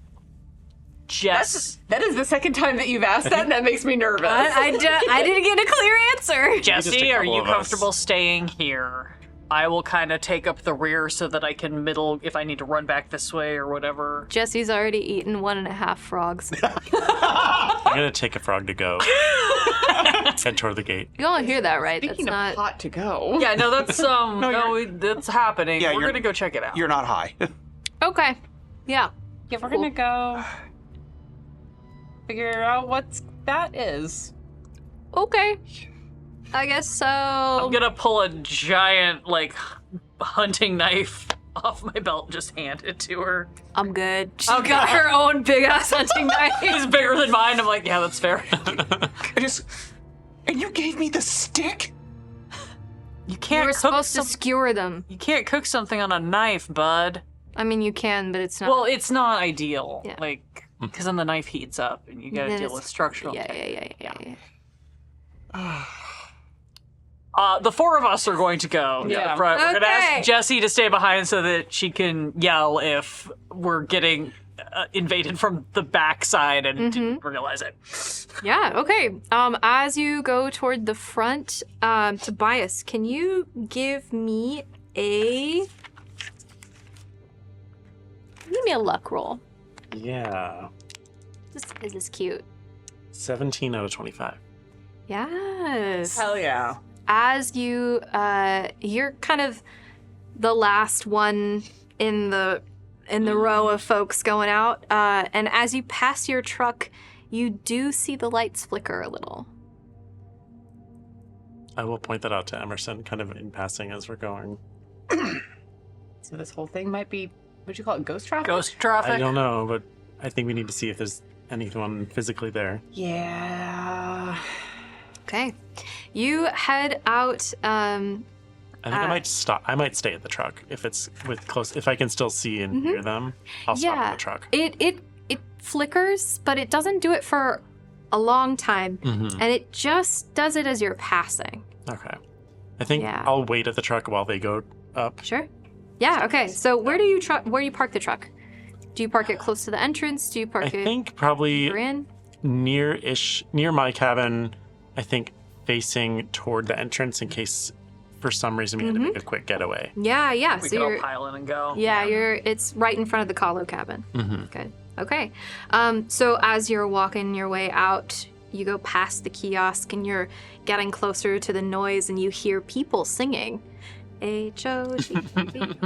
Jess, That is the second time that you've asked that, and that makes me nervous. I didn't get a clear answer. Just a Jesse, are couple you of us. comfortable staying here? I will kind of take up the rear so that I can middle if I need to run back this way or whatever. Jesse's already eaten 1.5 frogs. I'm gonna take a frog to go. Head toward the gate. You all hear that, right? Speaking That's of not. hot to go. Yeah, no, that's that's happening. Yeah, We're you're- gonna go check it out. You're not high. Okay. Yeah. Yeah, we're gonna go figure out what that is. Okay. I guess so. I'm gonna pull a giant like hunting knife off my belt and just hand it to her. I'm good. She's got her own big ass hunting knife. It's bigger than mine. I'm like, yeah, that's fair. And you gave me the stick? You You can't were cook supposed to some- skewer them. You can't cook something on a knife, bud. I mean, you can, but it's not. Well, it's not ideal. Yeah. Like, because then the knife heats up and you gotta Then deal it's- with structural. Yeah. The four of us are going to go. Yeah. Right. We're gonna Okay. ask Jessie to stay behind so that she can yell if we're getting invaded from the backside and didn't realize it. Yeah, okay. As you go toward the front, Tobias, can you give me a luck roll? Yeah. This is cute. 17 out of 25. Yes. Hell yeah. As you you're kind of the last one in the row of folks going out, and as you pass your truck, you do see the lights flicker a little. I will point that out to Emerson, kind of in passing as we're going. So this whole thing might be, what'd you call it, ghost traffic? Ghost traffic. I don't know, but I think we need to see if there's anyone physically there. Yeah. Okay. You head out I think I might stop. I might stay at the truck if it's with close. If I can still see and hear them, I'll stop at the truck. It flickers, but it doesn't do it for a long time, and it just does it as you're passing. Okay. I think Yeah. I'll wait at the truck while they go up. Sure. Yeah. Okay. So where do you park the truck? Do you park it close to the entrance? Do you park I it think probably you're in? near my cabin. I think facing toward the entrance in case for some reason we had to make a quick getaway. Yeah. Yeah. We so could all you're pile in and go. yeah. It's right in front of the Kahlo cabin. Mm-hmm. Good. Okay. So as you're walking your way out, you go past the kiosk and you're getting closer to the noise and you hear people singing.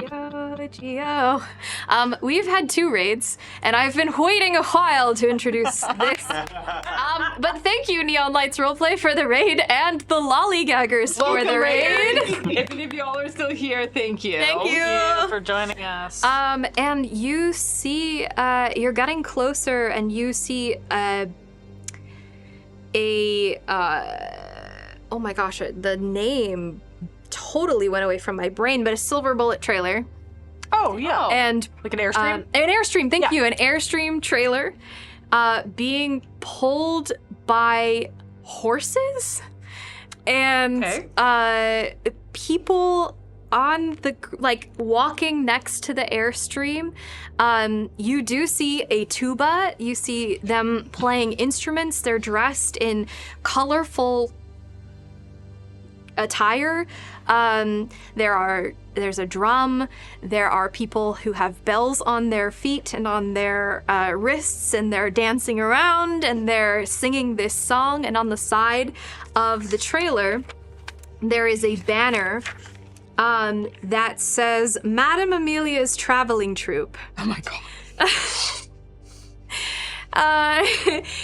H-O-G-O-G-O. We've had 2 raids, and I've been waiting a while to introduce this. But thank you, Neon Lights Roleplay, for the raid, and the Lollygaggers for the raid. If any of y'all are still here, thank you. Thank you. Thank you for joining us. And you see, you're getting closer, and you see a oh my gosh, the name totally went away from my brain, but a silver bullet trailer. Oh, yeah. And Like an Airstream? an Airstream, thank you. An Airstream trailer being pulled by horses and people on the walking next to the Airstream. You do see a tuba. You see them playing instruments. They're dressed in colorful attire. There's a drum. There are people who have bells on their feet and on their wrists, and they're dancing around and they're singing this song. And on the side of the trailer, there is a banner that says Madame Amelia's Traveling Troupe. Oh my god.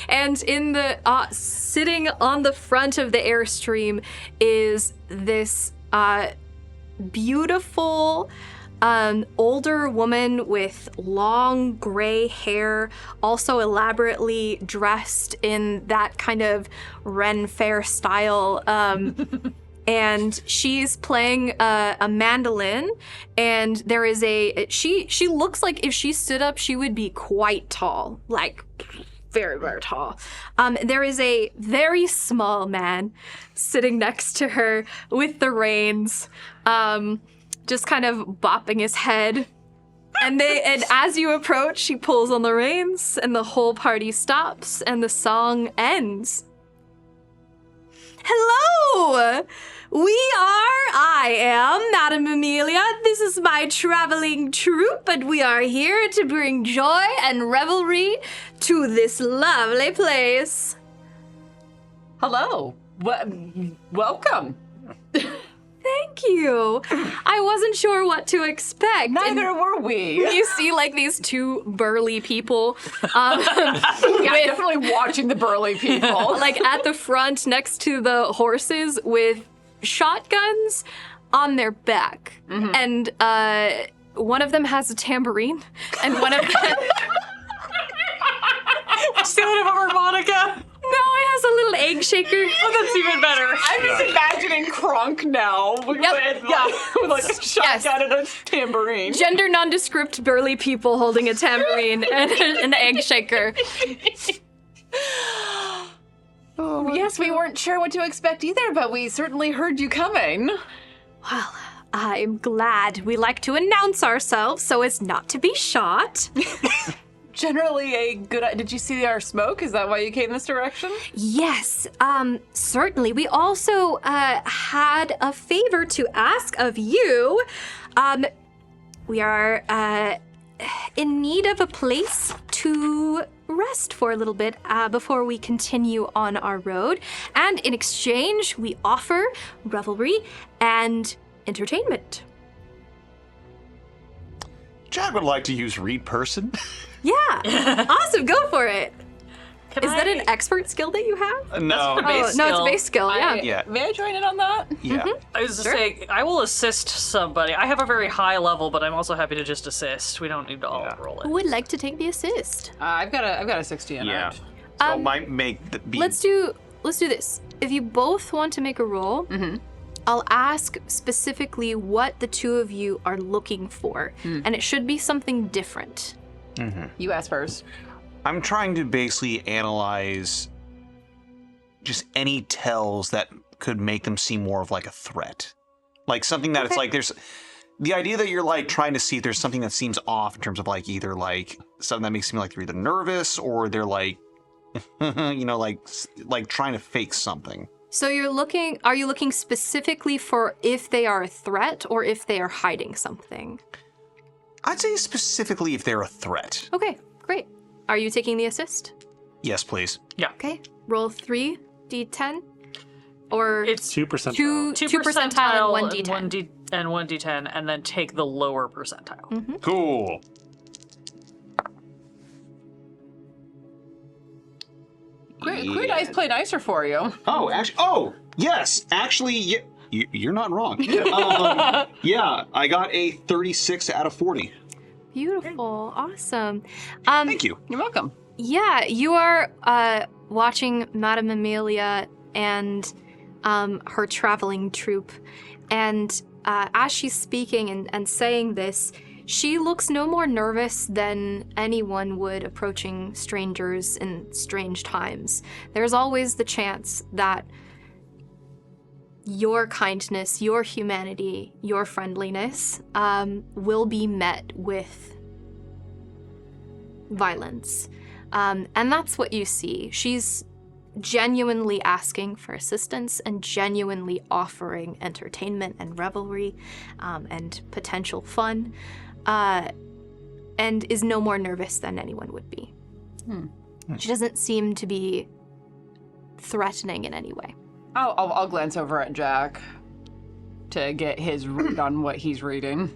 And in the sitting on the front of the Airstream is this beautiful older woman with long gray hair, also elaborately dressed in that kind of Ren Fair style. And she's playing a mandolin, and there is she looks like if she stood up, she would be quite tall, like very, very tall. There is a very small man sitting next to her with the reins, just kind of bopping his head. And as you approach, she pulls on the reins, and the whole party stops, and the song ends. Hello! I am Madame Amelia. This is my traveling troupe, and we are here to bring joy and revelry to this lovely place. Hello. Welcome. Thank you. I wasn't sure what to expect. Neither were we. You see, like, these two burly people. Definitely watching the burly people. Like, at the front next to the horses with shotguns on their back. Mm-hmm. And one of them has a tambourine, and one of them... Stealing a harmonica. No, it has a little egg shaker. Oh, that's even better. I'm just imagining Kronk now with like a shotgun and a tambourine. Gender nondescript burly people holding a tambourine and an egg shaker. Oh, yes, we weren't sure what to expect either, but we certainly heard you coming. Well, I'm glad. We like to announce ourselves so as not to be shot. Generally a good... Did you see our smoke? Is that why you came this direction? Yes, certainly. We also had a favor to ask of you. We are in need of a place to rest for a little bit before we continue on our road. And in exchange, we offer revelry and entertainment. Jack would like to use read person. Yeah, awesome, go for it. Is that an expert skill that you have? No. That's base no, it's a skill. base skill, yeah. Yeah. May I join in on that? Yeah. I was just saying, I will assist somebody. I have a very high level, but I'm also happy to just assist. We don't need to all roll Who it. would like to take the assist? I've got a 60 in Yeah. it. So it might make the be. Let's do this. If you both want to make a roll, I'll ask specifically what the two of you are looking for, and it should be something different. You ask first. I'm trying to basically analyze just any tells that could make them seem more of like a threat. Like something that it's like there's the idea that you're like trying to see if there's something that seems off in terms of like either like something that makes them like they're either nervous or they're like, you know, like trying to fake something. So are you looking specifically for if they are a threat or if they are hiding something? I'd say specifically if they're a threat. Okay, great. Are you taking the assist? Yes, please. Okay, roll 3d10. Or It's 2%. 2 percentile and 1d10. and 1d10, and then take the lower percentile. Cool. Queer dice play nicer for you. Yes, actually, you're not wrong. Yeah, I got a 36 out of 40. Beautiful, awesome. Thank you. You're welcome. Yeah, you are watching Madame Amelia and her traveling troupe. And as she's speaking and saying this, she looks no more nervous than anyone would approaching strangers in strange times. There's always the chance that your kindness, your humanity, your friendliness will be met with violence. And that's what you see. She's genuinely asking for assistance and genuinely offering entertainment and revelry and potential fun, and is no more nervous than anyone would be. She doesn't seem to be threatening in any way. I'll glance over at Jack to get his read on what he's reading.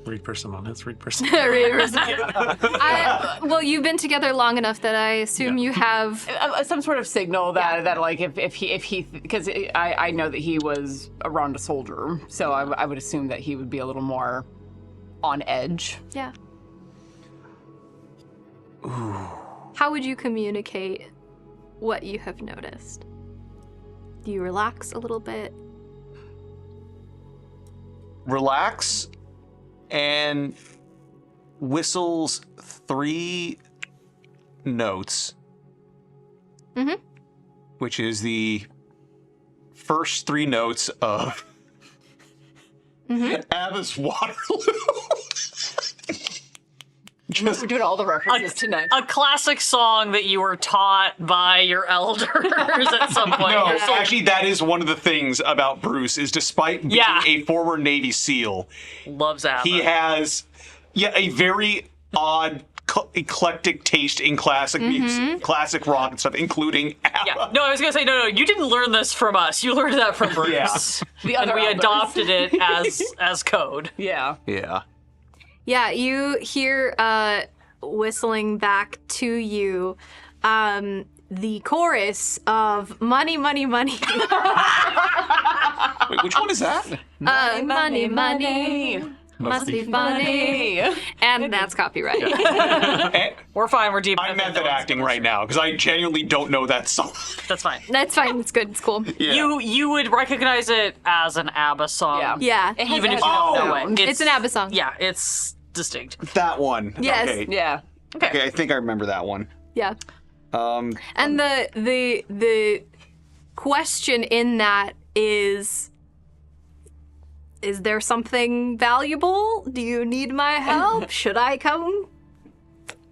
Read person on his read person. Well, you've been together long enough that I assume you have Some sort of signal that like if he because I know that he was around a soldier, so I would assume that he would be a little more on edge. Yeah. How would you communicate what you have noticed? Do you relax a little bit? Relax and whistles 3 notes. Mm-hmm. Which is the first 3 notes of Abba's Waterloo. We're doing all the references tonight. A classic song that you were taught by your elders at some point. No, actually, that is one of the things about Bruce, is despite being a former Navy SEAL, loves ABBA. he has a very odd, eclectic taste in classic music, classic rock and stuff, including ABBA. Yeah. No, I was gonna say no. You didn't learn this from us. You learned that from Bruce. The and other we elders. adopted it as code. Yeah. Yeah. Yeah, you hear whistling back to you the chorus of Money, Money, Money. Wait, which one is that? Money, money. Must be funny. And that's copyright. We're fine. We're deep. I'm method acting right now because I genuinely don't know that song. That's fine. That's fine. It's good. It's cool. Yeah. You would recognize it as an ABBA song. Yeah. Even if you don't know it. It's an ABBA song. Yeah, it's distinct. That one. Yes. Okay. Yeah. Okay, I think I remember that one. Yeah. And the question in that is there something valuable? Do you need my help? Should I come?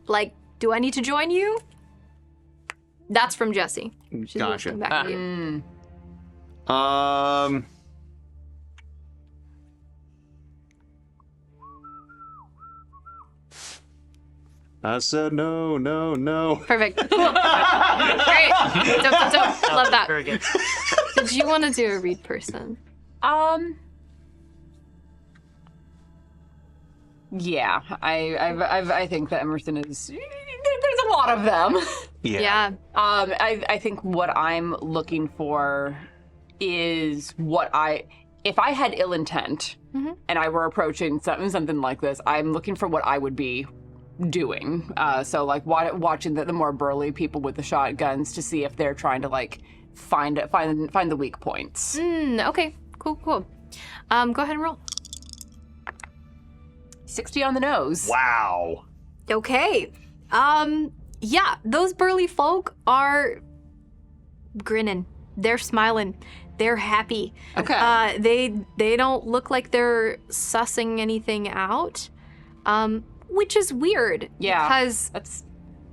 Like, do I need to join you? That's from Jessie. She's Gotcha. listening back to you. I said no, no, no. Perfect. Cool. Great. Dope. Love that. Very good. Did you want to do a read person? Yeah. I think that Emerson is. There's a lot of them. Yeah. I think what I'm looking for is if I had ill intent and I were approaching something like this, I'm looking for what I would be doing. So like watching the more burly people with the shotguns to see if they're trying to like find the weak points. Okay. Cool. Go ahead and roll. 60 on the nose. Wow. Okay. Yeah, those burly folk are grinning. They're smiling. They're happy. Okay. They don't look like they're sussing anything out. Which is weird. Yeah. Because That's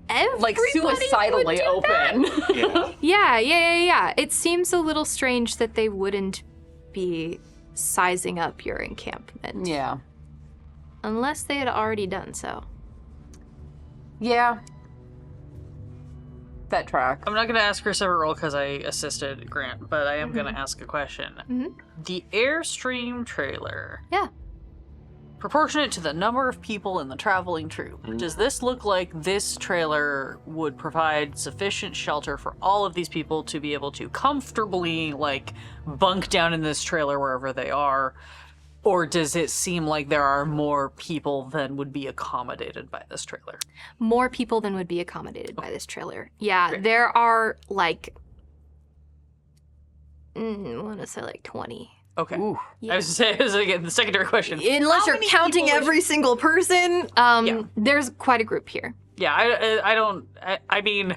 everybody like would suicidally do open. that. Yeah. It seems a little strange that they wouldn't be sizing up your encampment. Yeah. Unless they had already done so. Yeah. That track. I'm not going to ask Chris a roll because I assisted Grant, but I am going to ask a question. The Airstream trailer. Yeah. Proportionate to the number of people in the traveling troupe, does this look like this trailer would provide sufficient shelter for all of these people to be able to comfortably, like, bunk down in this trailer wherever they are? Or does it seem like there are more people than would be accommodated by this trailer? More people than would be accommodated by this trailer. Yeah, there are like, I want to say like 20. Okay. Ooh. I was going to say, again, the secondary question. Unless How you're many counting people would- every single person, there's quite a group here. Yeah, I mean,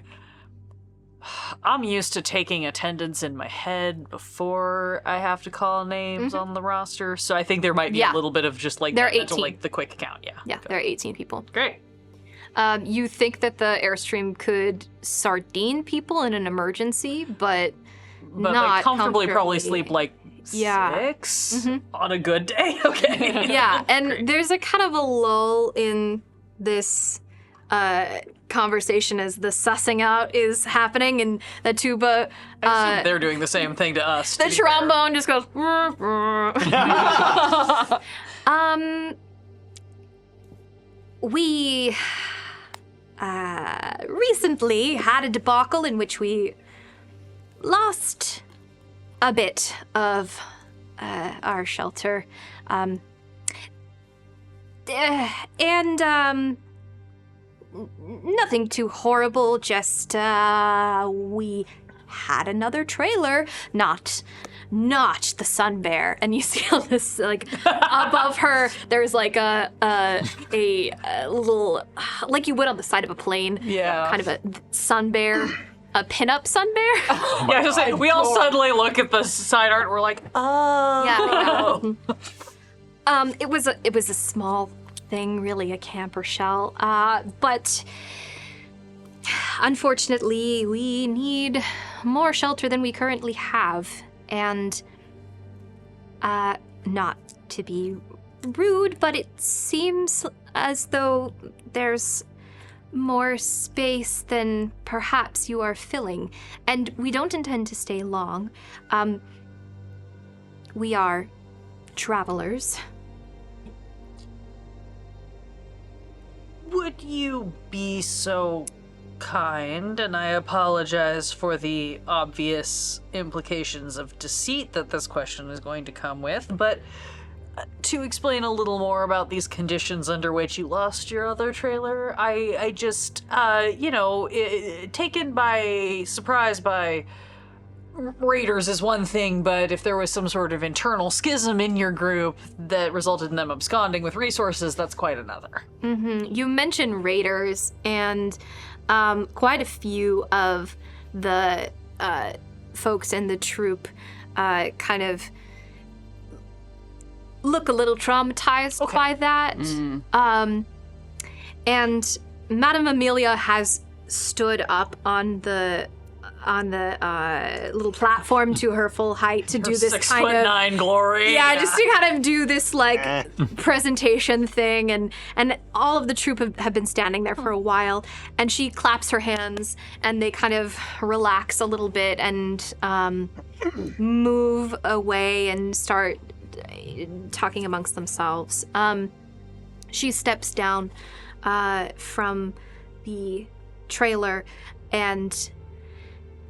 I'm used to taking attendance in my head before I have to call names on the roster, so I think there might be Yeah. a little bit of just like There are that mental, 18. like the quick count. Yeah. Yeah, there are 18 people. Great. You think that the Airstream could sardine people in an emergency, but But not like comfortably probably sleep like Yeah. 6 on a good day. Okay. Yeah, and there's a kind of a lull in this conversation as the sussing out is happening, and the tuba, I assume they're doing the same thing to us. the to be fair. trombone just goes. We recently had a debacle in which we lost a bit of our shelter. Nothing too horrible, just we had another trailer, not the sun bear. And you see on this, like, above her, there's like a little, like you would on the side of a plane. Yeah. Kind of a sun bear, a pinup sun bear. Yeah, I was just saying, we all suddenly look at the side art and we're like, oh. Yeah. It was a small thing, really, a camper shell. But unfortunately, we need more shelter than we currently have. And not to be rude, but it seems as though there's more space than perhaps you are filling. And we don't intend to stay long. We are travelers. Would you be so kind, and I apologize for the obvious implications of deceit that this question is going to come with, but to explain a little more about these conditions under which you lost your other trailer, I just, taken by surprise by raiders is one thing, but if there was some sort of internal schism in your group that resulted in them absconding with resources, that's quite another. You mentioned raiders, and quite a few of the folks in the troop kind of look a little traumatized by that. And Madame Amelia has stood up on the little platform to her full height to do this kind of 6'9" glory. yeah, just to kind of do this like presentation thing, and all of the troop have been standing there for a while, and she claps her hands and they kind of relax a little bit and move away and start talking amongst themselves. She steps down from the trailer and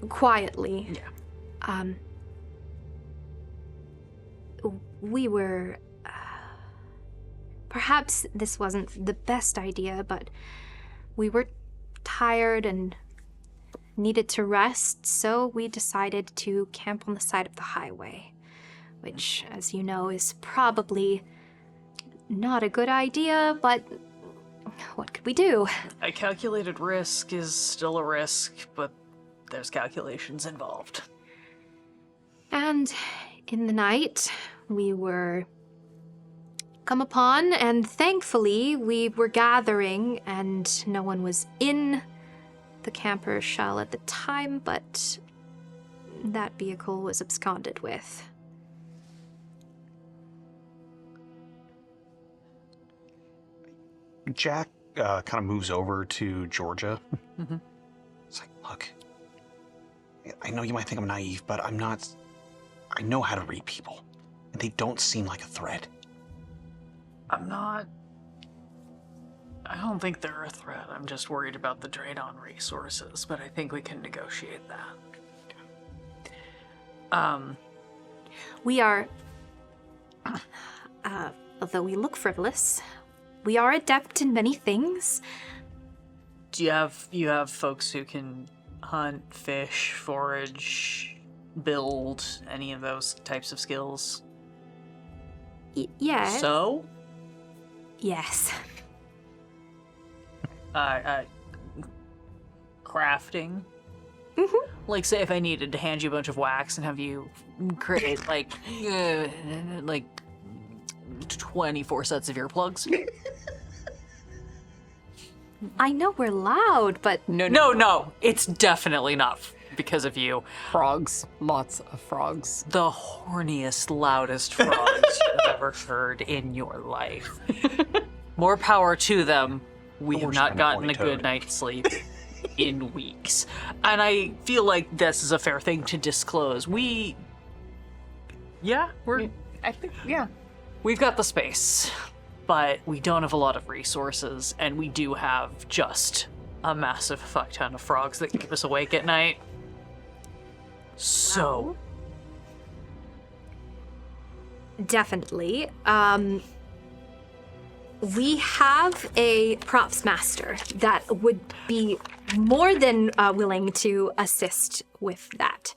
quietly, we were, perhaps this wasn't the best idea, but we were tired and needed to rest, so we decided to camp on the side of the highway, which, as you know, is probably not a good idea, but what could we do? A calculated risk is still a risk, but there's calculations involved. And in the night, we were come upon, and thankfully we were gathering, and no one was in the camper shell at the time, but that vehicle was absconded with. Jack kind of moves over to Georgia. It's like, look, I know you might think I'm naive, but I'm not. I know how to read people, and they don't seem like a threat. I don't think they're a threat. I'm just worried about the drain on resources, but I think we can negotiate that. We are although we look frivolous, we are adept in many things. Do you have folks who can hunt, fish, forage, build, any of those types of skills? Yes. So? Yes. Crafting? Like, say if I needed to hand you a bunch of wax and have you create, like 24 sets of earplugs? I know we're loud, but No, it's definitely not because of you. Frogs. Lots of frogs. The horniest, loudest frogs you've ever heard in your life. More power to them. We have not gotten a good night's sleep in weeks. And I feel like this is a fair thing to disclose. I think, yeah. We've got the space, but we don't have a lot of resources, and we do have just a massive fuck ton of frogs that keep us awake at night. So, definitely. We have a props master that would be more than willing to assist with that.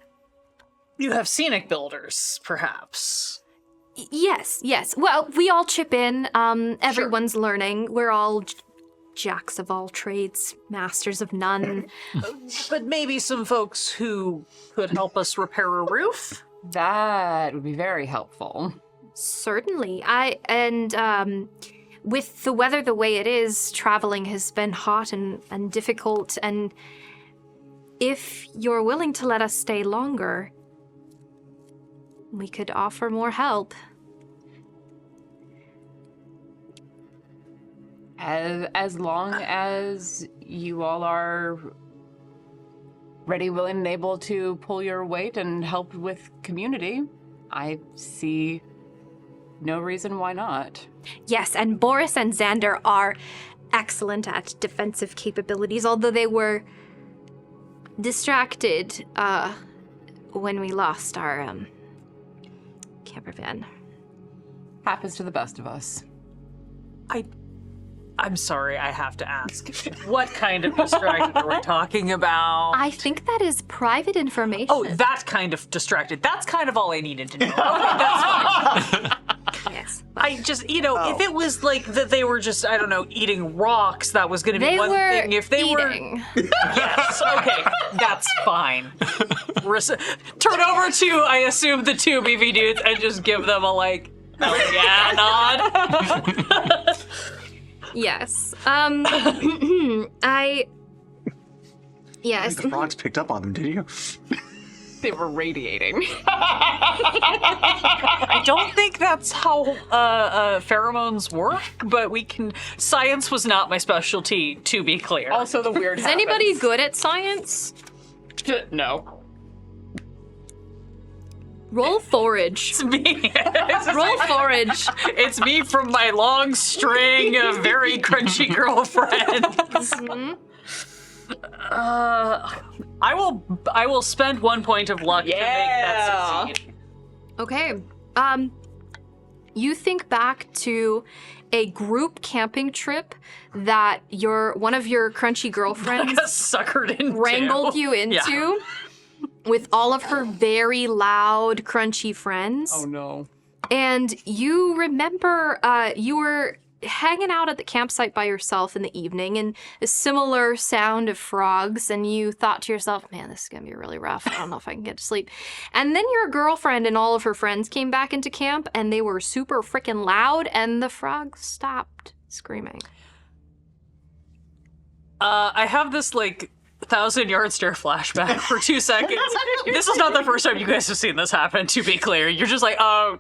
you have scenic builders, perhaps. Yes. Well, we all chip in. Everyone's learning. We're all jacks of all trades, masters of none. But maybe some folks who could help us repair a roof? That would be very helpful. Certainly. With the weather the way it is, traveling has been hot and difficult, and if you're willing to let us stay longer, we could offer more help. As long as you all are ready, willing, and able to pull your weight and help with community, I see no reason why not. Yes, and Boris and Xander are excellent at defensive capabilities, although they were distracted when we lost our camper van. Happens to the best of us. I'm sorry, I have to ask. What kind of distracted are we talking about? I think that is private information. Oh, that kind of distracted. That's kind of all I needed to know. Okay, that's fine. Yes. I just, if it was like that they were just, I don't know, eating rocks, that was going to be They one were thing. If they eating. Yes, okay, that's fine. Turn over to, I assume, the two beefy dudes and just give them a, hell yeah nod. Yes. Yes. The frogs picked up on them, did you? They were radiating. I don't think that's how pheromones work, but science was not my specialty, to be clear. Also, the weird. Is anybody good at science? No. Roll forage. It's me. Roll forage. It's me from my long string of very crunchy girlfriends. I will spend 1 point of luck to make that succeed. Okay. You think back to a group camping trip that one of your crunchy girlfriends Got suckered into. wrangled you into Yeah. with all of her very loud, crunchy friends. Oh no. And you remember you were hanging out at the campsite by yourself in the evening, and a similar sound of frogs, and you thought to yourself, man, this is gonna be really rough. I don't know if I can get to sleep. And then your girlfriend and all of her friends came back into camp, and they were super freaking loud, and the frogs stopped screaming. I have this 1,000-yard stare flashback for 2 seconds. This is not the first time you guys have seen this happen, to be clear. You're just like, oh,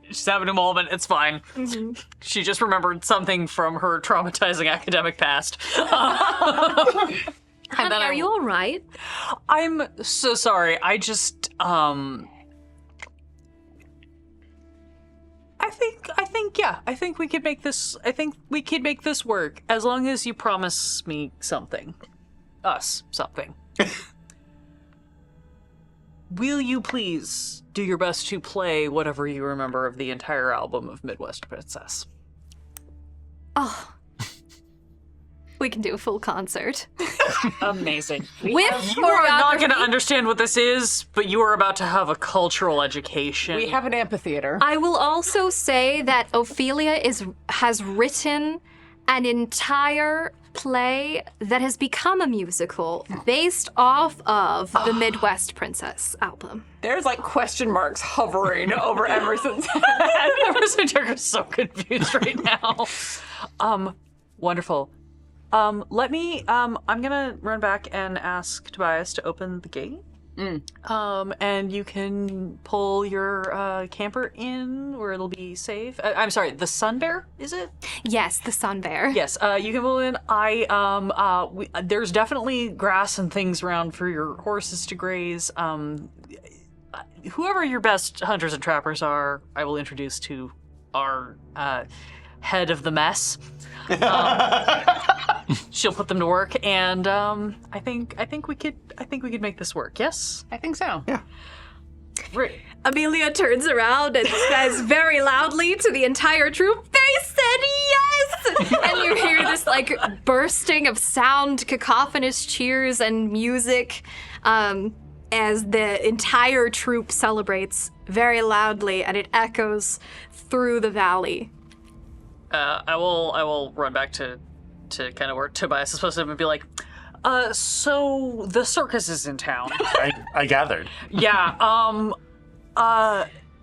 she's having a moment, it's fine. Mm-hmm. She just remembered something from her traumatizing academic past. Honey, are you all right? I'm so sorry. I just, I think we could make this work, as long as you promise me something. Us something. will you please do your best to play whatever you remember of the entire album of Midwest Princess? Oh. We can do a full concert. Amazing. With You are not going to choreography. understand what this is, but you are about to have a cultural education. We have an amphitheater. I will also say that Ophelia has written an entire play that has become a musical based off of the Midwest Princess album. There's like question marks hovering over Emerson's head. Emerson Tucker is so confused right now. Wonderful. Let me, I'm gonna run back and ask Tobias to open the gate. And you can pull your camper in where it'll be safe. I'm sorry, the Sun Bear, is it? Yes, the Sun Bear. Yes, you can pull in. There's definitely grass and things around for your horses to graze. Whoever your best hunters and trappers are, I will introduce to our head of the mess. She'll put them to work, and I think we could make this work. Yes, I think so. Yeah. Right. Amelia turns around and says very loudly to the entire troop, "They said yes!" And you hear this like bursting of sound, cacophonous cheers and music as the entire troop celebrates very loudly, and it echoes through the valley. I will run back to kind of where Tobias is supposed to be like, so the circus is in town. I gathered. Yeah,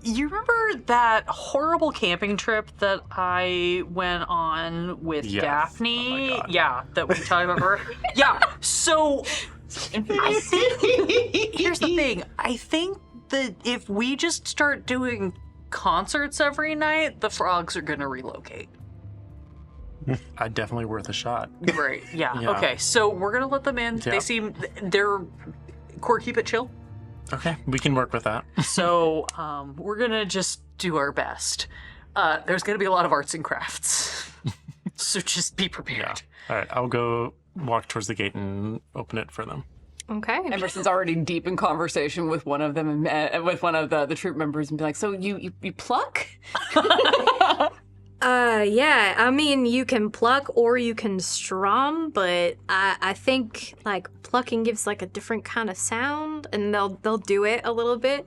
you remember that horrible camping trip that I went on with Yes. Daphne? Oh my God. Yeah, that we talked about her. Yeah, so I think, here's the thing. I think that if we just start doing concerts every night, the frogs are gonna relocate. Definitely worth a shot. Right, yeah. Yeah. Okay, so we're gonna let them in. Yeah. They're core, keep it chill. Okay, we can work with that. So we're gonna just do our best. There's gonna be a lot of arts and crafts, so just be prepared. All right, I'll go walk towards the gate and open it for them. Okay. Emerson's already deep in conversation with one of them, with one of the troop members, and be like, "So you pluck?" Yeah, I mean, you can pluck or you can strum, but I think like plucking gives like a different kind of sound, and they'll do it a little bit.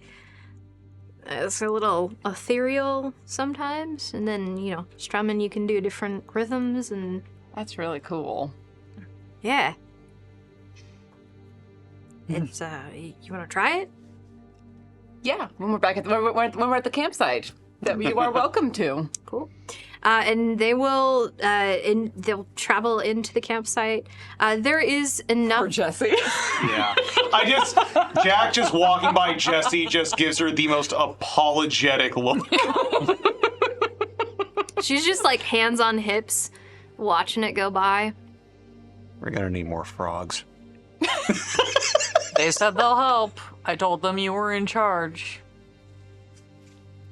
It's a little ethereal sometimes, and then strumming you can do different rhythms, and That's really cool. yeah. It's you want to try it? Yeah, when we're back at when we're at the campsite, that you are welcome to. Cool. And they will, they'll travel into the campsite. There is enough. For Jesse. Yeah. Jack just walking by Jessie just gives her the most apologetic look. She's just like hands on hips, watching it go by. We're gonna need more frogs. They said they'll help. I told them you were in charge.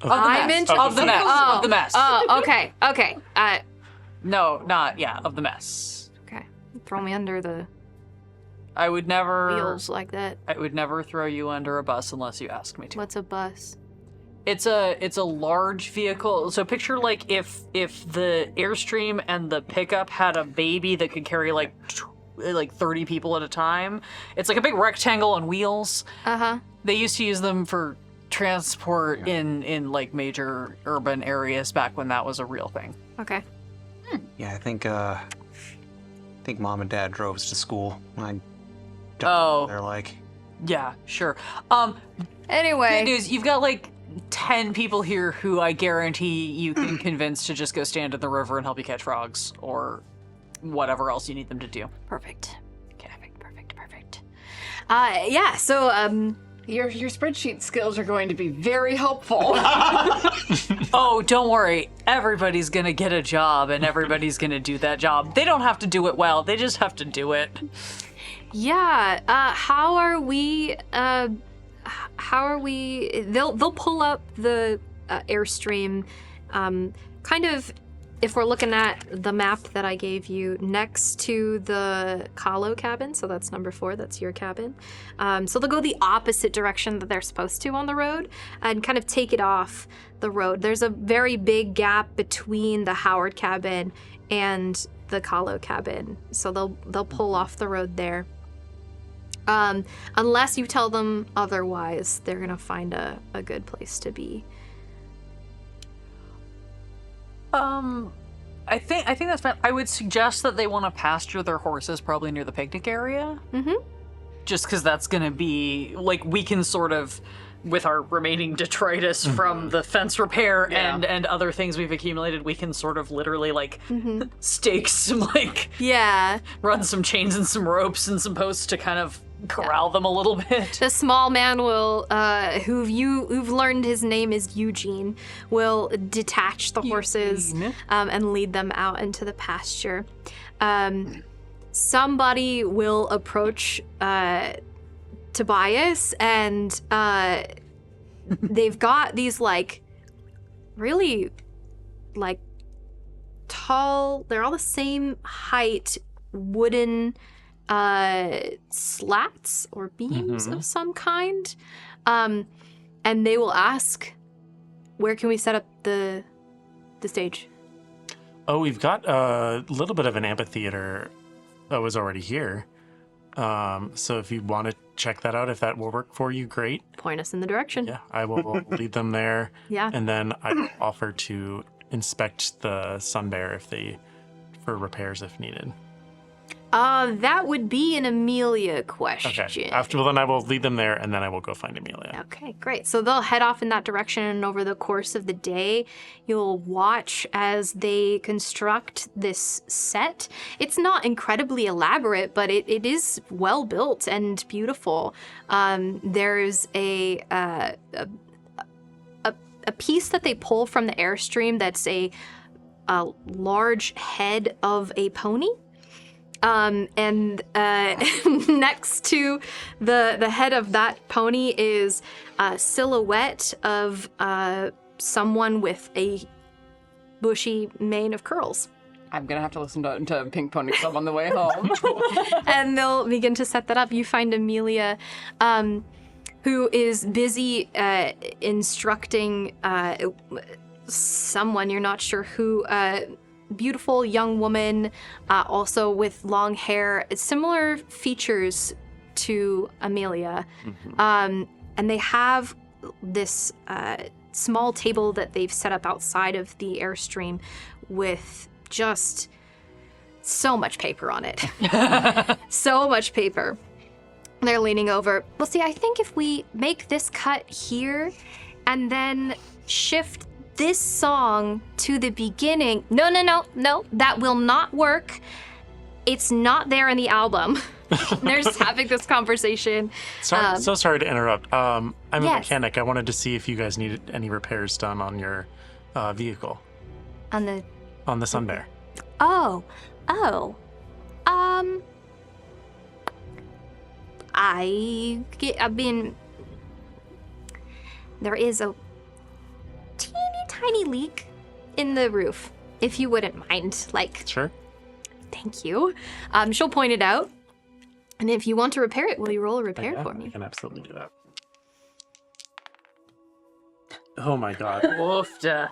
I'm in charge Of the mess. Of the mess. Oh, okay, okay. No, not, yeah, of the mess. Okay. Throw me under the I would never... wheels like that. I would never throw you under a bus unless you asked me to. What's a bus? It's a large vehicle. So picture like if the Airstream and the pickup had a baby that could carry like 30 people at a time. It's like a big rectangle on wheels. Uh-huh. They used to use them for transport in like major urban areas back when that was a real thing. Okay. Yeah, I think Mom and Dad drove us to school when I Oh. They're like, Yeah, sure. Anyway. Good news, you've got like 10 people here who I guarantee you can convince to just go stand in the river and help you catch frogs or whatever else you need them to do. Perfect. Perfect. Yeah, so, Your spreadsheet skills are going to be very helpful. Oh, don't worry. Everybody's gonna get a job and everybody's gonna do that job. They don't have to do it well. They just have to do it. yeah, how are we, they'll pull up the Airstream, kind of if we're looking at the map that I gave you, next to the Kahlo cabin, so that's number 4, that's your cabin. So they'll go the opposite direction that they're supposed to on the road and kind of take it off the road. There's a very big gap between the Howard cabin and the Kahlo cabin, so they'll pull off the road there. Unless you tell them otherwise, they're gonna find a good place to be. I think that's fine. I would suggest that they want to pasture their horses probably near the picnic area. Mm-hmm. Just because that's going to be, like, we can sort of, with our remaining detritus from the fence repair and other things we've accumulated, we can sort of literally, like, stake some, like, Yeah. run some chains and some ropes and some posts to kind of corral them a little bit. The small man will, who've learned his name is Eugene, will detach the horses and lead them out into the pasture. Somebody will approach Tobias, and they've got these like really like tall. They're all the same height, wooden slats or beams of some kind, and they will ask, where can we set up the stage? Oh, we've got a little bit of an amphitheater that was already here, so if you want to check that out, if that will work for you, great. Point us in the direction. Yeah, I will lead them there. Yeah. And then I will offer to inspect the sun bear for repairs if needed. That would be an Amelia question. Okay. Then I will lead them there, and then I will go find Amelia. Okay, great. So they'll head off in that direction, and over the course of the day, you'll watch as they construct this set. It's not incredibly elaborate, but it is well built and beautiful. There's a piece that they pull from the Airstream that's a large head of a pony. And next to the head of that pony is a silhouette of someone with a bushy mane of curls. I'm gonna have to listen to Pink Pony Club on the way home. And they'll begin to set that up. You find Amelia, who is busy instructing someone, you're not sure who, beautiful young woman, also with long hair, similar features to Amelia. And they have this small table that they've set up outside of the Airstream with just so much paper on it. So much paper. They're leaning over. Well, see, I think if we make this cut here and then shift this song to the beginning. No, that will not work. It's not there in the album. They're just having this conversation. So sorry to interrupt. I'm a Yes. mechanic. I wanted to see if you guys needed any repairs done on your vehicle, On the on the Sun Bear. there is a teeny tiny leak in the roof, if you wouldn't mind. Like, Sure. thank you. She'll point it out. And if you want to repair it, will you roll a repair Yeah, for I me? can absolutely do that. Oh my god. Woofda.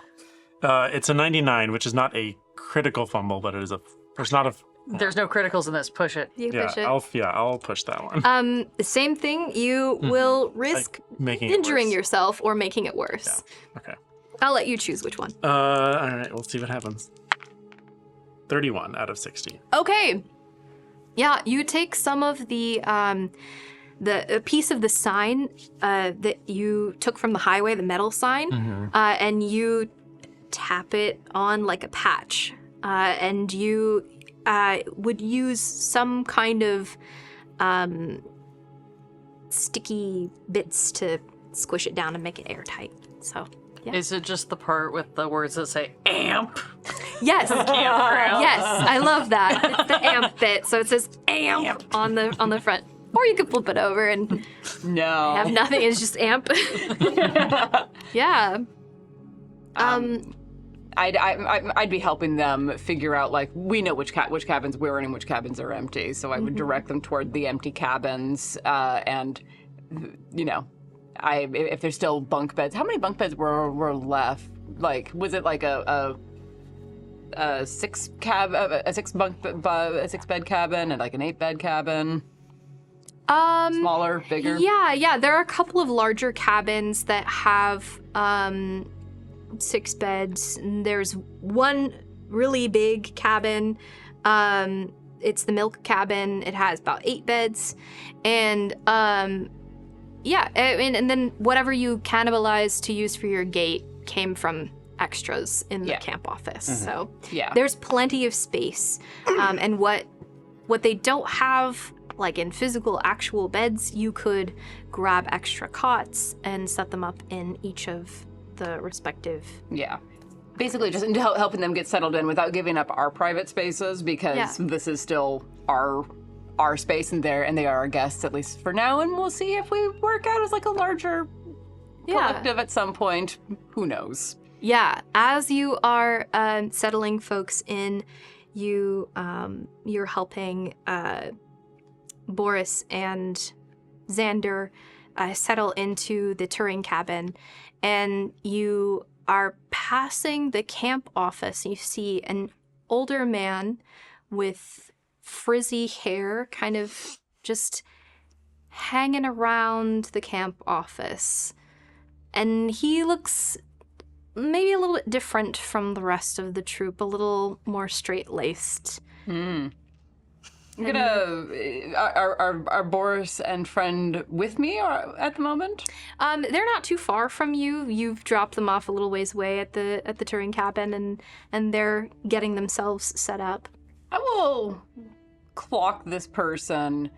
It's a 99, which is not a critical fumble, but it's not a. There's no criticals in this. Push it. You push it. I'll push that one. Same thing. You will risk Making it injuring worse. yourself or making it worse. Yeah. Okay. I'll let you choose which one. All right. We'll see what happens. 31 out of 60. Okay. Yeah, you take some of the a piece of the sign that you took from the highway, the metal sign, and you tap it on like a patch, and you would use some kind of sticky bits to squish it down and make it airtight. So, yeah. Is it just the part with the words that say amp? Yes. Campground. Yes, I love that. It's the amp bit, so it says amp on the front. Or you could flip it over and No. have nothing. It's just amp. Yeah. I'd be helping them figure out, like, we know which cabins we're in and which cabins are empty, so I would direct them toward the empty cabins, and, you know, if there's still bunk beds. How many bunk beds were left? Like, was it like a six bed cabin and like an 8-bed cabin? Smaller, bigger? Yeah. There are a couple of larger cabins that have 6 beds. There's one really big cabin. It's the milk cabin. It has about 8 beds. And yeah, and then whatever you cannibalized to use for your gate came from extras in the camp office. So there's plenty of space. And what they don't have, like in physical actual beds, you could grab extra cots and set them up in each of the respective. Yeah. Basically just helping them get settled in without giving up our private spaces, because this is still our space, and they are our guests, at least for now, and we'll see if we work out as like a larger collective at some point. Who knows? Yeah, as you are settling folks in, you're helping Boris and Xander settle into the touring cabin, and you are passing the camp office. You see an older man with frizzy hair kind of just hanging around the camp office, and he looks maybe a little bit different from the rest of the troop, a little more straight-laced. I'm gonna... Are Boris and friend with me at the moment? They're not too far from you. You've dropped them off a little ways away at the touring cabin, and they're getting themselves set up. I will clock this person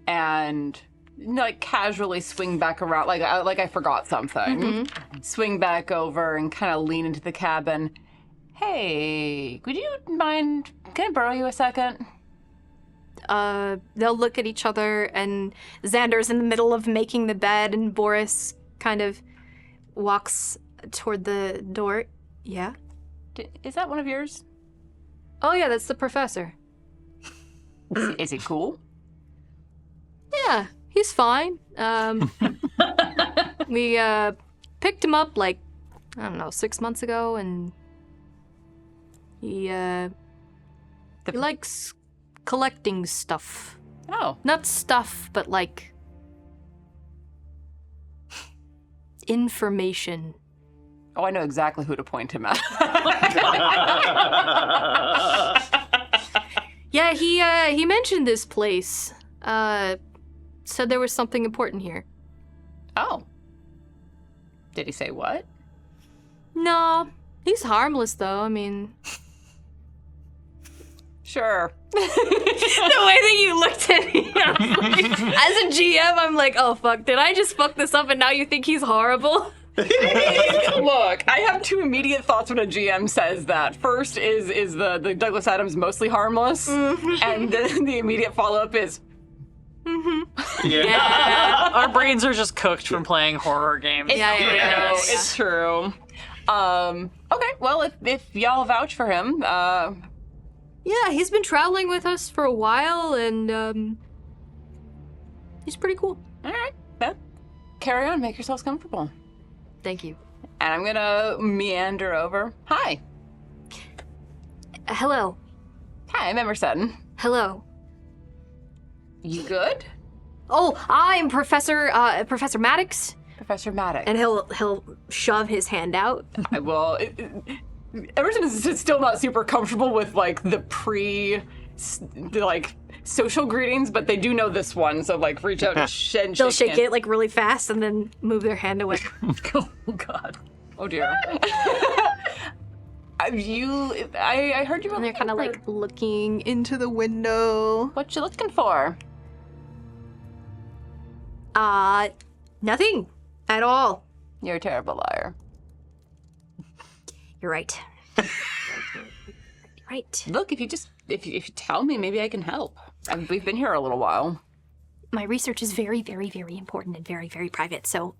and like casually swing back around, like I forgot something. Swing back over and kind of lean into the cabin. Hey, would you mind? Can I borrow you a second? They'll look at each other, and Xander's in the middle of making the bed, and Boris kind of walks toward the door. Yeah? Is that one of yours? Oh, yeah, that's the professor. Is he cool? Yeah, he's fine. We picked him up, like, I don't know, 6 months ago, and he likes collecting stuff. Oh. Not stuff, but like information. Oh, I know exactly who to point him at. Yeah, he mentioned this place. Said there was something important here. Oh. Did he say what? No, he's harmless though. I mean, sure. the way that you looked at me, as a GM, I'm like, oh fuck, did I just fuck this up and now you think he's horrible? Look, I have 2 immediate thoughts when a GM says that. First is the Douglas Adams mostly harmless, and then the immediate follow-up is, Yeah. Our brains are just cooked from playing horror games. It's true. Okay, well, if y'all vouch for him, Yeah, he's been traveling with us for a while, and he's pretty cool. all right, then carry on, make yourselves comfortable. Thank you. And I'm gonna meander over. Hi. Hello. Hi, I'm Emerson. Hello. You good? Oh, I'm Professor Maddox, Professor Maddox. and he'll shove his hand out. I will. Emerson is still not super comfortable with like the social greetings, but they do know this one, so like reach out and shake. They'll shake it like really fast and then move their hand away. Oh God. Oh dear. I heard you were. And they're looking kind of for- like looking into the window. What you looking for? Nothing at all. You're a terrible liar. You're right. Right. Look, if you tell me, maybe I can help. We've been here a little while. My research is very, very, very important and very, very private, so...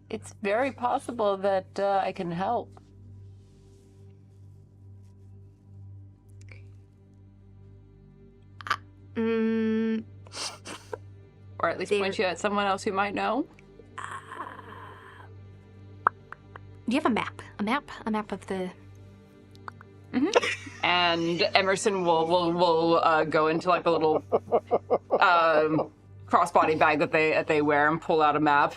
It's very possible that I can help. Mm, Or at least There. point you at someone else who might know. do you have a map? A map of the... And Emerson will go into like a little crossbody bag that they wear and pull out a map,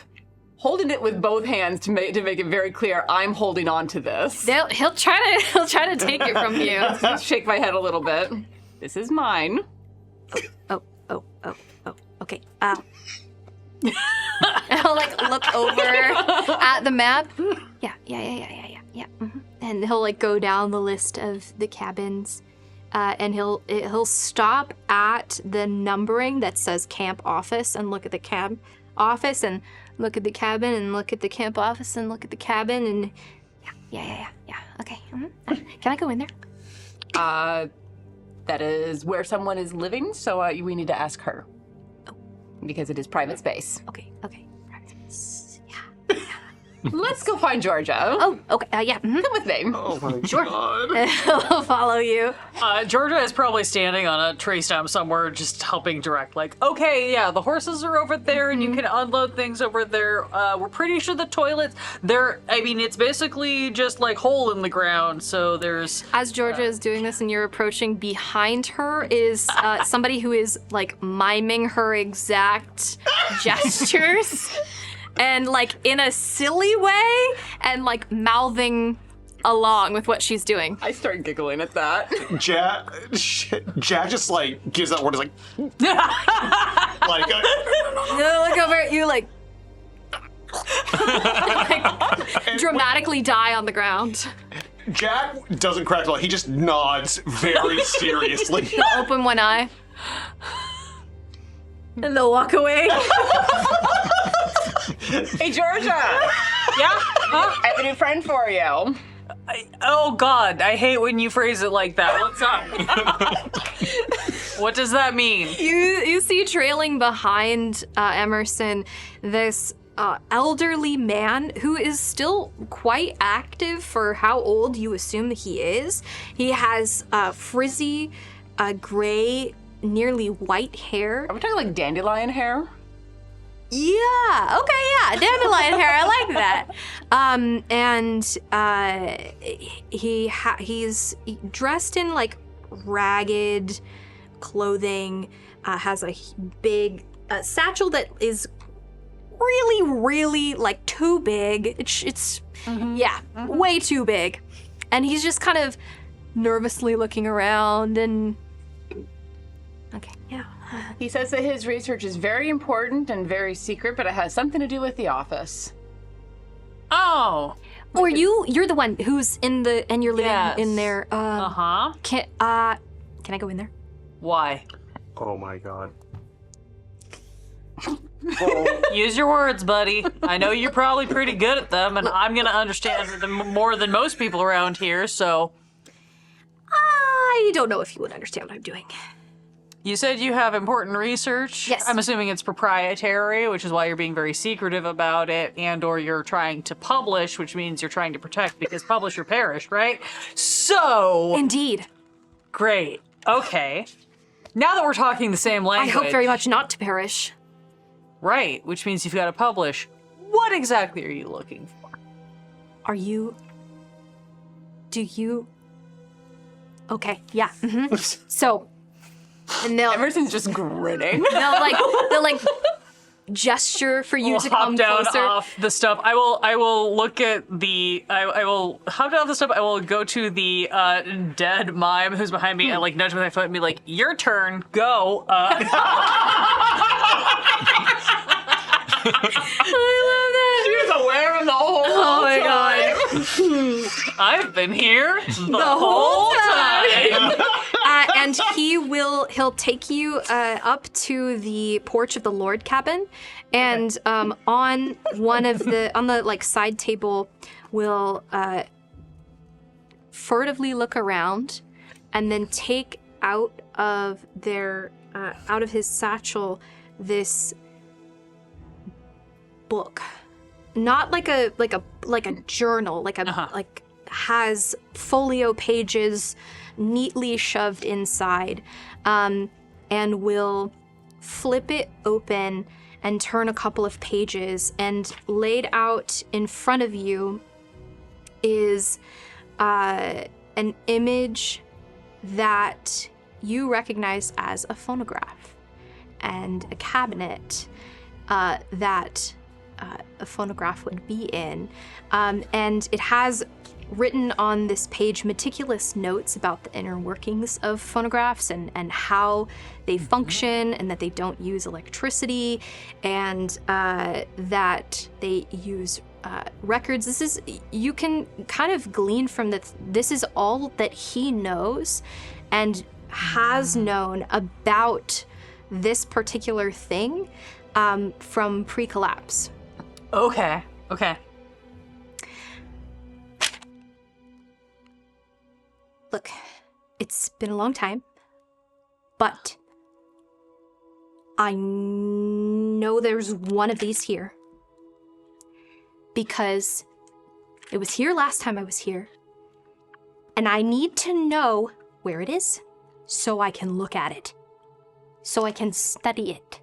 holding it with both hands to make it very clear I'm holding on to this. He'll try to take it from you. Just shake my head a little bit. This is mine. Oh. Okay. He'll like look over at the map. Yeah. Mhm. And he'll like go down the list of the cabins, and he'll stop at the numbering that says camp office and look at the cab office and look at the cabin and look at the camp office and look at the cabin and yeah. Okay. Can I go in there? That is where someone is living, so we need to ask her. Because it is private space. Okay. Let's go find Georgia. Oh, okay. Yeah. Come with me. Oh my Sure. god. He'll follow you. Georgia is probably standing on a tree stump somewhere, just helping direct. Like, okay, yeah, the horses are over there, and you can unload things over there. We're pretty sure the toilets. It's basically just like hole in the ground. So there's. As Georgia is doing this and you're approaching, behind her is somebody who is like miming her exact gestures and like in a silly way and like mouthing along with what she's doing. I start giggling at that. Jack just like gives that word. Is like, They'll look over at you like dramatically die on the ground. Jack doesn't crack a lot. He just nods very seriously. Open one eye. And they'll walk away. Hey, Georgia! Yeah? Huh? I have a new friend for you. Oh God, I hate when you phrase it like that. What's up? What does that mean? You see trailing behind Emerson this elderly man who is still quite active for how old you assume that he is. He has frizzy, gray, nearly white hair. Are we talking like dandelion hair? Yeah. Okay. Yeah. Dandelion hair. I like that. He's dressed in like ragged clothing. Has a big satchel that is really like too big. It's way too big, and he's just kind of nervously looking around and. Okay. Yeah. He says that his research is very important and very secret, but it has something to do with the office. Oh. Or you're the one who's in the and you're living in there. Uh-huh. Can I go in there? Why? Oh my god. Use your words, buddy. I know you're probably pretty good at them, and I'm gonna understand them more than most people around here, so. I don't know if you would understand what I'm doing. You said you have important research. Yes. I'm assuming it's proprietary, which is why you're being very secretive about it, and or you're trying to publish, which means you're trying to protect because publish or perish, right? So. Indeed. Great. Okay. Now that we're talking the same I language. hope very much not to perish. Right, which means you've got to publish. What exactly are you looking for? Do you? Okay, yeah. So, and they'll Emerson's just grinning. they'll like gesture for you We'll to hop come down closer. off the stuff. I will look at the. I will hop down off the stuff. I will go to the dead mime who's behind me and like nudge with my foot and be like, "Your turn, go." She was aware of the whole Oh my time. god. I've been here the whole time. And he'll take you up to the porch of the Lord cabin, and on the like side table will furtively look around, and then take out of his satchel this book not like a journal, like has folio pages neatly shoved inside, and will flip it open and turn a couple of pages, and laid out in front of you is an image that you recognize as a phonograph and a cabinet that a phonograph would be in. And it has written on this page meticulous notes about the inner workings of phonographs and how they function, and that they don't use electricity, and that they use records. You can kind of glean from this is all that he knows and has known about this particular thing from pre-collapse. Okay. Look, it's been a long time, but I know there's one of these here because it was here last time I was here, and I need to know where it is so I can look at it, so I can study it.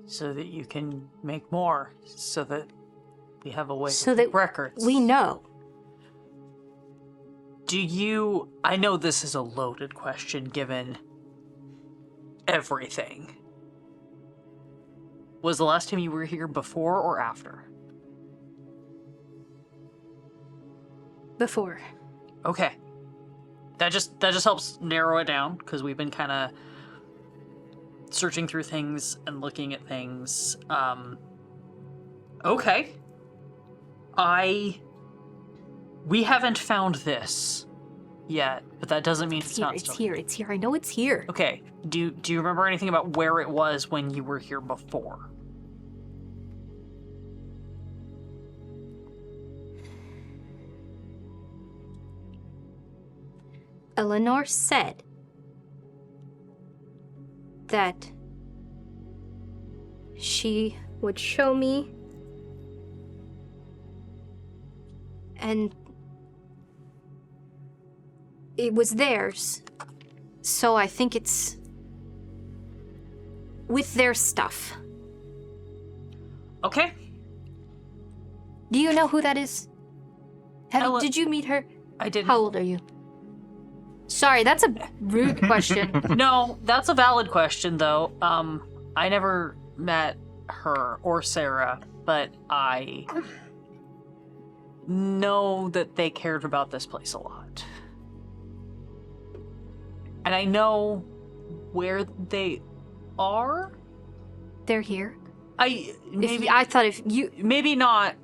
So that you can make more, so that we have a way So to that keep records. we know. I know this is a loaded question given everything. Was the last time you were here before or after? Before. Okay. That just helps narrow it down, because we've been kind of searching through things and looking at things. Okay. We haven't found this yet, but that doesn't mean it's not It's still here. It's here. I know it's here. Okay. Do you remember anything about where it was when you were here before? Eleanor said that she would show me, and it was theirs, so I think it's with their stuff. Okay. Do you know who that is? Did you meet her? I didn't. How old are you? Sorry, that's a rude question. No, that's a valid question, though. I never met her or Sarah, but I know that they cared about this place a lot. And I know where they are. They're here. I thought if you... Maybe not.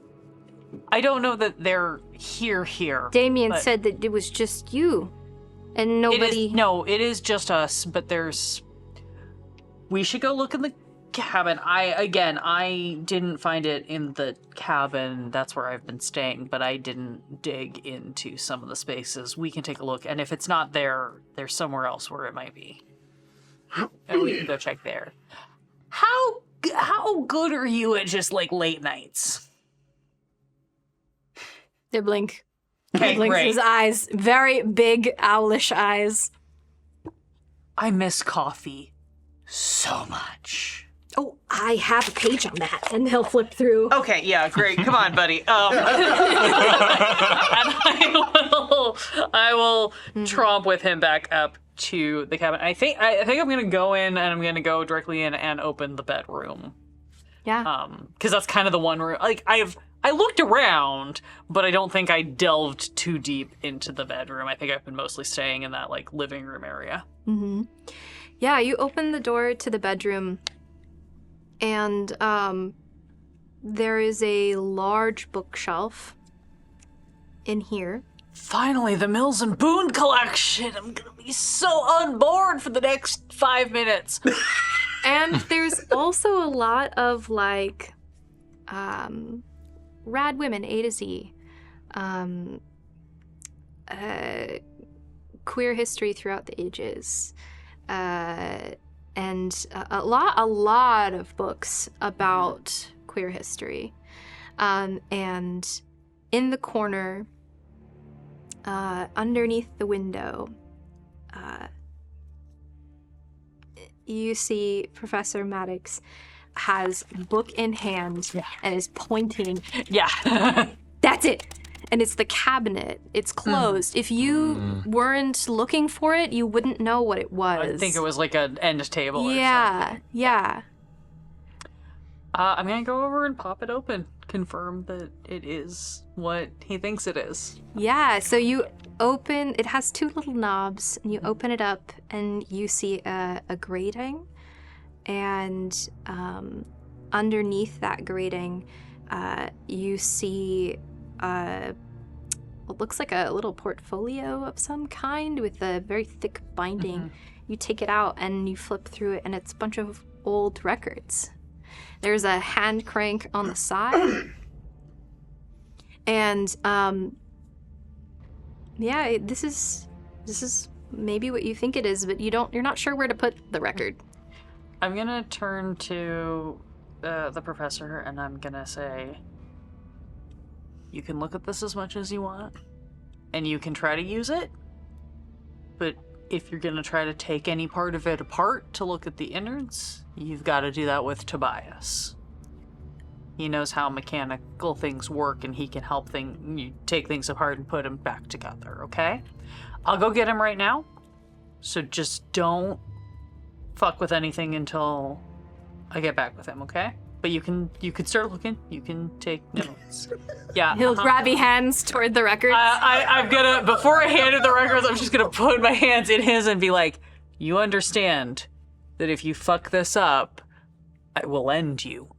I don't know that they're here. Damien but said that it was just you. And nobody... It is just us, but we should go look in the cabin. I didn't find it in the cabin. That's where I've been staying, but I didn't dig into some of the spaces. We can take a look, and if it's not there, there's somewhere else where it might be. And we can go check there. How good are you at just, like, late nights? They blink. Okay, He blinks great. his eyes. Very big, owlish eyes. I miss coffee so much. Oh, I have a page on that. And he'll flip through. Okay, yeah, great. Come on, buddy. And I will tromp with him back up to the cabin. I think I'm gonna go in, and I'm gonna go directly in and open the bedroom. Yeah. Because that's kind of the one where, like, I looked around, but I don't think I delved too deep into the bedroom. I think I've been mostly staying in that, like, living room area. Mm-hmm. Yeah, you open the door to the bedroom, and there is a large bookshelf in here. Finally, the Mills and Boone collection! I'm gonna be so on board for the next 5 minutes. And there's also a lot of, like, rad women, A to Z, queer history throughout the ages, and a lot of books about queer history. And in the corner, underneath the window, you see Professor Maddox has book in hand and is pointing. Yeah. That's it. And it's the cabinet. It's closed. If you weren't looking for it, you wouldn't know what it was. I think it was like an end table or something. Yeah. I'm gonna go over and pop it open. Confirm that it is what he thinks it is. Yeah, so you open, it has two little knobs, and you open it up, and you see a grating. And underneath that grating, you see what looks like a little portfolio of some kind with a very thick binding. You take it out and you flip through it, and it's a bunch of old records. There's a hand crank on the side. And yeah, this is maybe what you think it is, but you're not sure where to put the record. I'm gonna turn to the professor and I'm gonna say, you can look at this as much as you want, and you can try to use it, but if you're gonna try to take any part of it apart to look at the innards, you've got to do that with Tobias. He knows how mechanical things work, and he can help you take things apart and put them back together, okay? I'll go get him right now, so just don't fuck with anything until I get back with him, okay? But you can start looking. You can take notes. Yeah. He'll grab your hands toward the records. I'm gonna, before I hand him the records, I'm just gonna put my hands in his and be like, you understand that if you fuck this up, I will end you.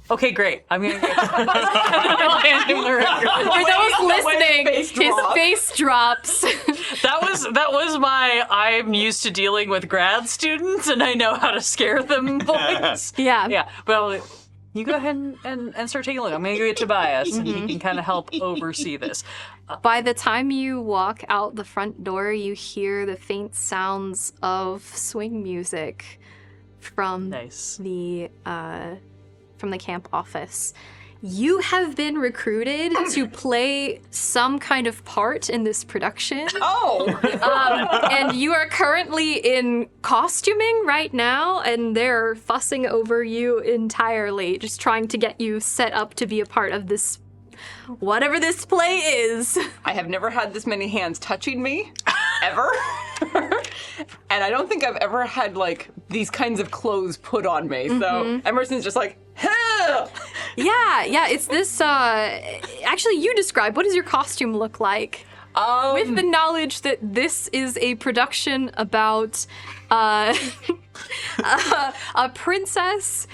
Okay, great. I'm gonna I'll hand him the records. For those listening, his face drops. That was my, I'm used to dealing with grad students and I know how to scare them voice. Yeah. Yeah, but you go ahead and start taking a look. I'm gonna go get Tobias and he can kind of help oversee this. By the time you walk out the front door, you hear the faint sounds of swing music from Nice. from the camp office. You have been recruited to play some kind of part in this production. And you are currently in costuming right now, and they're fussing over you entirely, just trying to get you set up to be a part of this, whatever this play is. I have never had this many hands touching me, ever. And I don't think I've ever had, like, these kinds of clothes put on me. So Emerson's just like, hell! Yeah, it's this, actually, you describe, what does your costume look like? With the knowledge that this is a production about a princess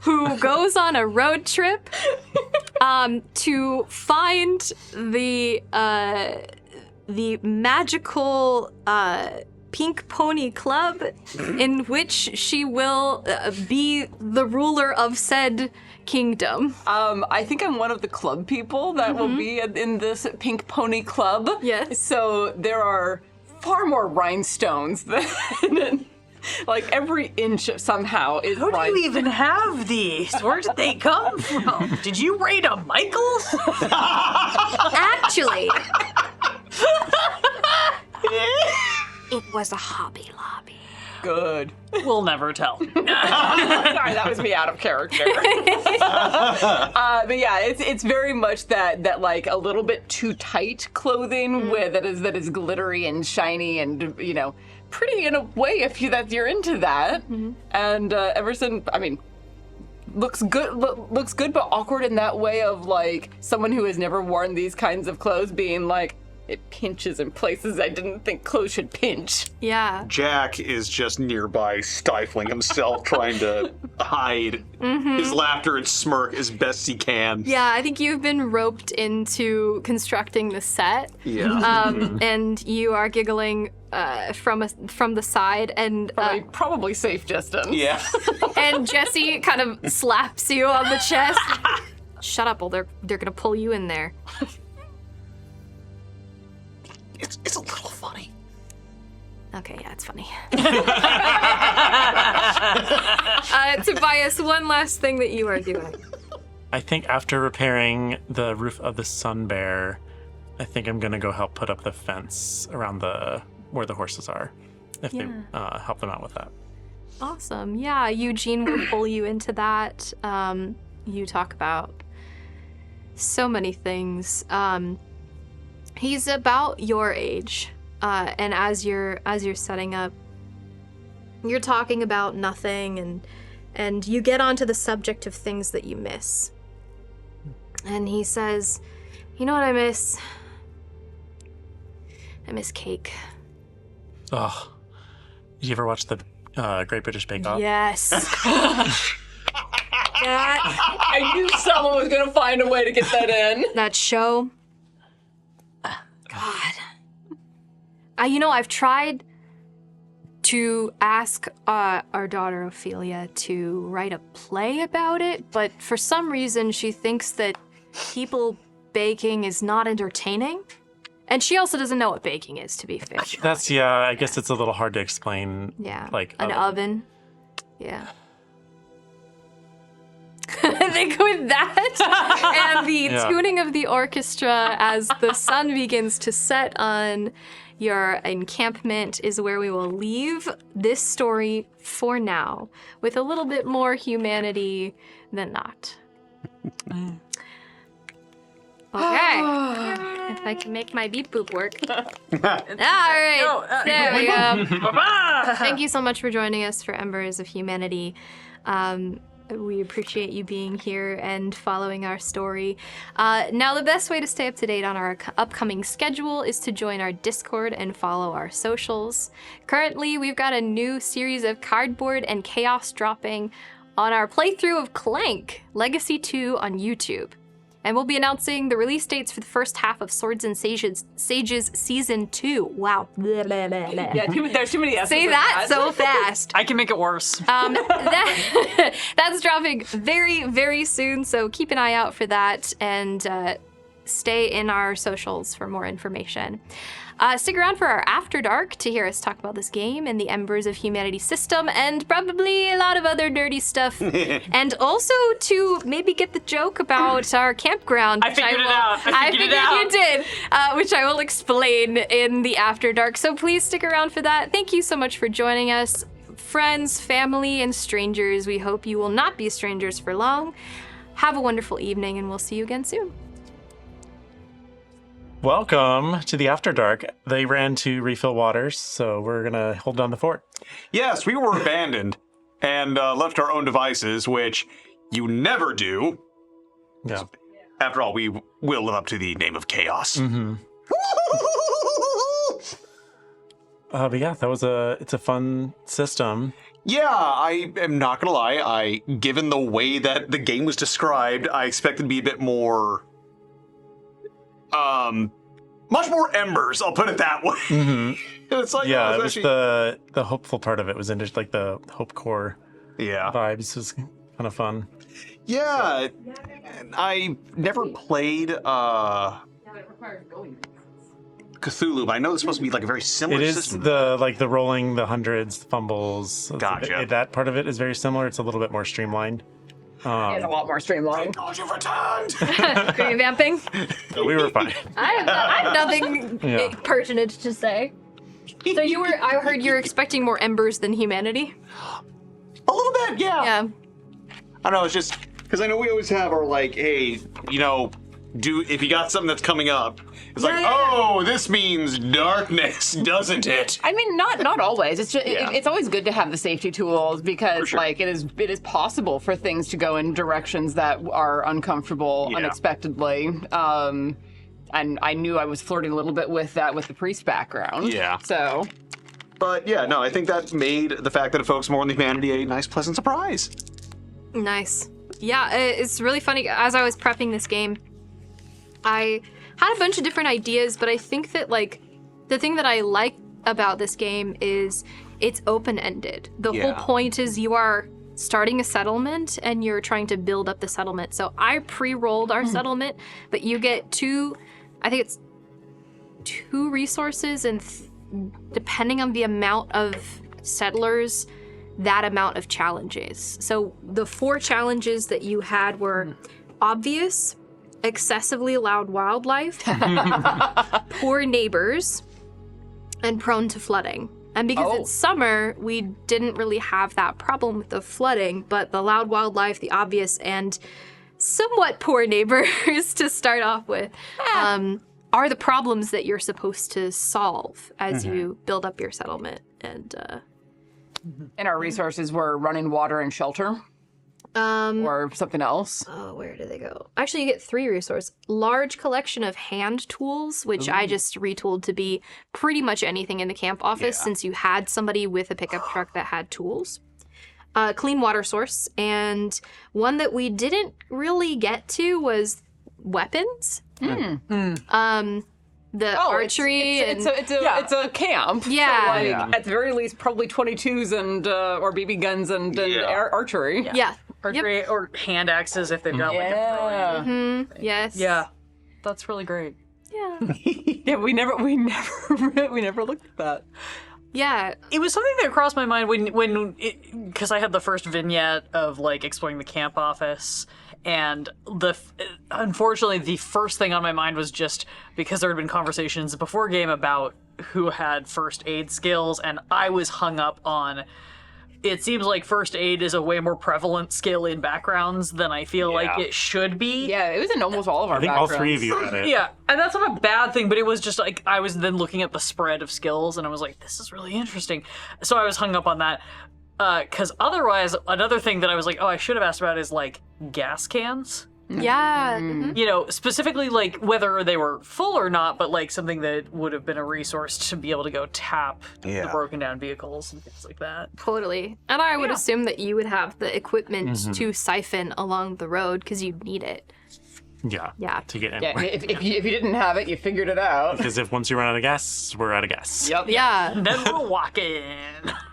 who goes on a road trip to find the magical Pink Pony Club, in which she will be the ruler of said kingdom. I think I'm one of the club people that will be in this Pink Pony Club. Yes. So there are far more rhinestones than, like, every inch somehow is How do you even have these? Where did they come from? Did you raid a Michael's? Actually, it was a Hobby Lobby. Good. We'll never tell. Sorry, that was me out of character. But yeah, it's very much that like a little bit too tight clothing that is glittery and shiny and, you know, pretty in a way if you're into that. And Emerson, I mean, looks good, but awkward in that way of, like, someone who has never worn these kinds of clothes being like, it pinches in places I didn't think clothes should pinch. Yeah. Jack is just nearby, stifling himself, trying to hide his laughter and smirk as best he can. Yeah, I think you've been roped into constructing the set. Yeah. And you are giggling from the side, and Probably safe distance. Yeah. and Jesse kind of slaps you on the chest. Shut up, or they're gonna pull you in there. It's a little funny. Okay, yeah, it's funny. Tobias, one last thing that you are doing. I think after repairing the roof of the Sun Bear, I think I'm gonna go help put up the fence around where the horses are, if they help them out with that. Awesome. Yeah, Eugene will pull you into that. You talk about so many things. He's about your age, and as you're setting up, you're talking about nothing, and you get onto the subject of things that you miss. And he says, "You know what I miss? I miss cake." Oh, did you ever watch the Great British Bake Off? Yes. I knew someone was going to find a way to get that in. That show. God. I've tried to ask our daughter Ophelia to write a play about it, but for some reason she thinks that people baking is not entertaining. And she also doesn't know what baking is, to be fair. I guess it's a little hard to explain. Yeah. Like an oven. Yeah. I think with that and the tuning of the orchestra as the sun begins to set on your encampment is where we will leave this story for now, with a little bit more humanity than not. Okay. If I can make my beep boop work. All right. There we go. Thank you so much for joining us for Embers of Humanity. We appreciate you being here and following our story. Now, the best way to stay up to date on our upcoming schedule is to join our Discord and follow our socials. Currently, we've got a new series of cardboard and chaos dropping on our playthrough of Clank Legacy 2 on YouTube. And we'll be announcing the release dates for the first half of Swords and Sages Season 2. Wow. Blah, blah, blah, blah. Yeah, there's too many S's. Say that so fast. I can make it worse. That's dropping very, very soon, so keep an eye out for that and stay in our socials for more information. Stick around for our After Dark to hear us talk about this game and the Embers of Humanity system and probably a lot of other nerdy stuff. And also to maybe get the joke about our campground. I figured it out. I figured you did, which I will explain in the After Dark. So please stick around for that. Thank you so much for joining us. Friends, family, and strangers, we hope you will not be strangers for long. Have a wonderful evening, and we'll see you again soon. Welcome to the After Dark. They ran to refill waters, so we're gonna hold down the fort. Yes, we were abandoned and left to our own devices, which you never do. Yeah. After all, we will live up to the name of chaos. Mm-hmm. But yeah, it's a fun system. Yeah, I am not gonna lie. Given the way that the game was described, I expected to be a bit more, much more embers. I'll put it that way. Mm-hmm. It's like, yeah, it was the hopeful part of it was into like the hope core. Yeah, vibes was kind of fun. Yeah, I never played Cthulhu, but I know it's supposed to be like a very similar system. It is the rolling, the hundreds, the fumbles. Gotcha. That part of it is very similar. It's a little bit more streamlined. It's a lot more streamlined. Technology returned! Revamping? We were fine. I have nothing pertinent to say. So I heard you were expecting more embers than humanity? A little bit, yeah. Yeah. I don't know, it's just, because I know we always have our like, hey, if you got something that's coming up, it's this means darkness, doesn't it? I mean, not always. It's just it's always good to have the safety tools because like it is possible for things to go in directions that are uncomfortable unexpectedly. And I knew I was flirting a little bit with that with the priest background. Yeah. So. But yeah, no, I think that made the fact that it focused more on the humanity a nice, pleasant surprise. Nice. Yeah, it's really funny. As I was prepping this game, I had a bunch of different ideas, but I think that like the thing that I like about this game is it's open-ended. The whole point is you are starting a settlement and you're trying to build up the settlement. So I pre-rolled our settlement, but you get two resources, and depending on the amount of settlers, that amount of challenges. So the 4 challenges that you had were obvious, excessively loud wildlife, poor neighbors, and prone to flooding. And because it's summer, we didn't really have that problem with the flooding, but the loud wildlife, the obvious, and somewhat poor neighbors to start off with are the problems that you're supposed to solve as you build up your settlement. And our resources were running water and shelter. Or something else. Oh, where do they go? Actually, you get 3 resources. Large collection of hand tools, which I just retooled to be pretty much anything in the camp office since you had somebody with a pickup truck that had tools. Clean water source. And one that we didn't really get to was weapons. The archery. It's a camp. Yeah. So, like, at the very least, probably 22s and or BB guns and archery. Yeah. Archery or hand axes if they've got like a throwing. Yes. Yeah, that's really great. Yeah. Yeah, we never looked at that. Yeah. It was something that crossed my mind because I had the first vignette of like exploring the camp office, and unfortunately the first thing on my mind was just because there had been conversations before game about who had first aid skills, and I was hung up on. It seems like first aid is a way more prevalent skill in backgrounds than I feel like it should be. Yeah, it was in almost all of our I think backgrounds. all 3 of you had it. Yeah, and that's not a bad thing, but it was just like I was then looking at the spread of skills and I was like, this is really interesting. So I was hung up on that. Because otherwise, another thing that I was like, oh, I should have asked about is like gas cans. Yeah. Mhm. You know, specifically like whether they were full or not, but like something that would have been a resource to be able to go tap the broken down vehicles and things like that. Totally. And I would assume that you would have the equipment to siphon along the road because you'd need it. Yeah. To get in. Yeah, if you didn't have it, you figured it out. Because if once you run out of gas, we're out of gas. Yep. Yeah. Then we're walking.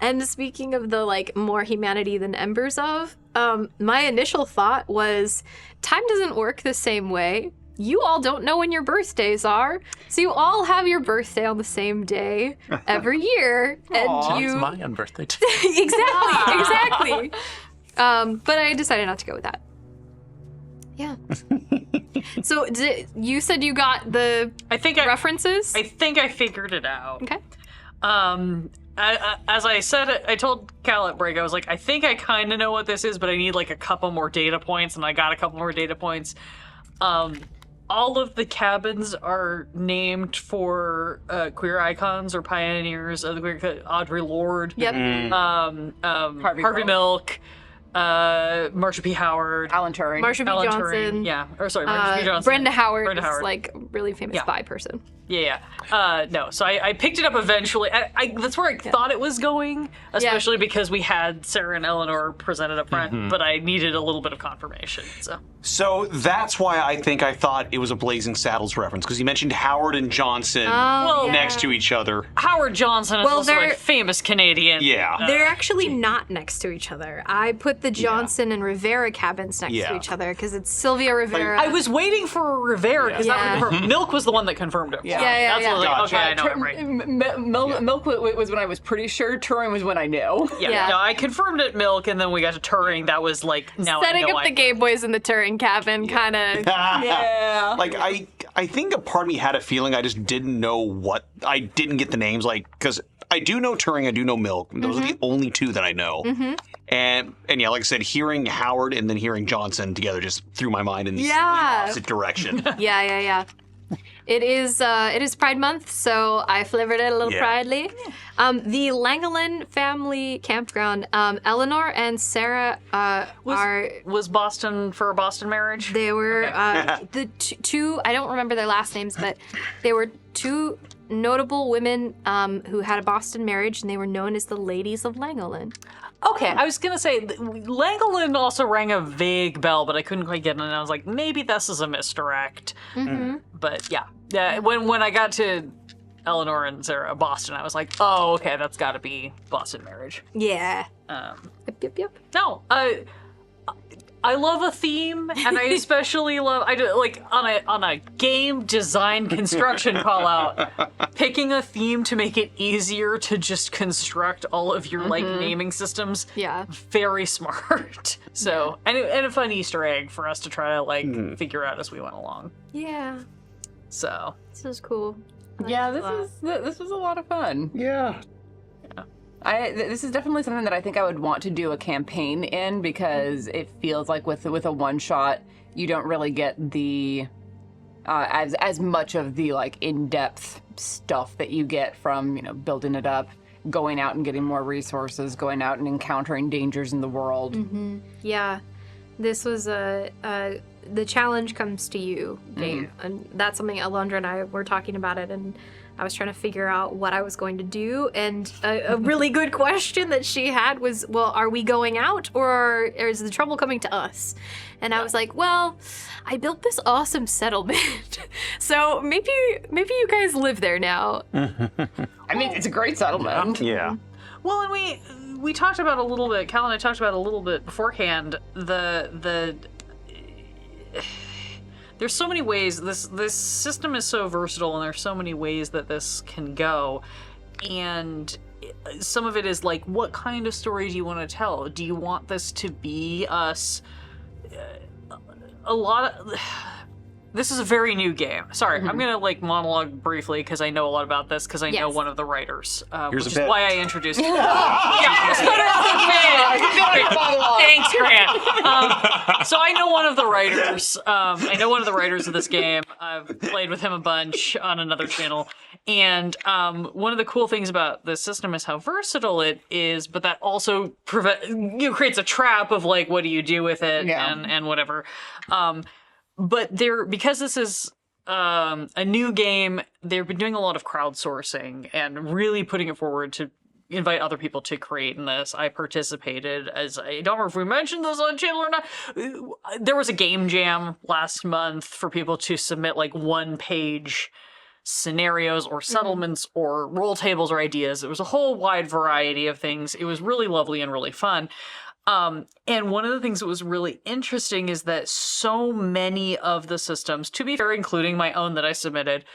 And speaking of the like more humanity than Embers of, my initial thought was time doesn't work the same way. You all don't know when your birthdays are, so you all have your birthday on the same day every year, and It's you my own birthday too. exactly. But I decided not to go with that. Yeah. So you said you got the references? I think I figured it out. Okay. As I said, I told Cal at break, I was like, I think I kind of know what this is, but I need like a couple more data points, and I got a couple more data points. All of the cabins are named for queer icons or pioneers of the queer. Audre Lorde. Yep. Harvey Milk. Marsha P. Howard. Alan Turing. Marsha B. Johnson. Yeah. Or sorry, Marsha P. Johnson. Brenda Howard Brenda is Howard. like a really famous spy person. Yeah. No, so I picked it up eventually. That's where I thought it was going, especially because we had Sarah and Eleanor presented up front, but I needed a little bit of confirmation. So that's why I thought it was a Blazing Saddles reference, because you mentioned Howard and Johnson next to each other. Howard Johnson is also a famous Canadian. Yeah. They're actually not next to each other. I put the Johnson and Rivera cabins next to each other because it's Sylvia Rivera. I was waiting for Rivera because that would Milk was the one that confirmed it. Yeah. That's what I was like, Gotcha. okay, I know I'm right. Milk was when I was pretty sure. Turing was when I knew. Yeah. No, I confirmed it Milk, and then we got to Turing. That was like now setting I know up the Gay Boys in the Turing cabin, kind of. Yeah. Like I think a part of me had a feeling I just didn't know what I didn't get the names, like, because I do know Turing, I do know Milk. Those are the only 2 that I know. And yeah, like I said, hearing Howard and then hearing Johnson together just threw my mind in the opposite direction. Yeah. It is Pride Month, so I flavored it a little pridely. The Langolin family campground, Eleanor and Sarah was Boston for a Boston marriage? They were the two, I don't remember their last names, but they were 2 notable women who had a Boston marriage, and they were known as the Ladies of Langolin. Okay, I was gonna say Langolin also rang a vague bell, but I couldn't quite get it, and I was like, maybe this is a misdirect. But yeah. When I got to Eleanor and Sarah Boston, I was like, oh, okay, that's got to be Boston marriage. Yeah. Yep. No, I love a theme, and I especially love on a game design construction call out, picking a theme to make it easier to just construct all of your like naming systems. Yeah. Very smart. So and a fun Easter egg for us to try to like figure out as we went along. Yeah. So This is cool. I like Yeah, it a lot. this was a lot of fun. Yeah. This is definitely something that I think I would want to do a campaign in, because it feels like with a one shot you don't really get the as much of the like in-depth stuff that you get from building it up, going out and getting more resources, going out and encountering dangers in the world. Yeah. This was the challenge comes to you, Dave. And that's something Alondra and I were talking about it, and I was trying to figure out what I was going to do. And a really good question that she had was, well, are we going out or is the trouble coming to us? And I was like, well, I built this awesome settlement. So maybe you guys live there now. I mean, it's a great settlement. Yeah. well, and we talked about a little bit. Cal and I talked about a little bit beforehand. There's so many ways this system is so versatile, and there's so many ways that this can go, and some of it is like, what kind of story do you want to tell? Do you want this to be us? A lot of this is a very new game. Sorry, I'm gonna like monologue briefly because I know a lot about this because I know Yes. one of the writers, Here's which a is bit. why I introduced. Yeah, thanks, Grant. So I know one of the writers. I know one of the writers of this game. I've played with him a bunch on another channel, and one of the cool things about this system is how versatile it is, but that also creates a trap of like, what do you do with it, Yeah. and whatever. But because this is a new game, they've been doing a lot of crowdsourcing and really putting it forward to invite other people to create in this. I participated, as I don't remember if we mentioned this on channel or not. There was a game jam last month for people to submit like 1-page scenarios or settlements or roll tables or ideas. It was a whole wide variety of things. It was really lovely and really fun. And one of the things that was really interesting is that so many of the systems, to be fair, including my own that I submitted,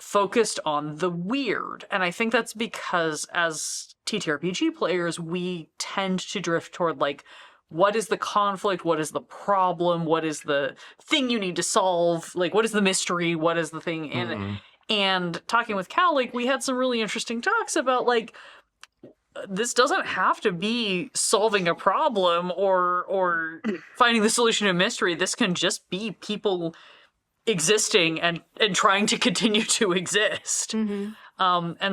focused on the weird. And I think that's because as TTRPG players, we tend to drift toward like, what is the conflict? What is the problem? What is the thing you need to solve? Like, what is the mystery? What is the thing? And talking with Cal, like, we had some really interesting talks about like, this doesn't have to be solving a problem or finding the solution to a mystery. This can just be people existing and trying to continue to exist. And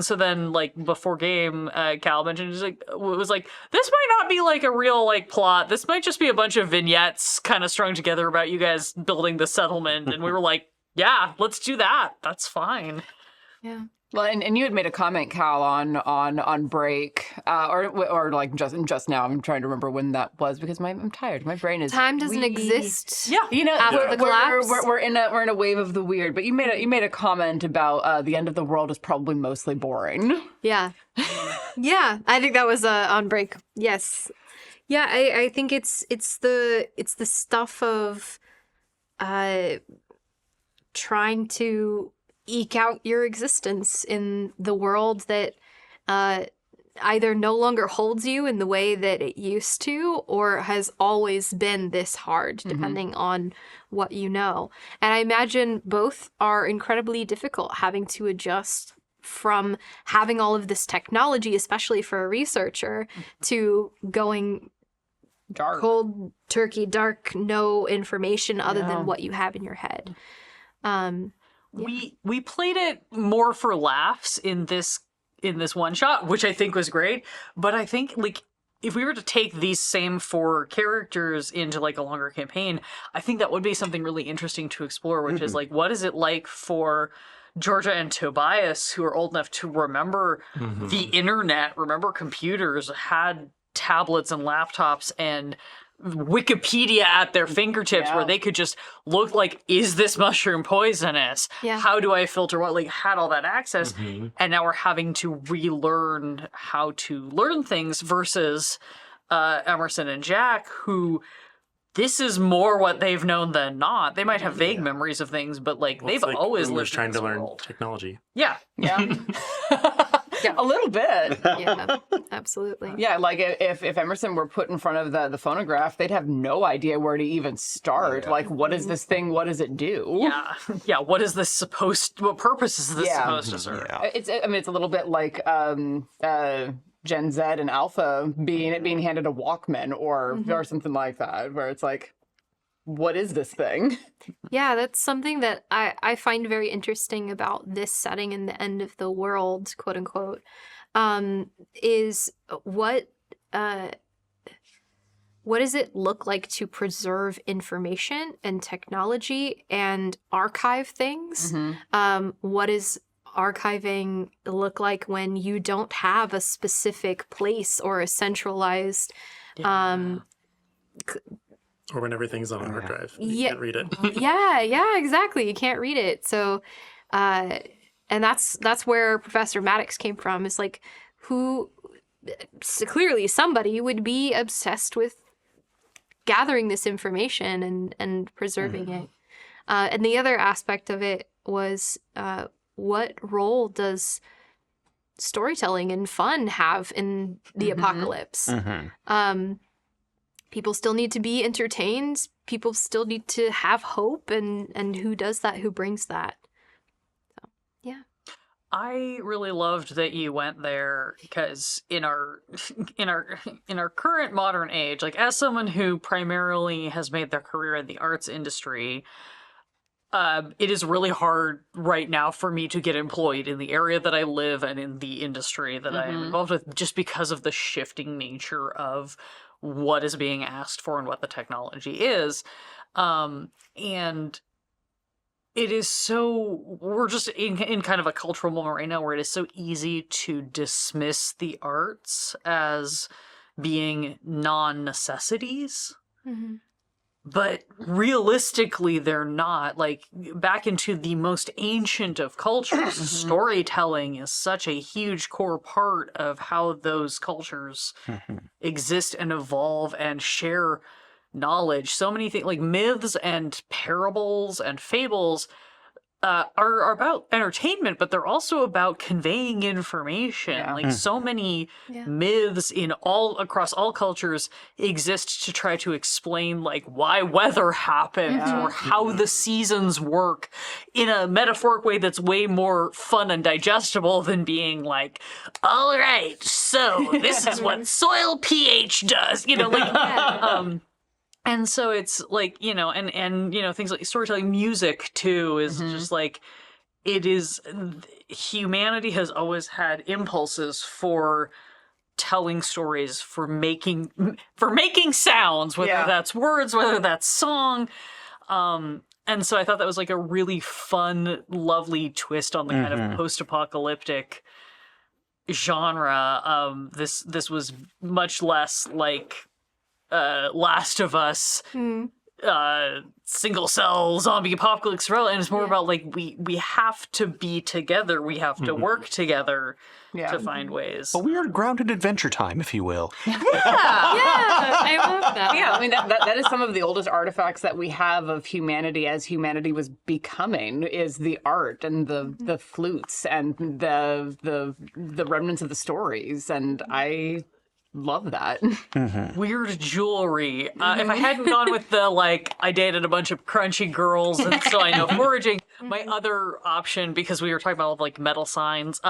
so then, like, before game, Cal mentioned, it was like, this might not be like a real like plot. This might just be a bunch of vignettes kind of strung together about you guys building the settlement. And we were like, yeah, let's do that. That's fine. Yeah. Well, and you had made a comment, Cal, on break, or like just now. I'm trying to remember when that was because I'm tired. My brain is Time doesn't exist. Yeah. You know, After the collapse? we're in a wave of the weird. But you made a comment about the end of the world is probably mostly boring. Yeah. Yeah, I think that was on break. Yes. Yeah, I think it's the stuff of trying to eke out your existence in the world that either no longer holds you in the way that it used to or has always been this hard, depending on what you know. And I imagine both are incredibly difficult, having to adjust from having all of this technology, especially for a researcher, to going Dark. cold turkey, dark, no information other than what you have in your head. We played it more for laughs in this one shot, which I think was great. But I think like if we were to take these same 4 characters into like a longer campaign, I think that would be something really interesting to explore, which is like, what is it like for Georgia and Tobias, who are old enough to remember the internet, remember computers, had tablets and laptops and Wikipedia at their fingertips, where they could just look like, is this mushroom poisonous? Yeah. How do I filter what? Like, had all that access, and now we're having to relearn how to learn things versus Emerson and Jack, who this is more what they've known than not. They might have vague memories of things, but like Well, they've it's like always boomers lived in trying this to learn world. technology. Yeah. Yeah. A little bit. Yeah, absolutely. Yeah, like if Emerson were put in front of the phonograph, they'd have no idea where to even start. Yeah. Like, what is this thing? What does it do? Yeah. Yeah. What is this what purpose is this Yeah. supposed to serve? Yeah. It's a little bit like Gen Z and Alpha being handed a Walkman or something like that, where it's like, what is this thing? Yeah, that's something that I find very interesting about this setting in the end of the world, quote unquote, is what does it look like to preserve information and technology and archive things? What does archiving look like when you don't have a specific place or a centralized Or when everything's on a hard drive. You Yeah. can't read it. yeah, exactly. You can't read it. So, and that's where Professor Maddox came from. Is like, clearly somebody would be obsessed with gathering this information and preserving it. And the other aspect of it was, what role does storytelling and fun have in the apocalypse? People still need to be entertained. People still need to have hope, and who does that? Who brings that? So, yeah. I really loved that you went there because in our current modern age, like as someone who primarily has made their career in the arts industry, it is really hard right now for me to get employed in the area that I live and in the industry that I am involved with, just because of the shifting nature of what is being asked for and what the technology is. And it is so, we're just in kind of a cultural moment right now where it is so easy to dismiss the arts as being non-necessities. But realistically, they're not. Like, back into the most ancient of cultures, storytelling is such a huge core part of how those cultures exist and evolve and share knowledge. So many things, like myths and parables and fables, are about entertainment, but they're also about conveying information. Yeah. Like so many myths across all cultures exist to try to explain like why weather happens or how the seasons work in a metaphoric way that's way more fun and digestible than being like, all right, so this is what soil pH does, like and so it's like, and things like storytelling, music too is just like, it is, humanity has always had impulses for telling stories, for making sounds, whether that's words, whether that's song. And so I thought that was like a really fun, lovely twist on the kind of post-apocalyptic genre. This was much less like Last of Us, single cell zombie apocalypse, and it's more about like we have to be together, we have to work together to find ways. A weird grounded adventure time, if you will. Yeah, I love that. Yeah, I mean that is some of the oldest artifacts that we have of humanity as humanity was becoming, is the art and the flutes and the remnants of the stories, and I love that. Weird jewelry. If I hadn't gone with the like, I dated a bunch of crunchy girls and so I know foraging, my other option, because we were talking about like metal signs,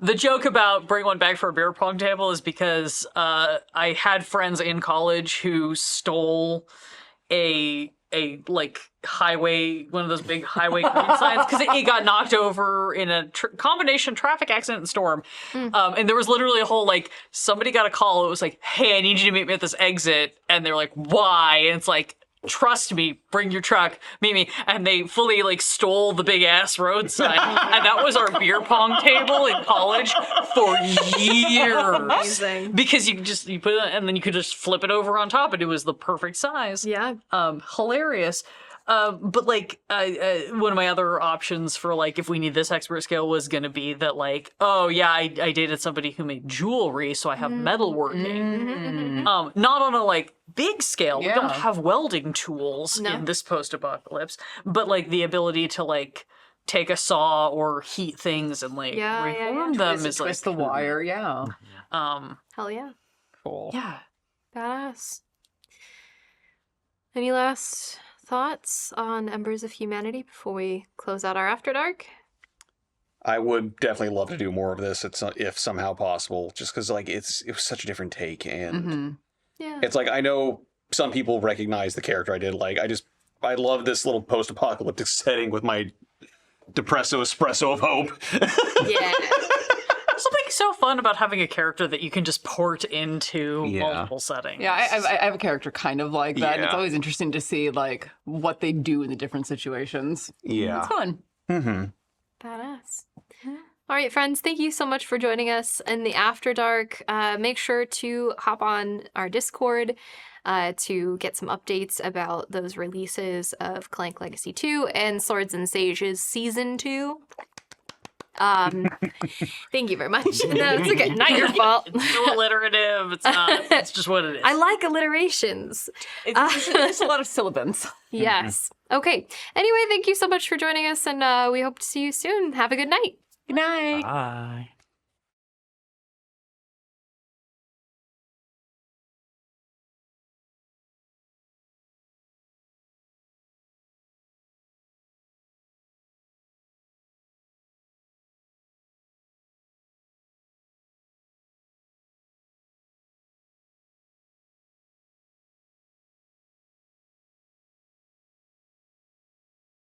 the joke about bring one back for a beer pong table is because I had friends in college who stole a like highway, one of those big highway green signs, because it got knocked over in a combination traffic accident and storm. And there was literally a whole, like, somebody got a call. It was like, hey, I need you to meet me at this exit. And they're like, why? And it's like, trust me, bring your truck, meet me. And they fully like stole the big ass road sign. And that was our beer pong table in college for years. Amazing. Because you put it, and then you could just flip it over on top and it was the perfect size. Yeah. Hilarious. But like, one of my other options for like if we need this expert skill was going to be that like, oh yeah, I dated somebody who made jewelry, so I have metalworking. Not on a like big scale. We don't have welding tools in this post-apocalypse, but like the ability to like take a saw or heat things and like reform them is like twist the wire. Yeah. Hell yeah. Cool. Yeah. Badass. Any last thoughts on Embers of Humanity before we close out our After Dark? I would definitely love to do more of this if somehow possible, just because like it was such a different take, and Yeah. it's like I know some people recognize the character I did. Like I love this little post-apocalyptic setting with my depresso espresso of hope. Yeah. Something so fun about having a character that you can just port into multiple settings. Yeah, I have a character kind of like that. And it's Yeah. always interesting to see like what they do in the different situations. Yeah. It's fun. Mm-hmm. Badass. All right, friends, thank you so much for joining us in the After Dark. Make sure to hop on our Discord to get some updates about those releases of Clank Legacy 2 and Swords and Sages Season 2. Thank you very much. No, it's okay. Not your fault. It's so alliterative. It's not. It's just what it is. I like alliterations. It's a lot of syllabants. Yes. Okay. Anyway, thank you so much for joining us, and we hope to see you soon. Have a good night. Good night. Bye.